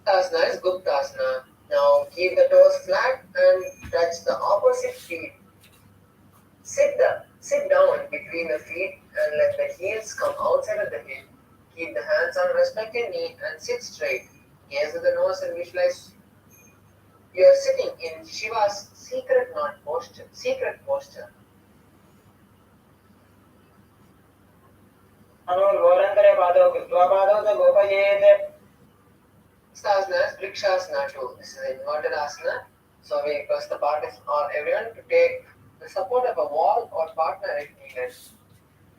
Speaker 1: Asana is Guptasana. Now keep the toes flat and touch the opposite feet. Sit down between the feet and let the heels come outside of the hip. Keep the hands on respective knee and sit straight. Gaze at the nose and visualize you are sitting in Shiva's secret posture.
Speaker 3: अनुर्घोरन्तरे पादौ कृत्वा पादौ च गोपयेत्.
Speaker 1: Next asana is Vrikshasana too. This is an inverted asana. So we request the participants or everyone to take the support of a wall or partner if needed.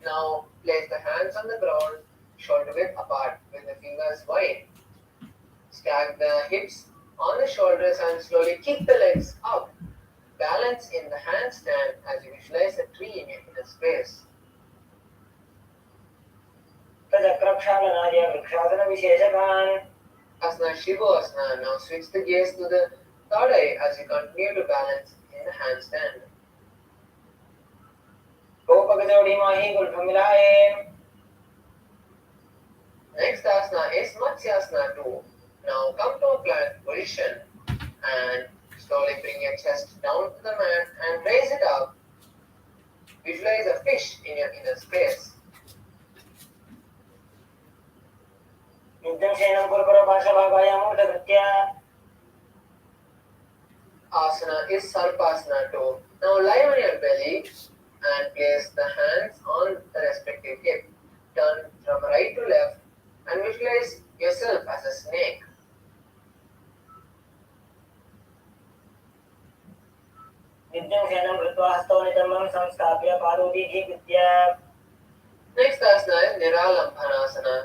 Speaker 1: Now place the hands on the ground, shoulder width apart with the fingers wide. Stack the hips on the shoulders and slowly kick the legs up. Balance in the handstand as you visualize a tree in your inner space.
Speaker 3: तचक्रक्षालनाय वृक्षासनविशेषकान्.
Speaker 1: Asana Shivasana. Now switch the gaze to the third eye as you continue to balance in the handstand.
Speaker 3: गोपकजोड़ी Mahi गुल्फमिलाए.
Speaker 1: Next asana is Matsyasana too. Now come to a plank position and slowly bring your chest down to the mat and raise it up. Visualize a fish in your inner space.
Speaker 3: नित्यं शयनं कुरुकर पार्श्वभागायां मूढकृत्य.
Speaker 1: Asana is Sarpasana too. Now lie on your belly and place the hands on the respective hip. Turn from right to left and visualize yourself as a snake.
Speaker 3: नित्यं शयनं कृत्वा हस्तौ नितम्बं संस्थाप्य पादौ दीर्घीकृत्य.
Speaker 1: Next asana is Niralambhanasana.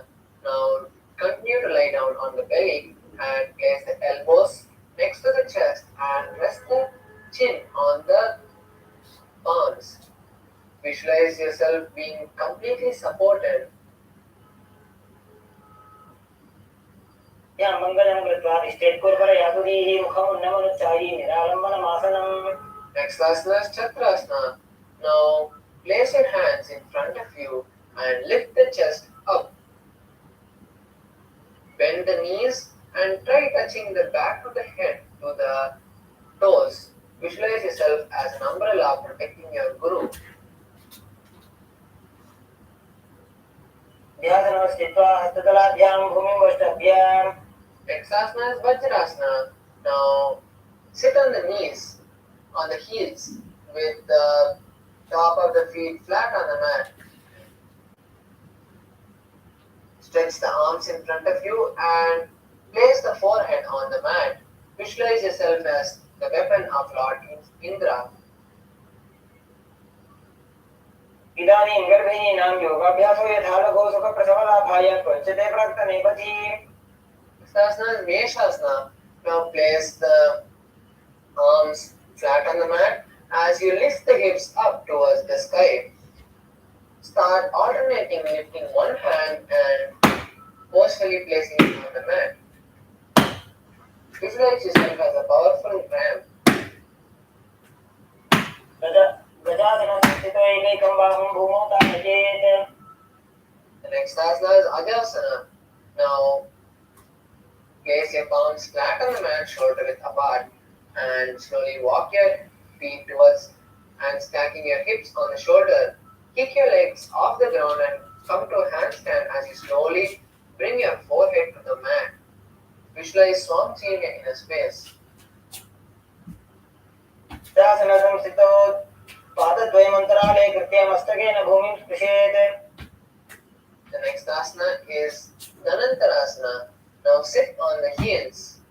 Speaker 1: Now continue to lie down on the belly and place the elbows next to the chest and rest the chin on the palms. Visualize yourself being completely supported.
Speaker 3: या मङ्गलं कृत्वा तिष्ठेत्कुर्वरयातुदीः मुखमुन्नमनुच्चायी निरालम्बनमासनम्.
Speaker 1: Next asana is Chakrasana. Now place your hands in front of you and lift the chest up. Bend the knees and try touching the back of the head to the toes. Visualize yourself as an umbrella protecting your guru.
Speaker 3: ध्यानं स्थित्वा हस्ततलाभ्यां भूमिं वष्टभ्याम्.
Speaker 1: Next asana is Vajrasana. Now sit on the knees, on the heels, with the top of the feet flat on the mat. Stretch the arms in front of you and place the forehead on the mat. Visualize yourself as the weapon of Lord Indra.
Speaker 3: इदानीं गर्भिणीनां योगाभ्यासो यथालघो सुखप्रसवलाभाय त्वच्यते प्राक्तनेपथि.
Speaker 1: Asana is Meshasana. Now place the arms flat on the mat as you lift the hips up towards the sky. Start alternating lifting one hand and forcefully placing it on the mat. Visualize yourself as a powerful ram.
Speaker 3: गजासनस्थितो एकैकं बाहुं भूमौ ताडयेत्.
Speaker 1: The next asana is Ajasana. Now place your palms flat on the mat, shoulder width apart, and slowly walk your feet towards and stacking your hips on the shoulder. Kick your legs off the ground and come to a handstand as you slowly bring your forehead to the mat. Visualize Swamjini in a space.
Speaker 3: गजासनसंस्थितो पादद्वयमन्तराले कृत्य मस्तकेन भूमिं स्पृशेत्.
Speaker 1: The next asana is Dhanantarasana. Now sit on the heels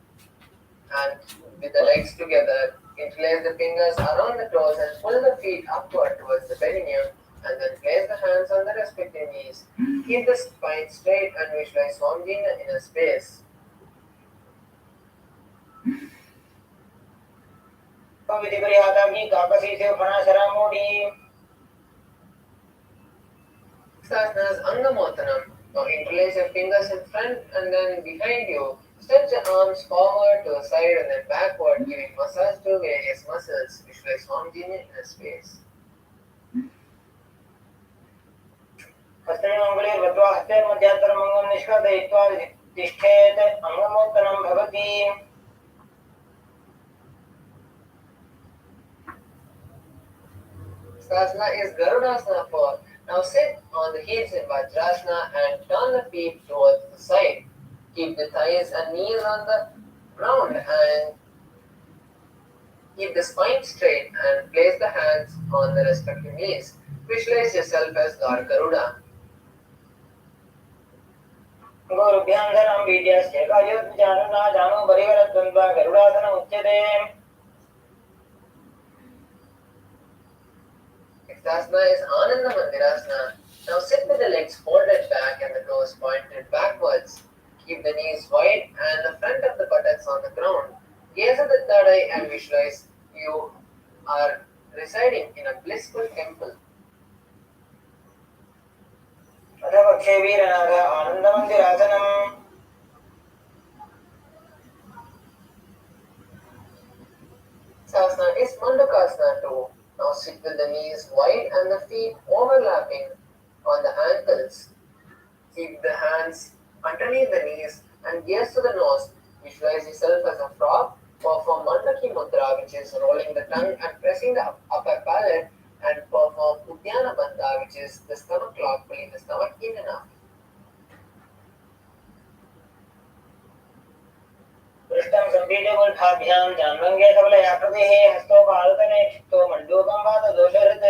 Speaker 1: and with the legs together, interlace the fingers around the toes and pull the feet upward towards the perineum and then place the hands on the respective knees. Keep the spine straight and visualize Swamjina in a space.
Speaker 3: विधिपरिहाताग्नि काकसीसे फणाशरामोडी.
Speaker 1: Asana is Angamotanam. Now interlace your fingers in front and then behind you. Stretch the arms forward to the side and then backward, giving massage to various muscles. Visualize Swamjini in a space.
Speaker 3: हस्तयोर्मङ्गले बद्ध्वा हस्तयोर्मध्यान्तरमङ्गं निष्कासयित्वा तिष्ठेत्. अङ्गमोत्तनं भवति.
Speaker 1: Asana is Garudasana 4. Now sit on the heels in Vajrasana and turn the feet towards the side. Keep the thighs and knees on the ground and keep the spine straight and place the hands on the respective knees. Visualize yourself as Lord Garuda.
Speaker 3: गौरभ्यां धनं बीजस्य कायोज्जानो जानो बलिवरद्वन्द्वा गरुडासनम् उच्यते.
Speaker 1: Next asana is Ananda Mandirasana. Now sit with the legs folded back and the toes pointed backwards. Keep the knees wide and the front of the buttocks on the ground. Gaze at the third eye and visualize you are residing in a blissful temple.
Speaker 3: अथवक्षे वीरनाथ आनन्दमन्दिरासनम्.
Speaker 1: Asana is Mandukasana 2. Now sit with the knees wide and the feet overlapping on the ankles. Keep the hands underneath the knees and gaze to the nose. Visualize yourself as a frog. Perform Mandaki Mudra, which is rolling the tongue and pressing the upper palate, and perform Uddiyana Bandha, which is the stomach lock, pulling the stomach in and out.
Speaker 3: पृष्ठं सम्पीड्यमूर्धाभ्यां जान्वङ्गे सबलयाकृतेः हस्तोपादतने क्षिप्तो मण्डूकं वातदोषहृत्.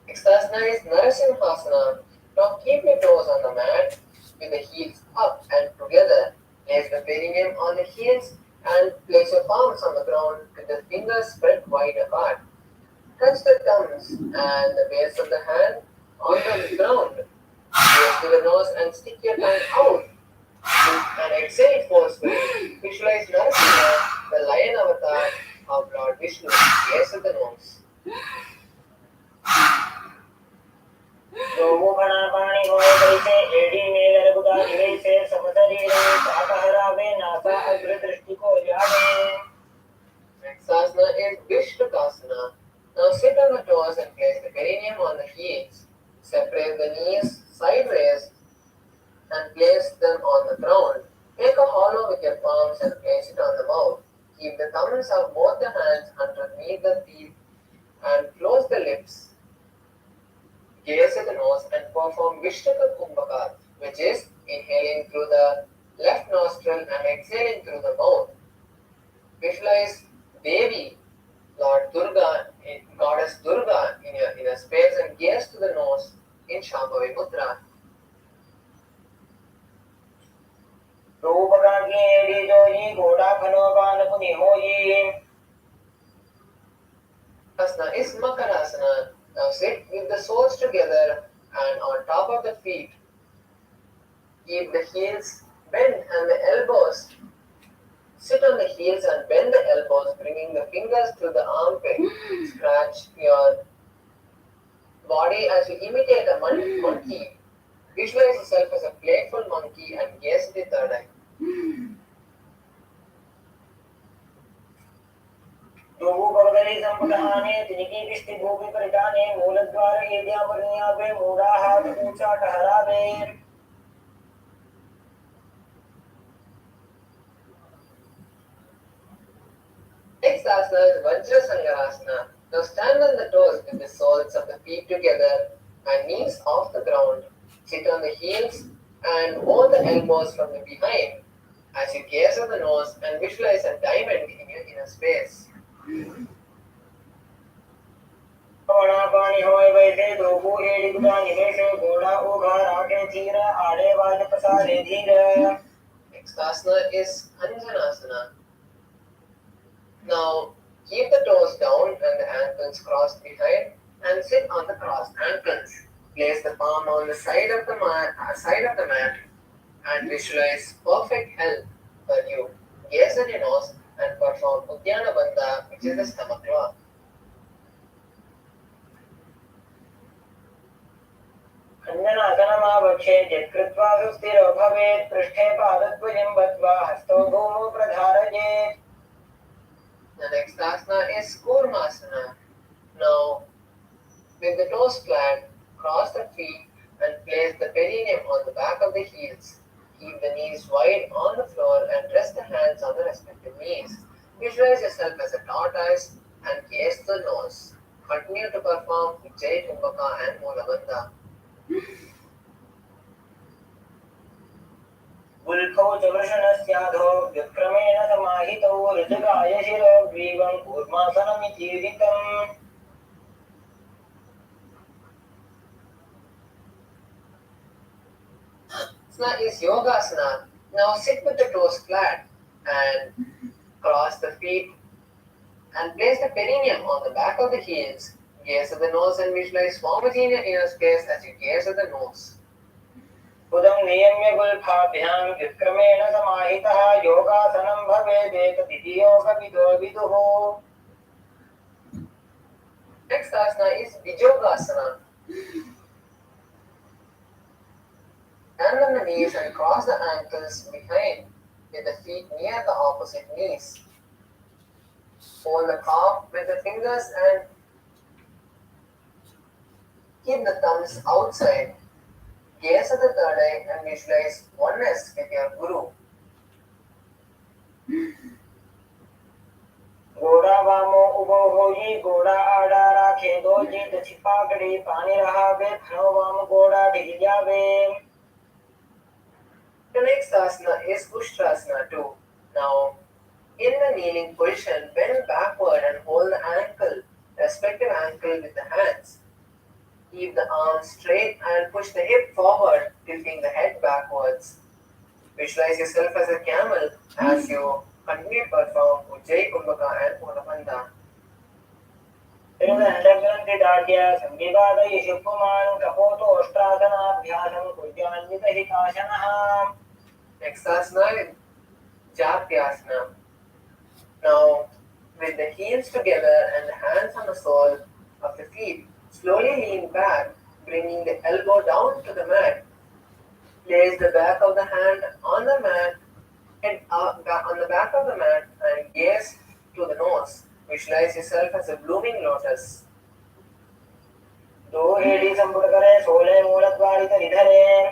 Speaker 1: Next asana is Narasimhasana. Now keep your toes on the mat with the heels up and together. Place the perineum on the heels and place your palms on the ground with the fingers spread wide apart. Touch the thumbs and the base of the hand on the ground. Gaze to the nose and stick your tongue out. And exhale forcefully. Visualize Narasimha, the lion avatar of Lord Vishnu. Gaze at the nose.
Speaker 3: जो मुखना पानी होए वैसे एड़ी में लरबुदा वैसे समशरीरे साकहरावे NASA अग्र दृष्टि को जावे.
Speaker 1: Next asana is Vishvakasana. Now sit on the toes and place the perineum on the heels. Separate the knees sideways and place them on the ground. Make a hollow with your palms and place it on the mouth. Keep the thumbs of both the hands underneath the teeth and close the lips. Gaze at the nose and perform Vishtaka Kumbhaka, which is inhaling through the left nostril and exhaling through the mouth. Visualize Devi, Lord Durga, Goddess Durga in a space and gaze to the nose in Shambhavi Mudra.
Speaker 3: रूपका की एड़ी जोई घोड़ा खनोबान पुनि होई.
Speaker 1: Asana is Makarasana. Now sit with the soles together and on top of the feet. Keep the heels bent and the elbows. Sit on the heels and bend the elbows, bringing the fingers to the armpit. Scratch your body as you imitate a monkey. Visualize yourself as a playful monkey and gaze at the third eye.
Speaker 3: Dogu बगदली संपदाने तिनकी किस्ति भूमि परिधाने मूलद्वार एद्या वर्णियावे मूढ़ा हाथ ऊंचा ठहरावे.
Speaker 1: Next asana is Vajrasangarasana. Now stand on the toes with the soles of the feet together and knees off the ground. Sit on the heels and hold the elbows from the behind as you gaze at the nose and visualize a diamond in your inner space.
Speaker 3: पवना पानी होए वैसे Dogu एड़ी गुदा निवेशे घोड़ा उघा राखे चीर आड़े was पसारे धीर.
Speaker 1: Next asana is Anjanasana. Now keep the toes down and the ankles crossed behind and sit on the crossed ankles. Place the palm on the side of the mat and visualize perfect health for you. Gaze at your nose and perform Uddiyana Bandha, which is the stomach claw.
Speaker 3: खण्डनासनमावक्षे यत्कृत्वा सुस्थिरो भवेत् पृष्ठे पादद्वयं बद्ध्वा हस्तौ भूमौ प्रधारयेत्.
Speaker 1: The next asana is Kurmasana. Now, with the toes flat, cross the feet and place the perineum on the back of the heels. Keep the knees wide on the floor and rest the hands on the respective knees. Visualize yourself as a tortoise and gaze the nose. Continue to perform Ujjayi Kumbhaka and Moolavandha.
Speaker 3: गुल्फौ च वृषणस्याधो विक्रमेण समाहितौ ऋजगाय शिरो ग्रीवं कूर्मासनमितीरितम्.
Speaker 1: Asana is Yogasana. Now sit with the toes flat and cross the feet and place the perineum on the back of the heels. Gaze at the nose and visualize Swamiji in your inner space as you gaze at the nose.
Speaker 3: उदं नियम्य गुल्फाभ्यां विक्रमेण समाहितः योगासनं भवेदेतदिति योगविदो विदुः.
Speaker 1: Next asana is Vijogasana. Stand on the knees and cross the ankles behind with the feet near the opposite knees. Hold the calf with the fingers and keep the thumbs outside. Gaze at the third eye and visualize oneness with your Guru.
Speaker 3: घोड़ा वामो उबो होई घोड़ा आड़ा राखे दो जीत छिपाकड़ी पानी रहावे खनो वाम घोड़ा ढिल जावे.
Speaker 1: The next asana is Ushtrasana too. Now, in the kneeling position, bend backward and hold the respective ankle with the hands. Keep the arms straight and push the hip forward, tilting the head backwards. Visualize yourself as a camel as you Continue to perform Ujjayi Kumbhaka and Purnamanda.
Speaker 3: Tirudandagranthidadya Sambhivadayishu Puman Kapoto Ostrasanabhyasam Kurjanyitahitasanaha.
Speaker 1: Next asana is Jatyasana. Now, with the heels together and the hands on the sole of the feet, slowly lean back, bringing the elbow down to the mat. Place the back of the hand on the mat and on the back of the mat and gaze to the nose. Visualize yourself as a blooming lotus.
Speaker 3: दो Heidi संपुट करें सोले मूलद्वारित निधने.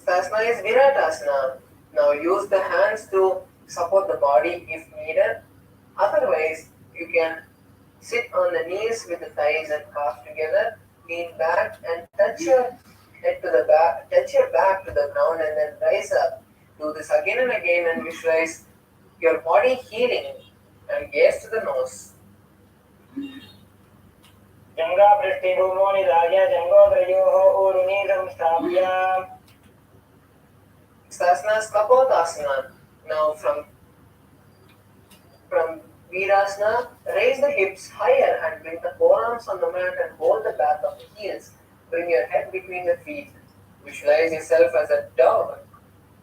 Speaker 1: Sasana is Viratasana. Now use the hands to support the body if needed. Otherwise, you can sit on the knees with the thighs and calves together. Lean back and touch your head to the back, touch your back to the ground and then rise up. Do this again and again and visualize your body healing and gaze to the nose.
Speaker 3: जंगा पृष्ठभूमो निधाय जंगोत्रयोः ऊरुनी संस्थाप्य.
Speaker 1: Sasana is Kapotasana. Now from Virasana, raise the hips higher and bring the forearms on the mat and hold the back of the heels. Bring your head between the feet. Visualize yourself as a dog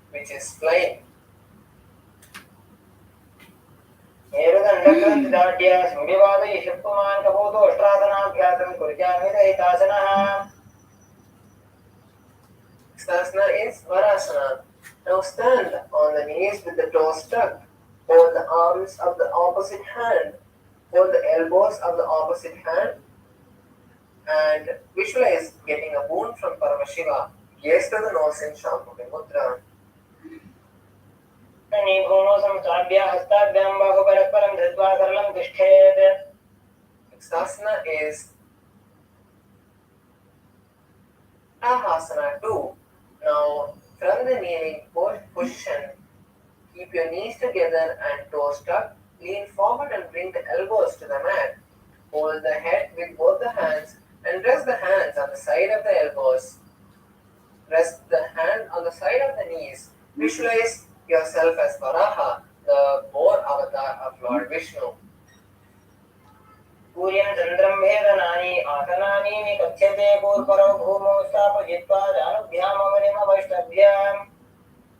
Speaker 1: which is flying.
Speaker 3: Tirudandagranthidadya Sambhivadayishu Puman Kapoto Ostrasanabhyasam Kurjanyitahitasanaha.
Speaker 1: Sasana is Varasana. Now stand on the knees with the toes tucked. Hold the arms of the opposite hand. Hold the elbows of the opposite hand. And visualize getting a boon from Paramashiva. Gaze to the nose in Shambhavi Mudra.
Speaker 3: भूमो संस्थाप्य हस्ताभ्यां बाहुपरस्परं धृत्वा सरलं तिष्ठेत्.
Speaker 1: Next asana is Ahasana 2. Now, from the kneeling position, keep your knees together and toes tucked. Lean forward and bring the elbows to the mat. Hold the head with both the hands and rest the hands on the side of the elbows. Rest the hand on the side of the knees. Visualize yourself as Varaha, the boar avatar of Lord Vishnu.
Speaker 3: सूर्यं चन्द्रं भेदनानि आसनानि निकथ्यते पूर्वरो भूमौ स्थापयित्वा जानुभ्यामवनिमवष्टभ्याम्.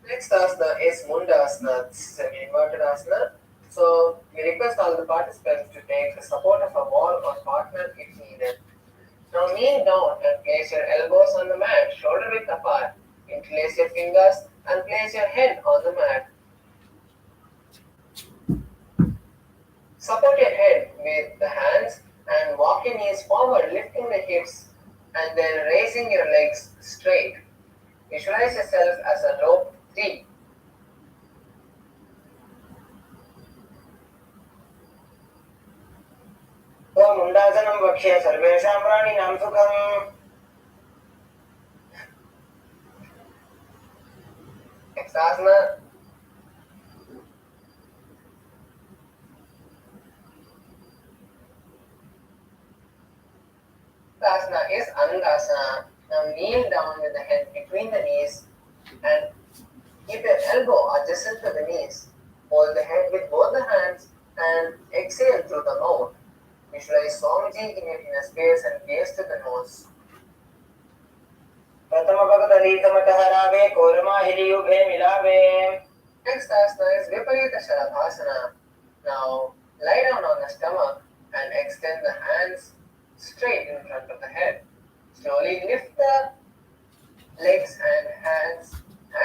Speaker 1: Next asana is Mundasana. This is an inverted asana. So we request all the participants to take the support of a wall or partner if needed. Now kneel down and place your elbows on the mat, shoulder width apart. Interlace your fingers and place your head on the mat. Support your head with the hands and walk your knees forward, lifting the hips and then raising your legs straight. Visualize yourself as a rope 3.
Speaker 3: ॐ मुण्डासनं वक्ष्ये सर्वेषां प्राणिनां सुखम्.
Speaker 1: Next asana is Angasana. Now kneel down with the head between the knees and keep your elbow adjacent to the knees. Hold the head with both the hands and exhale through the mouth. Visualize Swamiji in your inner space and gaze to the nose.
Speaker 3: प्रथमभगदलीतमटहरावे कोरमाहिलियुगे मिलावे.
Speaker 1: Next asana is Viparita Shalabhasana. Now lie down on the stomach and extend the hands straight in front of the head. Slowly lift the legs and hands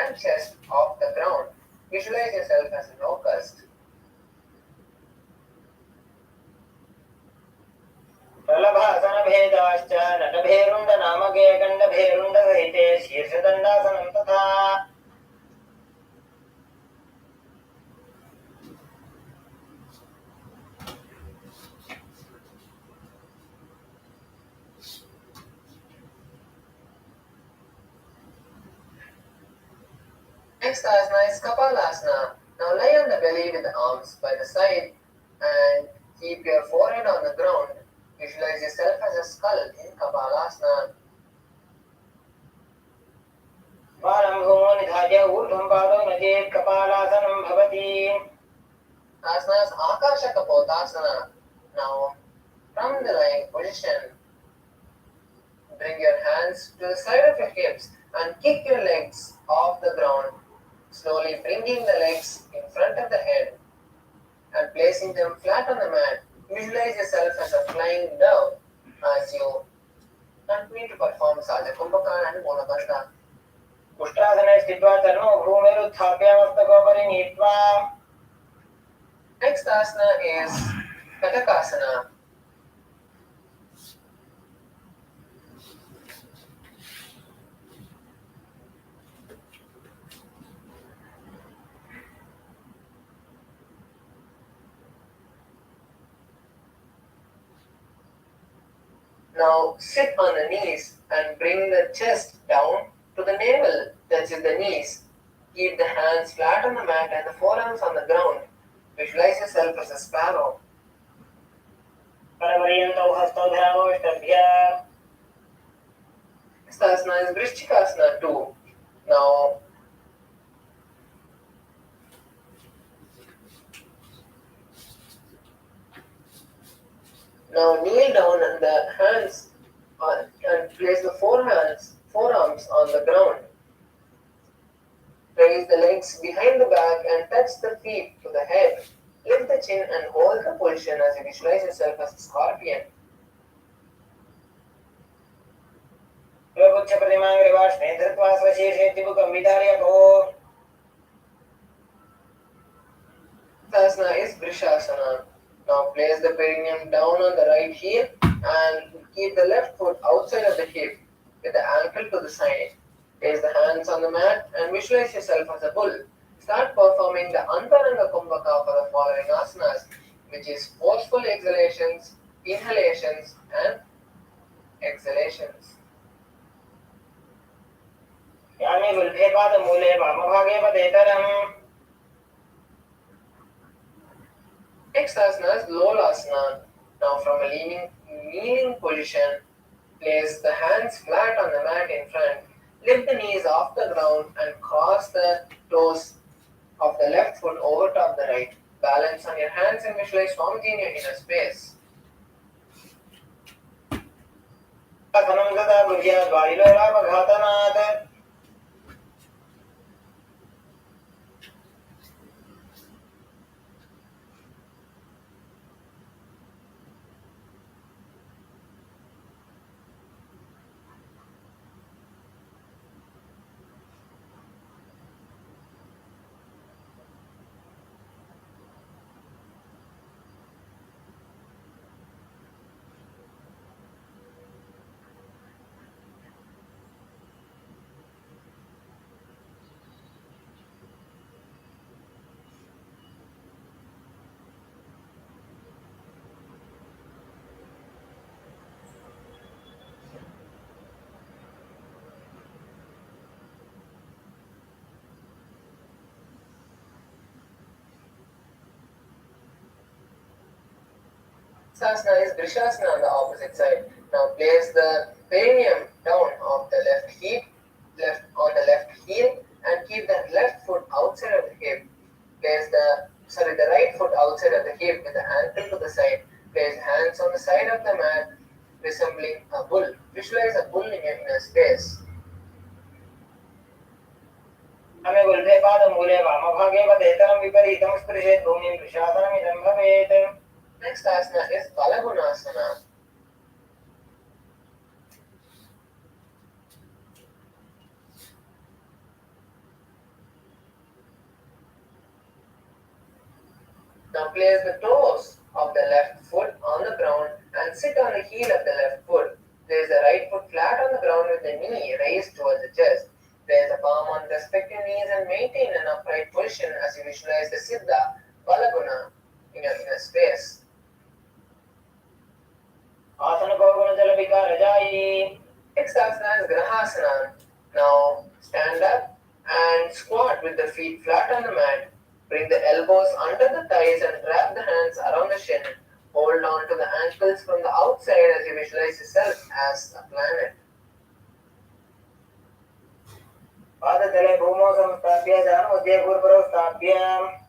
Speaker 1: and chest off the ground. Visualize yourself as a locust.
Speaker 3: प्रलभासनभेदाश्च नटभेरुण्डनामके गण्डभेरुण्डसहिते शीर्षदण्डासनं तथा.
Speaker 1: Next asana is Kapalasana. Now lie on the belly with the arms by the side and keep your forehead on the ground. Visualize yourself as a skull in Kapalasana.
Speaker 3: बालं भूमौ निधाय ऊर्ध्वं पादौ नजेत् कपालासनं भवति.
Speaker 1: Asana is Akasha Kapotasana. Now, from the lying position, bring your hands to the side of your hips and kick your legs off the ground, slowly bringing the legs in front of the head and placing them flat on the mat. Visualize yourself as a flying dove as you continue to perform Saja Kumbhaka and Monabandha.
Speaker 3: उष्ट्रासने स्थित्वा चरणौ भूमिरुत्थाप्य मस्तकोपरि नीत्वा.
Speaker 1: Next asana is Katakasana. Now sit on the knees and bring the chest down to the navel, touches the knees. Keep the hands flat on the mat and the forearms on the ground. Visualize yourself as a sparrow.
Speaker 3: परपर्यन्तौ हस्तौ धरावष्टभ्य.
Speaker 1: Next asana is Vrishchikasana 2. Now kneel down and the hands and place the forearms on the ground. Raise the legs behind the back and touch the feet to the head. Lift the chin and hold the position as you visualize yourself as a scorpion.
Speaker 3: योगुच्छ प्रतिमाङ्ग्रिवाष्णे धृत्वा स्वशीर्षे चिबुकं विधारयतु.
Speaker 1: Asana is Vrishasana. Now place the perineum down on the right heel and keep the left foot outside of the hip with the ankle to the side. Place the hands on the mat and visualize yourself as a bull. Start performing the Antaranga Kumbhaka for the following asanas, which is forceful exhalations, inhalations, and exhalations.
Speaker 3: यानि गुल्फे पादमूले वामभागे पदेतरम्.
Speaker 1: Next asana is Lolasana. Now from a kneeling position, place the hands flat on the mat in front. Lift the knees off the ground and cross the toes of the left foot over top the right. Balance on your hands and visualize Swamiji in your inner space.
Speaker 3: कथनं तदा बुद्ध्या द्वारिलोलापघातनात्.
Speaker 1: Sasana is Vrishasana on the opposite side. Now place the perineum down on the left heel and keep the left foot outside of the hip. Place the right foot outside of the hip with the ankle to the side. Place hands on the side of the mat resembling a bull. Visualize a bull in your inner space.
Speaker 3: अमे गुल्फे पादमूले वामभागे पदेतरं विपरीतं स्पृशेत् भूमिं वृषासनमिदं भवेत्.
Speaker 1: Next asana is Balagunasana. Now place the toes of the left foot on the ground and sit on the heel of the left foot. Place the right foot flat on the ground with the knee raised towards the chest. Place the palm on the respective knees and maintain an upright position as you visualize the Siddha Balaguna in your inner space.
Speaker 3: आसन बहुगुण जल विकार जायी.
Speaker 1: Next asana is Grahasana. Now stand up and squat with the feet flat on the mat. Bring the elbows under the thighs and wrap the hands around the shin. Hold on to the ankles from the outside as you visualize yourself as a planet.
Speaker 3: पाद Padadale Bhumo Samstapya Janodya Guruparo Stapya.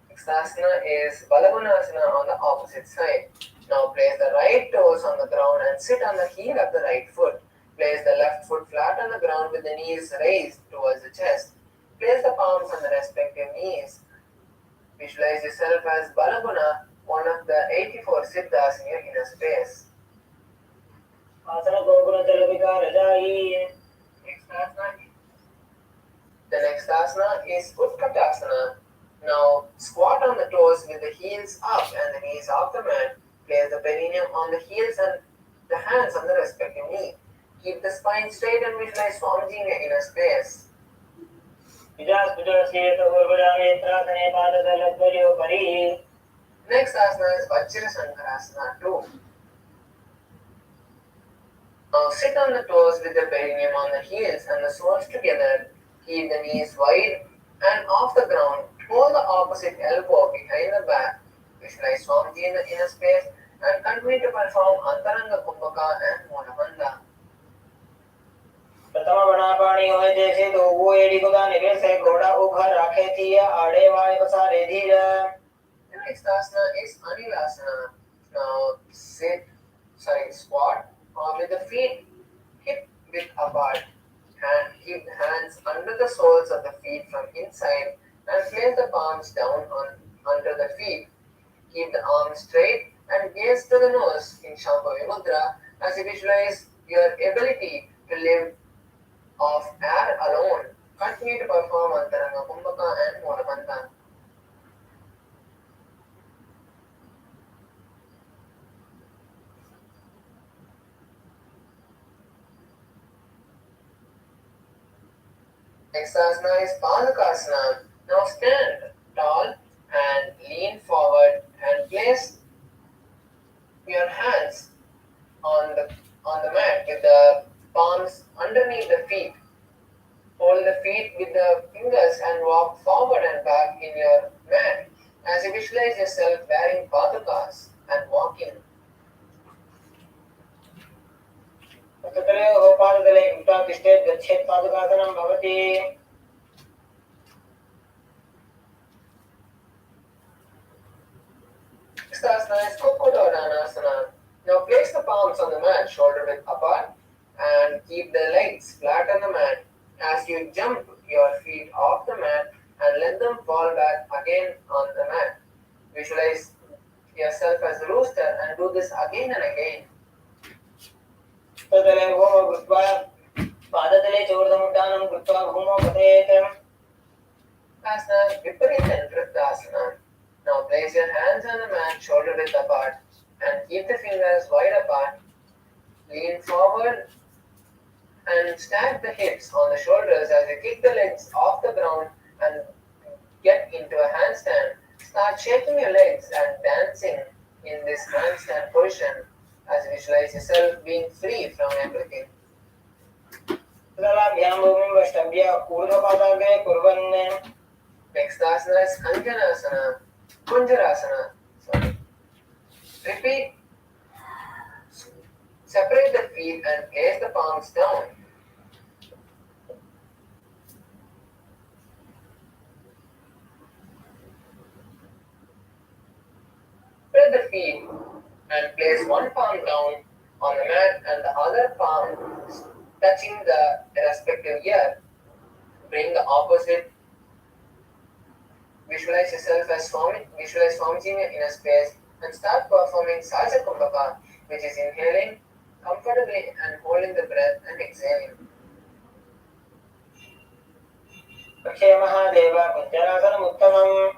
Speaker 1: Next asana is Balagunasana on the opposite side. Now place the right toes on the ground and sit on the heel of the right foot. Place the left foot flat on the ground with the knees raised towards the chest. Place the palms on the respective knees. Visualize yourself as Balaguna, one of the 84 siddhas in your inner space.
Speaker 3: Asana Goguna Jalavika Rajai.
Speaker 1: The next asana is Utkatasana. Now squat on the toes with the heels up and the knees off the mat. Place the perineum on the heels and the hands on the respective knee. Keep the spine straight and visualize Swamiji in your inner space.
Speaker 3: Vijas Pujaseta Urvajamitra Padadale Dvaryo Pari.
Speaker 1: Next asana is Vajrasankarasana 2. Now sit on the toes with the perineum on the heels and the soles together. Keep the knees wide and off the ground. Hold the opposite elbow behind the back. Visualize Swamiji in the inner space and continue to perform Antaranga Kumbhaka and Moolamanda.
Speaker 3: પ્રથમ વણાપાણી હોય તે છે તો ઉભો એડી ગુદા નિવેશે ઘોડા ઉભા રાખે થિયા આડે વાય વસારે ધીર.
Speaker 1: The next asana is Anilasana. Now squat with the feet hip width apart. Keep the hands under the soles of the feet from inside and place the palms down under the feet. Keep the arms straight and gaze to the nose in Shambhavi Mudra as you visualize your ability to live off air alone. Continue to perform Antaranga Kumbhaka and Moolamanta. Next asana is Palakasana. Now stand tall and lean forward and place your hands on the mat with the palms underneath the feet. Hold the feet with the fingers and walk forward and back in your mat as you visualize yourself wearing patakas and walking.
Speaker 3: ततले पाददले उल्टा तिष्ठे गच्छेत् पादकासनं भवति.
Speaker 1: Next asana is Kokodanasana. Now place the palms on the mat, shoulder width apart, and keep the legs flat on the mat. As you jump your feet off the mat and let them fall back again on the mat. Visualize yourself as a rooster and do this again and again.
Speaker 3: ततले भूमो कृत्वा पादतले चोर्धमुट्टानं कृत्वा भूमो पतेत्.
Speaker 1: Asana Viparita Nrittasana. Now place your hands on the mat, shoulder width apart, and keep the fingers wide apart. Lean forward and stack the hips on the shoulders as you kick the legs off the ground and get into a handstand. Start shaking your legs and dancing in this handstand position as you visualize yourself being free from everything.
Speaker 3: तदलाभ्यां भूमिं वष्टभ्य ऊर्ध्वपादाग्रे कुर्वन्.
Speaker 1: Next asana is Kanjanasana, Kunjarasana. Sorry. Repeat. Separate the feet and place the palms down. Spread the feet and place one palm down on the mat and the other palm touching the respective ear. Bring the opposite. Visualize yourself as visualize Swamiji in your inner space and start performing Saja Kumbhaka, which is inhaling comfortably and holding the breath and exhaling.
Speaker 3: Akshay Mahadev कुञ्जरासनम् उत्तमम्.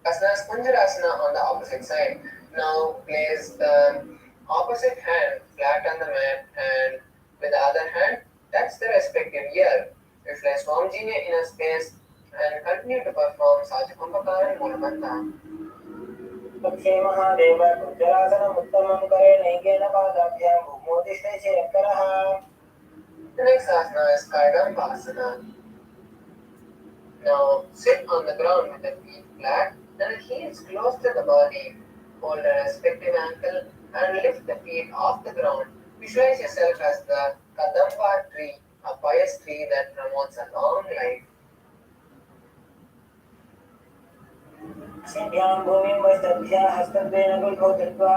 Speaker 1: Asana is Kunjarasana on the opposite side. Now place the opposite hand flat on the mat and with the other hand touch the respective ear. Visualize Swamiji in your inner space and continue to perform Saja Kumbhaka and Moolamanta.
Speaker 3: Akshay Mahadev कुञ्जरासनम् उत्तमं करे नैकेन पादाभ्यां भूमो तिष्ठे चेत्करः.
Speaker 1: The next asana is Kardambasana. Now sit on the ground with the feet flat and the heels close to the body. Hold the respective ankle and lift the feet off the ground. Visualize yourself as the Kadamba tree a pious tree that promotes a long life.
Speaker 3: सिद्ध्यां भूमिमस्तभ्या हस्तद्वयेन गुल्फौ धृत्वा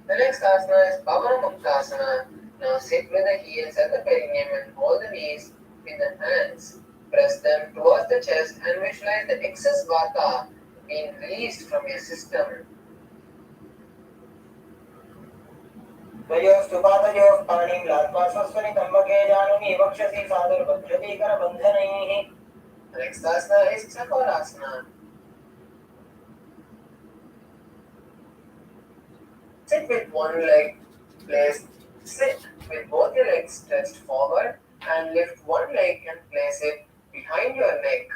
Speaker 1: The next asana is Pavana Muktasana. Now sit with the heels at the perineum and hold the knees with the hands. Press them towards the chest and visualize the excess vata being released from your system.
Speaker 3: द्वयोस्तु पादयोः पाणिं लात्वा स्वस्वनितम्बके जानुमि वक्षसि सादुर्बध्रति करबन्धनैः.
Speaker 1: The next asana is Chakorasana. Sit with one leg placed. Sit with both your legs stretched forward and lift one leg and place it behind your neck.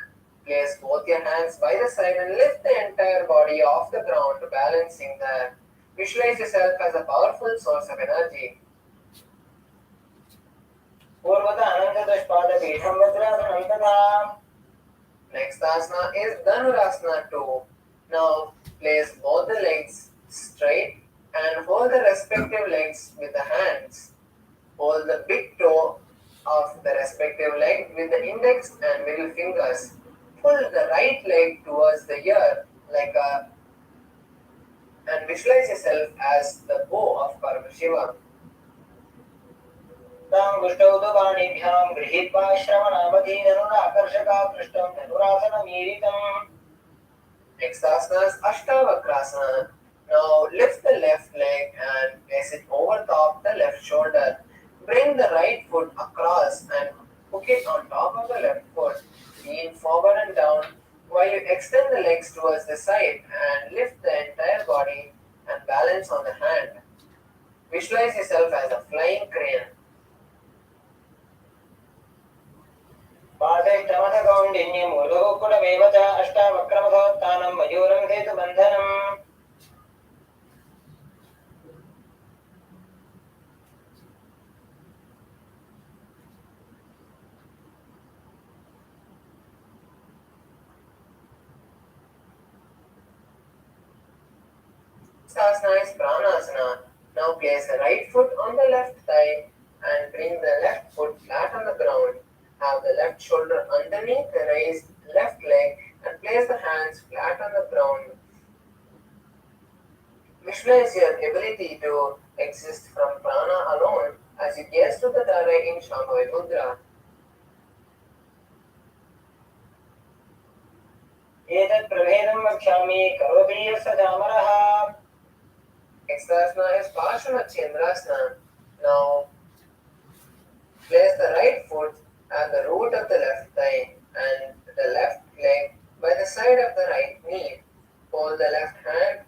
Speaker 1: Place both your hands by the side and lift the entire body off the ground, balancing there. Visualize yourself as a powerful source of energy.
Speaker 3: पूर्वत अनन्तदुष्पादपीठं वज्रासनं तथा.
Speaker 1: Next asana is Dhanurasana 2. Now place both the legs straight and hold the respective legs with the hands. Hold the big toe of the respective leg with the index and middle fingers. Pull the right leg towards the ear and visualize yourself as the bow of Paramashiva.
Speaker 3: तां गुष्टौ तु पाणिभ्यां गृहीत्वा श्रवणावधि धनुराकर्षकाकृष्टं धनुरासनमीरितम्.
Speaker 1: Next asana is Ashtavakrasana. Now lift the left leg and place it over top the left shoulder. Bring the right foot across and hook it on top of the left foot. Lean forward and down while you extend the legs towards the side and lift the entire body and balance on the hand. Visualize yourself as a flying crane.
Speaker 3: पादैष्टमथकौण्डिन्यं मूलगोकुलमेव च अष्टावक्रमथोत्थानं मयूरं सेतुबन्धनम्.
Speaker 1: Asana is Pranasana. Now place the right foot on the left thigh and bring the left foot flat on the ground. Have the left shoulder underneath the raised left leg and place the hands flat on the ground. Visualize your ability to exist from prana alone as you gaze to the Dara in Shambhavi Mudra.
Speaker 3: एतत् प्रभेदं वक्ष्यामि करोति यः स चामरः.
Speaker 1: Next asana is Parshvanachendrasana. Now place the right foot at the root of the left thigh and the left leg by the side of the right knee. Hold the left hand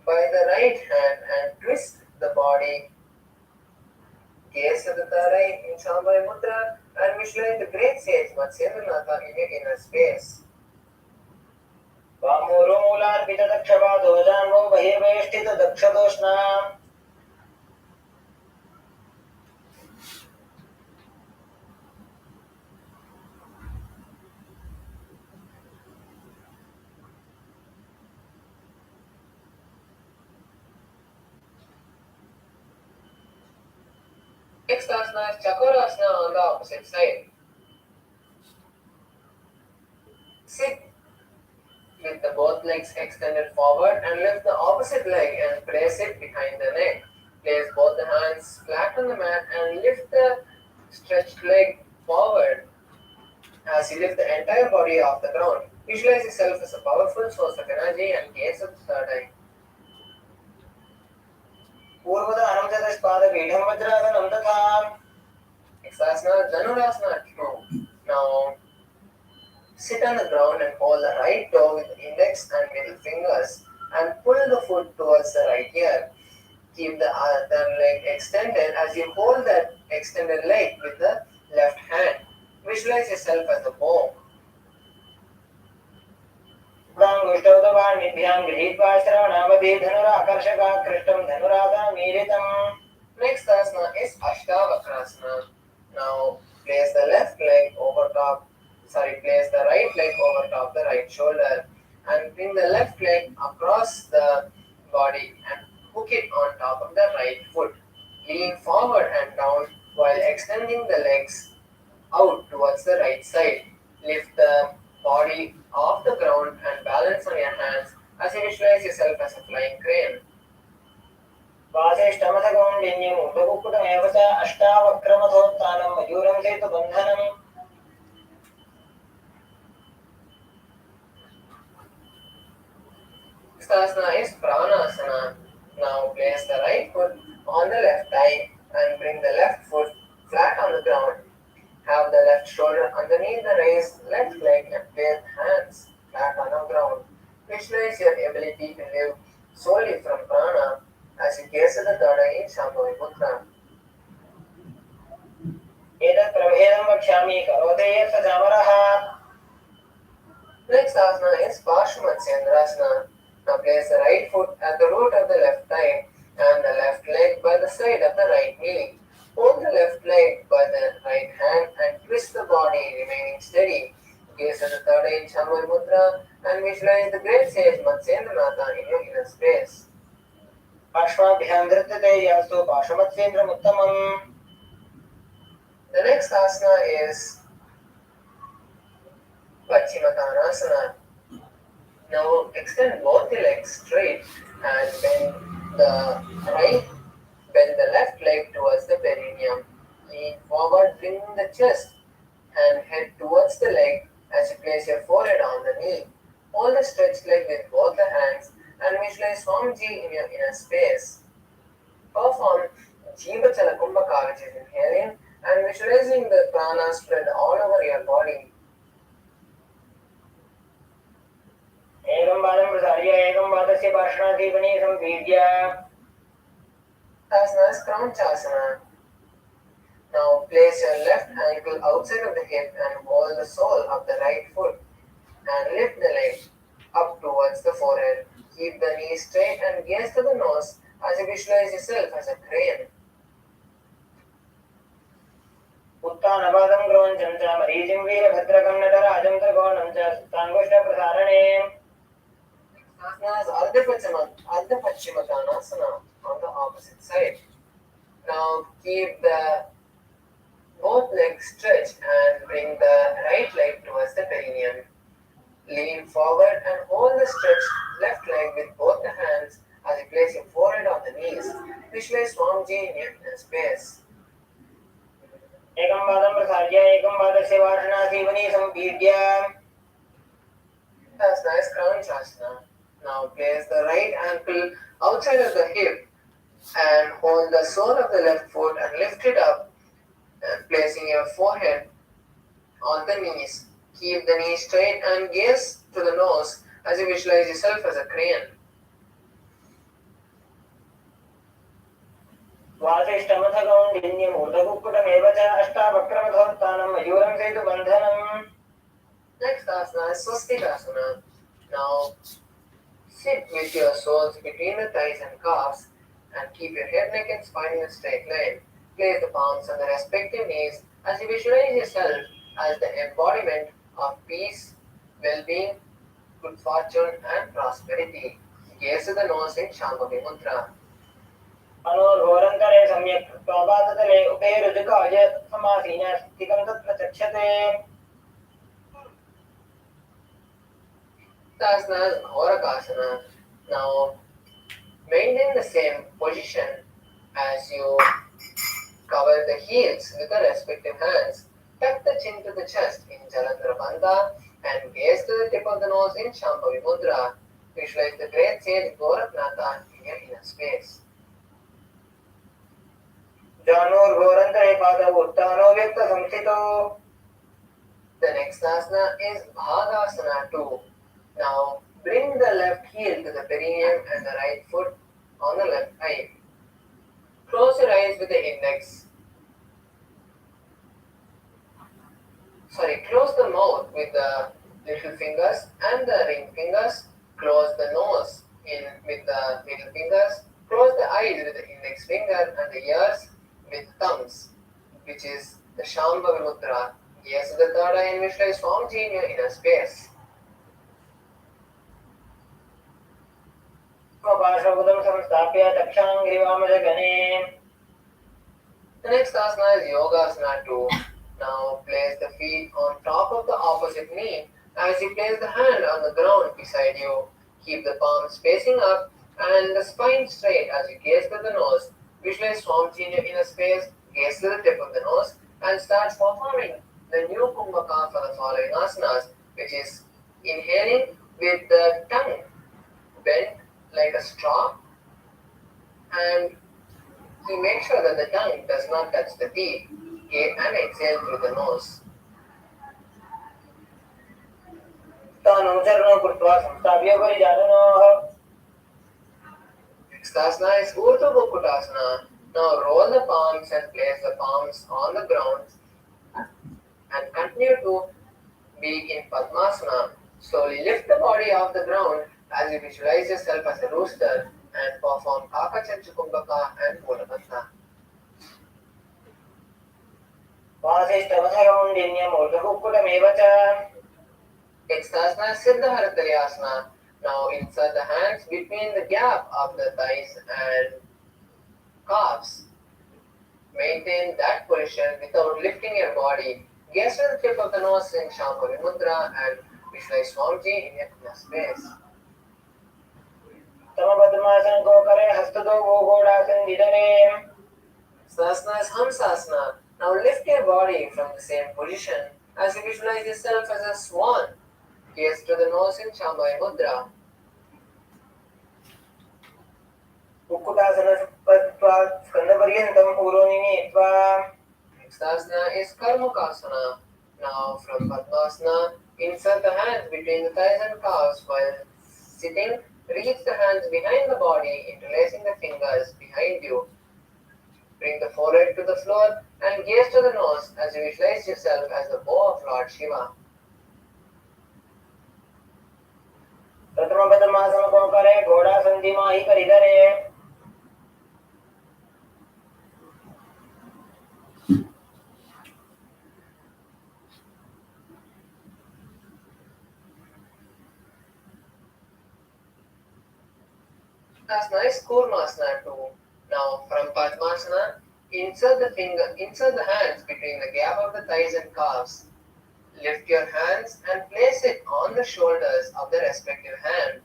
Speaker 1: by the right hand and twist the body. Gaze to the Tarai in Shambhavi Mudra and visualize the great sage Matsyendranath in your inner space.
Speaker 3: वामोरुमूलार्पितदक्षपादो जान्वो बहिर्वेष्टितदक्षतोष्णाम्.
Speaker 1: Next asana is Chakorasana on the opposite side. Sit with the both legs extended forward and lift the opposite leg and place it behind the neck. Place both the hands flat on the mat and lift the stretched leg forward as you lift the entire body off the ground. Visualize yourself as a powerful source of energy and gaze at the third eye.
Speaker 3: पूर्वत अनन्तदुष्पादपीठं वज्रासनं तथा.
Speaker 1: Next asana is Dhanurasana 2. Now sit on the ground and hold the right toe with the index and middle fingers and pull the foot towards the right ear. Keep the other leg extended as you hold that extended leg with the left hand. Visualize yourself as a bow.
Speaker 3: तां गुष्टौ तु पाणिभ्यां गृहीत्वा श्रवणावधि धनुराकर्षकाकृष्टं धनुरासनमीरितम्.
Speaker 1: Next asana is Ashtavakrasana. Now place the left leg over top. Place the right leg over top the right shoulder and bring the left leg across the body and hook it on top of the right foot. Lean forward and down while extending the legs out towards the right side. Lift the body off the ground and balance on your hands as you visualize yourself as a flying crane.
Speaker 3: वासिष्ठमथगौण्डिन्यं ऊर्ध्वकुक्कुटमेव च अष्टावक्रमथोत्थानं मयूरं सेतुबन्धनम्.
Speaker 1: Next asana is Pranasana. Now place the right foot on the left thigh and bring the left foot flat on the ground. Have the left shoulder underneath the raised left leg and place hands flat on the ground. Visualize your ability to live solely from prana as you gaze at the third eye in Shambhavi Mudra.
Speaker 3: एतत् प्रभेदं वक्ष्यामि करोते यत् चामरः.
Speaker 1: Next asana is Parshumatsyendrasana. Now place the right foot at the root of the left thigh and the left leg by the side of the right knee. Hold the left leg by the right hand and twist the body, remaining steady. Gaze at the third eye in Shambhavi Mudra and visualize the great sage Matsyendranath in your inner space.
Speaker 3: पार्श्वाभ्यां धृत्यते यास्तु पार्श्वमत्स्येन्द्रमुत्तमम्.
Speaker 1: The next asana is Paschimottanasana. Now extend both the legs straight and bend the left leg towards the perineum. Lean forward, bring the chest and head towards the leg as you place your forehead on the knee. Hold the stretched leg with both the hands and visualize Swamiji in your inner space. Perform Jivachala Kumbhaka, which is inhaling, and visualizing the prana spread all over your body.
Speaker 3: एकं पादं प्रसार्य एकं पादस्य पार्श्वनादीपने संपीड्य.
Speaker 1: Asana is Kramchasana. Now place your left ankle outside of the hip and hold the sole of the right foot and lift the leg up towards the forehead. Keep the knees straight and gaze to the nose as you visualize yourself as a crane.
Speaker 3: उत्तानपादं क्रौञ्चं च मरीचिं वीरभद्रकं नटराजं त्रिकोणं च सुप्ताङ्गुष्ठप्रसारणे.
Speaker 1: Asana is Ardha Paschimottanasana on the opposite side. Now keep the both legs stretched and bring the right leg towards the perineum. Lean forward and hold the stretched left leg with both the hands as you place your forehead on the knees. Visualize Swamiji in your inner space.
Speaker 3: एकं पादं प्रसार्य एकं पादस्य पार्श्वनादीपने संपीड्य.
Speaker 1: Asana is Kramchasana. Now place the right ankle outside of the hip and hold the sole of the left foot and lift it up, and placing your forehead on the knees. Keep the knees straight and gaze to the nose as you visualize yourself as a crane.
Speaker 3: वासिष्ठमथगौण्डिन्यं ऊर्ध्वकुक्कुटमेव च अष्टावक्रमथोत्थानं मयूरं सेतुबन्धनम्.
Speaker 1: Next asana is Swastikasana. Now sit with your soles between the thighs and calves and keep your head, neck and spine in a straight line. Place the palms on the respective knees as you visualize yourself as the embodiment of peace, well-being, good fortune and prosperity. Gaze to the nose in Shambhavi Mudra.
Speaker 3: अनोर्घोरन्तरे सम्यक् कृत्वा पादतले उपेरुजुकाय समासीन स्थितं तत् प्रचक्षते.
Speaker 1: Asana is Horakasana. Now maintain the same position as you cover the heels with the respective hands. Tuck the chin to the chest in Jalandhara Bandha and gaze to the tip of the nose in Shambhavi Mudra. Visualize the great sage Goraknatha in your inner space.
Speaker 3: जानोर्घोरन्तरे पादौ उत्थानो व्यक्तसंस्थितौ.
Speaker 1: The next asana is Bhagasana 2. Now bring the left heel to the perineum and the right foot on the left thigh. Close your eyes with the index. Close the mouth with the little fingers and the ring fingers. Close the nose in with the middle fingers. Close the eyes with the index finger and the ears with thumbs, which is the Shambhavi Mudra. Gaze to the third eye and visualize Swamiji in your inner space.
Speaker 3: पार्श्वभुजं संस्थाप्य दक्षाङ्ग्रिवामजगणे.
Speaker 1: The next asana is Yogasana 2. Now place the feet on top of the opposite knee as you place the hand on the ground beside you. Keep the palms facing up and the spine straight as you gaze to the nose. Visualize Swamiji in your inner space, gaze to the tip of the nose, and start performing the new Kumbhaka for the following asanas, which is inhaling with the tongue bent like a straw, and you make sure that the tongue does not touch the teeth. Okay, and exhale through the nose. Next asana is Urdhva Mukutasana. Now roll the palms and place the palms on the ground and continue to be in Padmasana. Slowly lift the body off the ground as you visualize yourself as a rooster and perform Kakachanchu Kumbhaka and Mulabandha. Next asana is Siddha Haratariyasana. Now insert the hands between the gap of the thighs and calves. Maintain that position without lifting your body. Gaze to the tip of the nose in Shambhavi Mudra and visualize Swamiji in your inner space. Sasana is Hamsasana. Now lift your body from the same position as you visualize yourself as a swan. Gaze to the nose in Shambhavi Mudra. Next asana is Karmukasana. Now from Padmasana, insert the hands between the thighs and calves while sitting. Reach the hands behind the body, interlacing the fingers behind you. Bring the forehead to the floor and gaze to the nose as you visualize yourself as the bow of Lord Shiva. Asana is Kurmasana too. Now from Padmasana, insert the hands between the gap of the thighs and calves. Lift your hands and place it on the shoulders of the respective hand.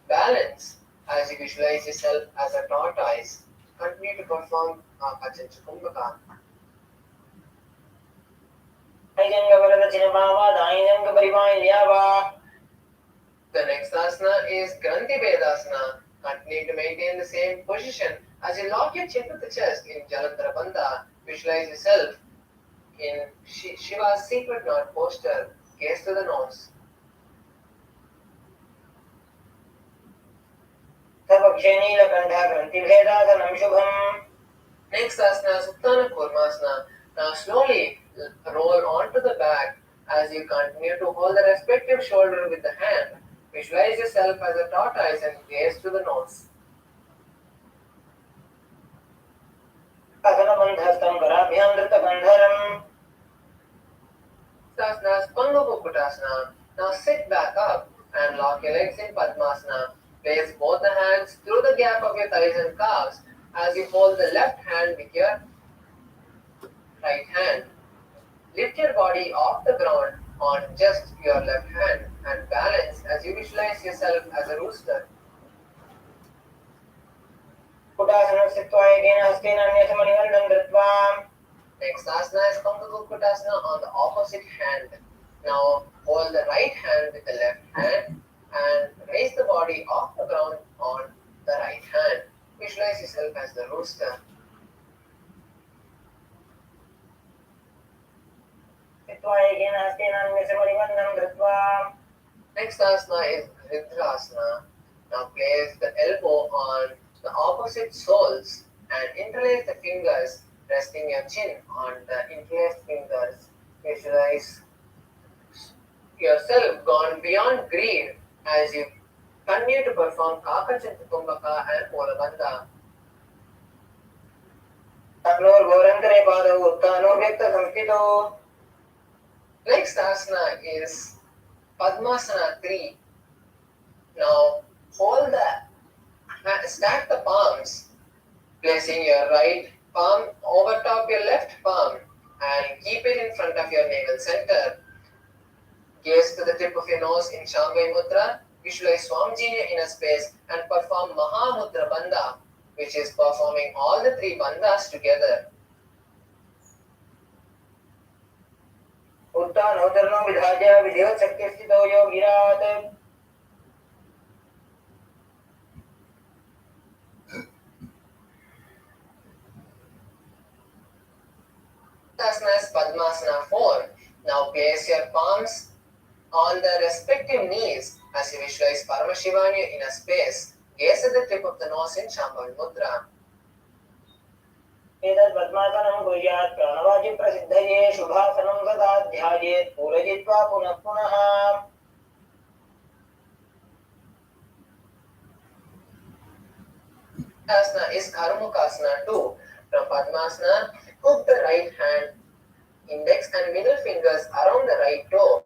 Speaker 1: Balance as you visualize yourself as a tortoise. Continue to perform Kakachanchu Kumbhaka. The next asana is Granthi Vedasana. Continue to maintain the same position as you lock your chin to the chest in Jalandhara Bandha. Visualize yourself in Shiva's secret knot posture. Gaze to the nose. Next asana is Uttana Kurmasana. Now slowly roll onto the back as you continue to hold the respective shoulder with the hand. Visualize yourself as a tortoise and gaze to the nose. Sasana is Pangapukutasana. Now sit back up and lock your legs in Padmasana. Place both the hands through the gap of your thighs and calves as you hold the left hand with your right hand. Lift your body off the ground on just your left hand and balance as you visualize yourself as a rooster. Next asana is Pangapukutasana on the opposite hand. Now hold the right hand with the left hand and raise the body off the ground on the right hand. Visualize yourself as the rooster. Next asana is Hridrasana. Now place the elbow on the opposite soles and interlace the fingers, resting your chin on the interlaced fingers. Visualize yourself gone beyond greed as you continue to perform Kakachanchu Kumbhaka and Mulabandha. Next asana is Padmasana 3. Now stack the palms, placing your right palm over top your left palm and keep it in front of your navel center. Gaze to the tip of your nose in Shambhavi Mudra. Visualize Swamiji in your inner space and perform Mahamudra Bandha, which is performing all the three bandhas together.
Speaker 3: उत्तानोदर्नो विधाय विधिवत् शक्तिस्थितो योगिरात्
Speaker 1: Asana is Padmasana 4. Now place your palms on the respective knees as you visualize Paramashiva in your inner space. Gaze at the tip of the nose in Shambhavi Mudra.
Speaker 3: एतत् पद्मासनं कुर्यात् प्राणवाचि प्रसिद्धये शुभासनं सदा ध्यायेत् पूरयित्वा पुनः पुनः
Speaker 1: Asana is Karmukasana 2. From Padmasana, hook the right hand, index and middle fingers around the right toe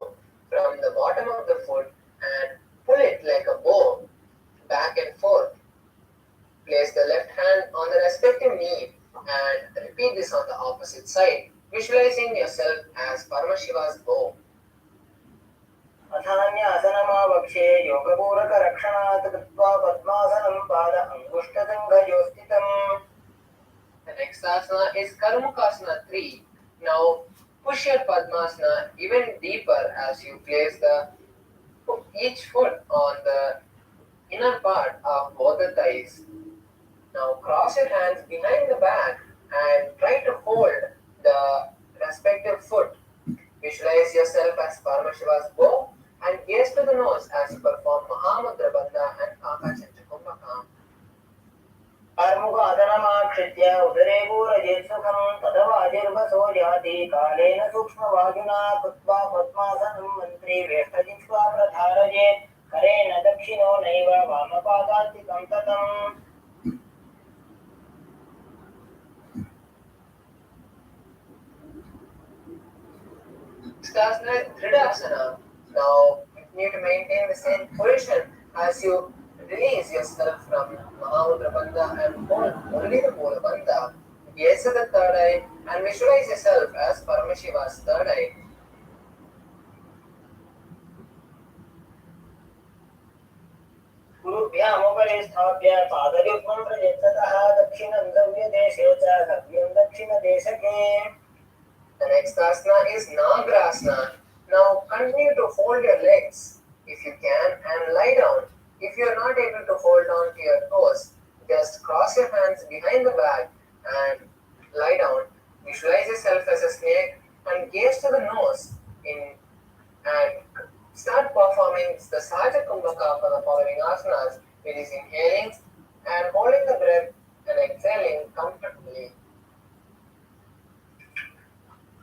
Speaker 1: from the bottom of the foot and pull it like a bow back and forth. Place the left hand on the respective knee and repeat this on the opposite side, visualizing yourself as Paramashiva's bow.
Speaker 3: अथान्यासनमावक्षे योगपूरकरक्षणात् कृत्वा पद्मासनं पाद अङ्गुष्ठसङ्घयोस्थितम्.
Speaker 1: The next asana is Karmukasana 3. Now push your Padmasana even deeper as you place each foot on the inner part of both the thighs. Now cross your hands behind the back and try to hold the respective foot. Visualize yourself as Paramashiva's bow and gaze to the nose as you perform Mahamudra Bandha and Akachandra Kumbhaka.
Speaker 3: अर्मुखादनमाक्षित्य उदरे पूरयेत् सुखं तदवाजिर्वसो जाति कालेन सूक्ष्मवायुना कृत्वा पद्मासनं मन्त्रे वेष्टजिह्वा प्रधारयेत् करेण दक्षिणो नैव वामपादान्तिकं ततम्.
Speaker 1: Asana is Dridasana. Now you need to maintain the same position as you release yourself from Mahamudra Bandha and hold only the Mula Bandha. Gaze at the third eye and visualize yourself as Paramashiva's third eye.
Speaker 3: गुरुभ्यामुपरि स्थाप्य पादयुग्मं प्रयच्छतः दक्षिणं द्रव्यदेशे च सव्यं दक्षिणदेशके.
Speaker 1: The next asana is Nagrasana. Now continue to hold your legs if you can and lie down. If you are not able to hold on to your toes, just cross your hands behind the back and lie down. Visualize yourself as a snake and gaze to the nose and start performing the Saja Kumbhaka for the following asanas, which is inhaling and holding the breath and exhaling comfortably.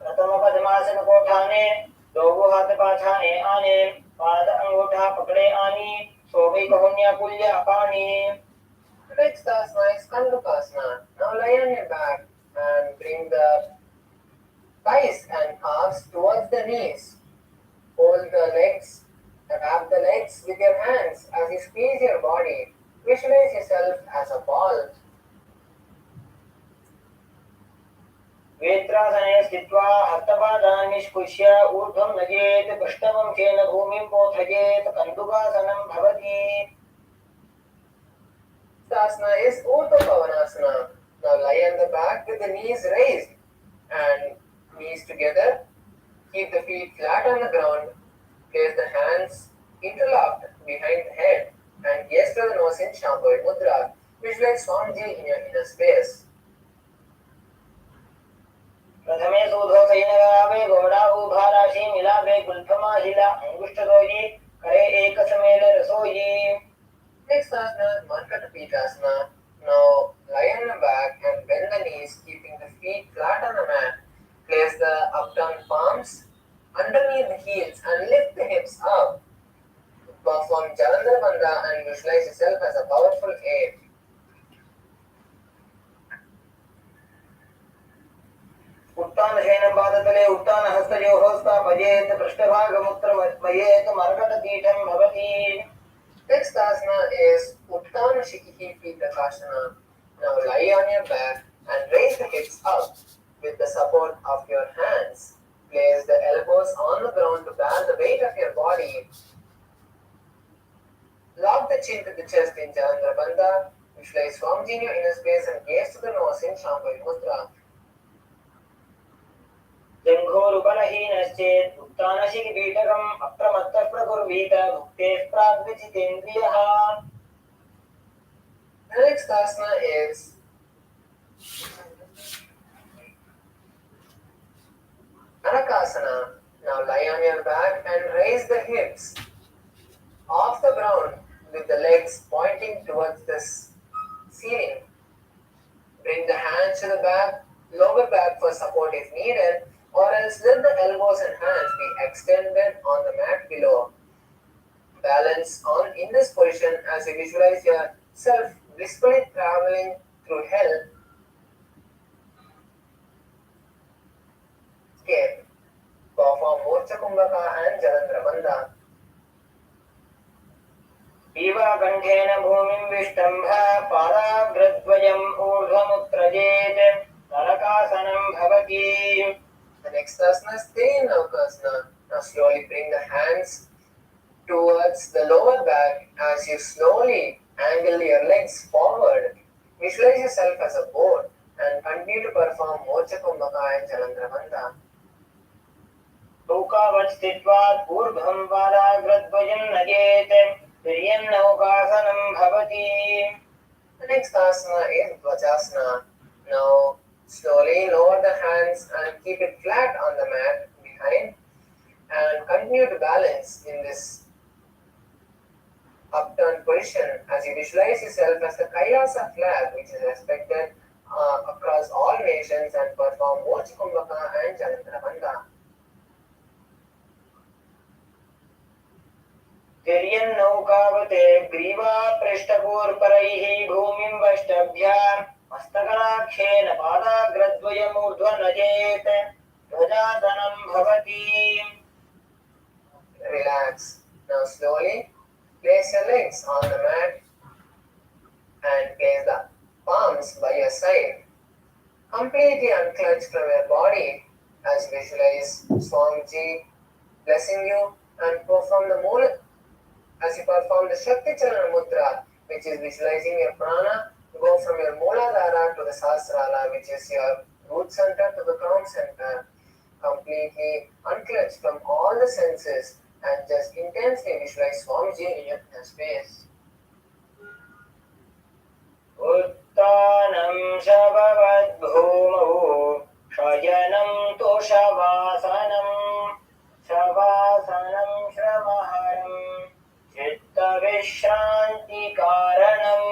Speaker 3: प्रथम पद्मासन को ठाने दोगो हाथ पाछाने आने पाद अंगूठा पकड़े आनी सोभी कहुन्या कुल्य पानी.
Speaker 1: Next asana is Kandukasana. Now lie on your back and bring the thighs and calves towards the knees. Hold the legs, wrap the legs with your hands as you squeeze your body. Visualize yourself as a ball.
Speaker 3: वेत्रासने स्थित्वा हस्तपादान् निष्कुष्य ऊर्ध्वं नजेत् पृष्ठवंशेन भूमिं पोथयेत् कन्दुकासनं भवति.
Speaker 1: Asana is Urdhva Pavanasana. Now lie on the back with the knees raised and knees together. Keep the feet flat on the ground. Place the hands interlocked behind the head and gaze to the nose in Shambhavi Mudra. Visualize Swamiji in your inner space.
Speaker 3: प्रथमे सूधो सैनगावे घोड़ा उभा राशि मिलावे गुल्फमाहिला अंगुष्ठरोजी करे एक समेल रसोई.
Speaker 1: Next asana is Markata Pitasana. Now lie on your back and bend the knees, keeping the feet flat on the mat. Place the upturned palms underneath the heels and lift the hips up. Perform Jalandhar Bandha and visualize yourself as a powerful ape.
Speaker 3: उत्तान शयनं पादतले उत्तान हस्तयोः स्थापयेत् पृष्ठभागमुत्तमयेत् मरकटपीठं भवति.
Speaker 1: Next asana is Uttana Shikihi Pitakasana. Now lie on your back and raise the hips up. with the support of your hands. Place the elbows on the ground to bear the weight of your body. Lock the chin to the chest in Chandra Bandha. Visualize Swamiji in your inner space and gaze to the nose in Shambhavi Mudra.
Speaker 3: जङ्घोरुबलहीनश्चेत् उत्तानशिखिपीठकम् अप्रमत्तः प्रकुर्वीत मुक्तेः प्राग्विजितेन्द्रियः.
Speaker 1: The next asana is Anakasana. Now lie on your back and raise the hips off the ground with the legs pointing towards the ceiling. Bring the hands to the back, lower back for support if needed, or else let the elbows and hands be extended on the mat below. Balance on in this position as you visualize yourself blissfully traveling through hell. Escape. Perform Moksha Kumbhaka and Jalandhara Bandha.
Speaker 3: पीवाकण्ठेन भूमिं विष्टम्भ पादाग्रद्वयम् ऊर्ध्वमुत्त्रजेत् नरकासनं भवति.
Speaker 1: The next asana is stay in Navakasana. Now slowly bring the hands towards the lower back as you slowly angle your legs forward. Visualize yourself as a boat and continue to perform Moksha Kumbhaka and Jalandhara Bandha.
Speaker 3: नौकावत् स्थित्वात् ऊर्ध्वं पादाग्रद्वयं नयेत् तिर्यन्नौकासनं भवति.
Speaker 1: The next asana is Dvajasana. Now slowly lower the hands and keep it flat on the mat behind and continue to balance in this upturned position as you visualize yourself as the Kailasa flag which is respected across all nations and perform Moksha Kumbhaka and Jalandhara Bandha.
Speaker 3: तिर्यन्नौकावते ग्रीवा पृष्ठपूर्परैः भूमिं वष्टभ्य मस्तकलाख्येन पादाग्रद्वयमूर्ध्वनयेत् ध्वजासनं भवति.
Speaker 1: Relax. Now slowly place your legs on the mat and place the palms by your side. Completely unclench from your body as you visualize Swamiji blessing you and perform the Mula. As you perform the Shakti Chalana Mudra, which is visualizing your prana, go from your Mooladhara to the Sahasrara, which is your root center to the crown center. Completely unclench from all the senses and just intensely visualize Swamiji in your inner space.
Speaker 3: उत्तानं शववद्भूमौ शयनं तुषवासनं शवासनं श्रवहरं चित्तविश्रान्तिकारणम्.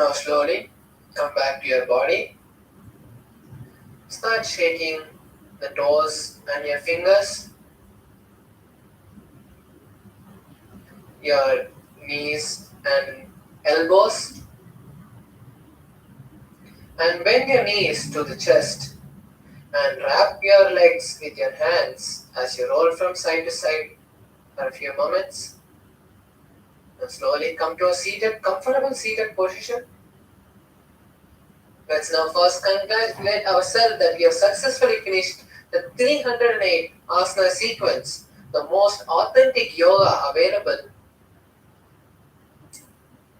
Speaker 1: Now slowly come back to your body. Start shaking the toes and your fingers, your knees and elbows, and bend your knees to the chest and wrap your legs with your hands as you roll from side to side for a few moments. And slowly come to a comfortable seated position. Let's now first congratulate ourselves that we have successfully finished the 308 asana sequence, the most authentic yoga available,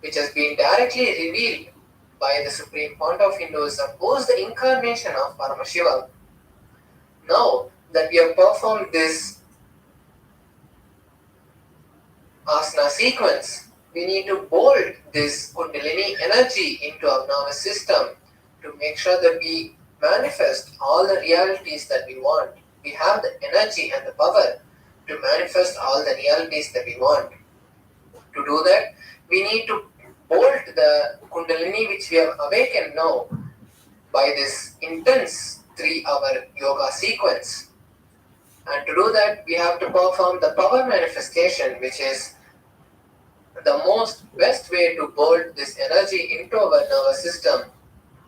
Speaker 1: which has been directly revealed by the Supreme Pontiff of Hinduism, who is the incarnation of Paramashiva. Now that we have performed this asana sequence, we need to bolt this Kundalini energy into our nervous system to make sure that we manifest all the realities that we want. We have the energy and the power to manifest all the realities that we want. To do that, we need to bolt the Kundalini which we have awakened now by this intense 3-hour yoga sequence. And to do that, we have to perform the power manifestation, which is the most best way to bolt this energy into our nervous system.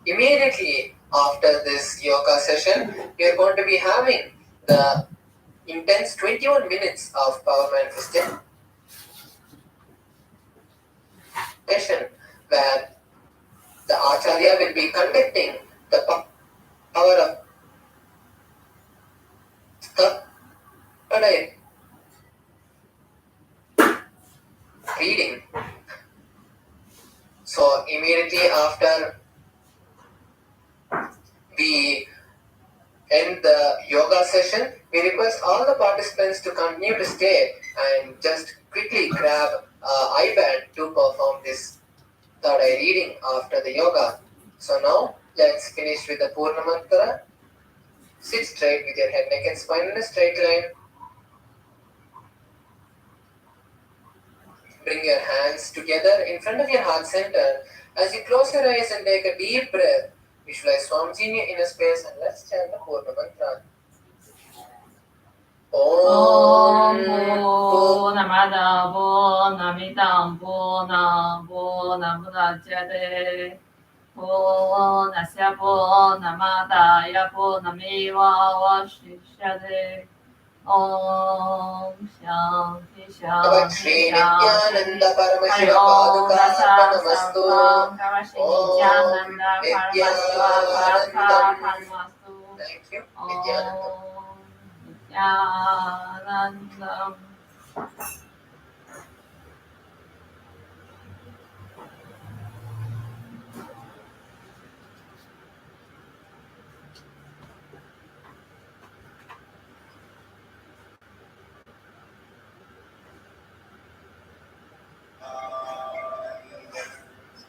Speaker 1: Immediately after this yoga session, we are going to be having the intense 21 minutes of power manifestation, where the Acharya will be conducting the power of reading. So immediately after we end the yoga session, we request all the participants to continue to stay and just quickly grab eye band to perform this third eye reading after the yoga. So now let's finish with the Purna Mantra. Sit straight with your head, neck and spine in a straight line. Bring your hands together in front of your heart center. As you close your eyes and take a deep breath, visualize Swamiji in your inner space and let's chant the Purna Mantra.
Speaker 2: Om Purnamada Purnamidam Purnamudachyate Purnasya Purnamadaya Purnamevavashishyate Om Shanti Shanti
Speaker 1: Shri
Speaker 2: Shanti
Speaker 1: Nithyananda Paramashiva
Speaker 2: Om
Speaker 1: Paduka Namastu.
Speaker 2: Kavashi Nithyananda Paramashiva Paduka Namastu.
Speaker 1: Thank you, Nithyananda.
Speaker 2: Om Nithyanandam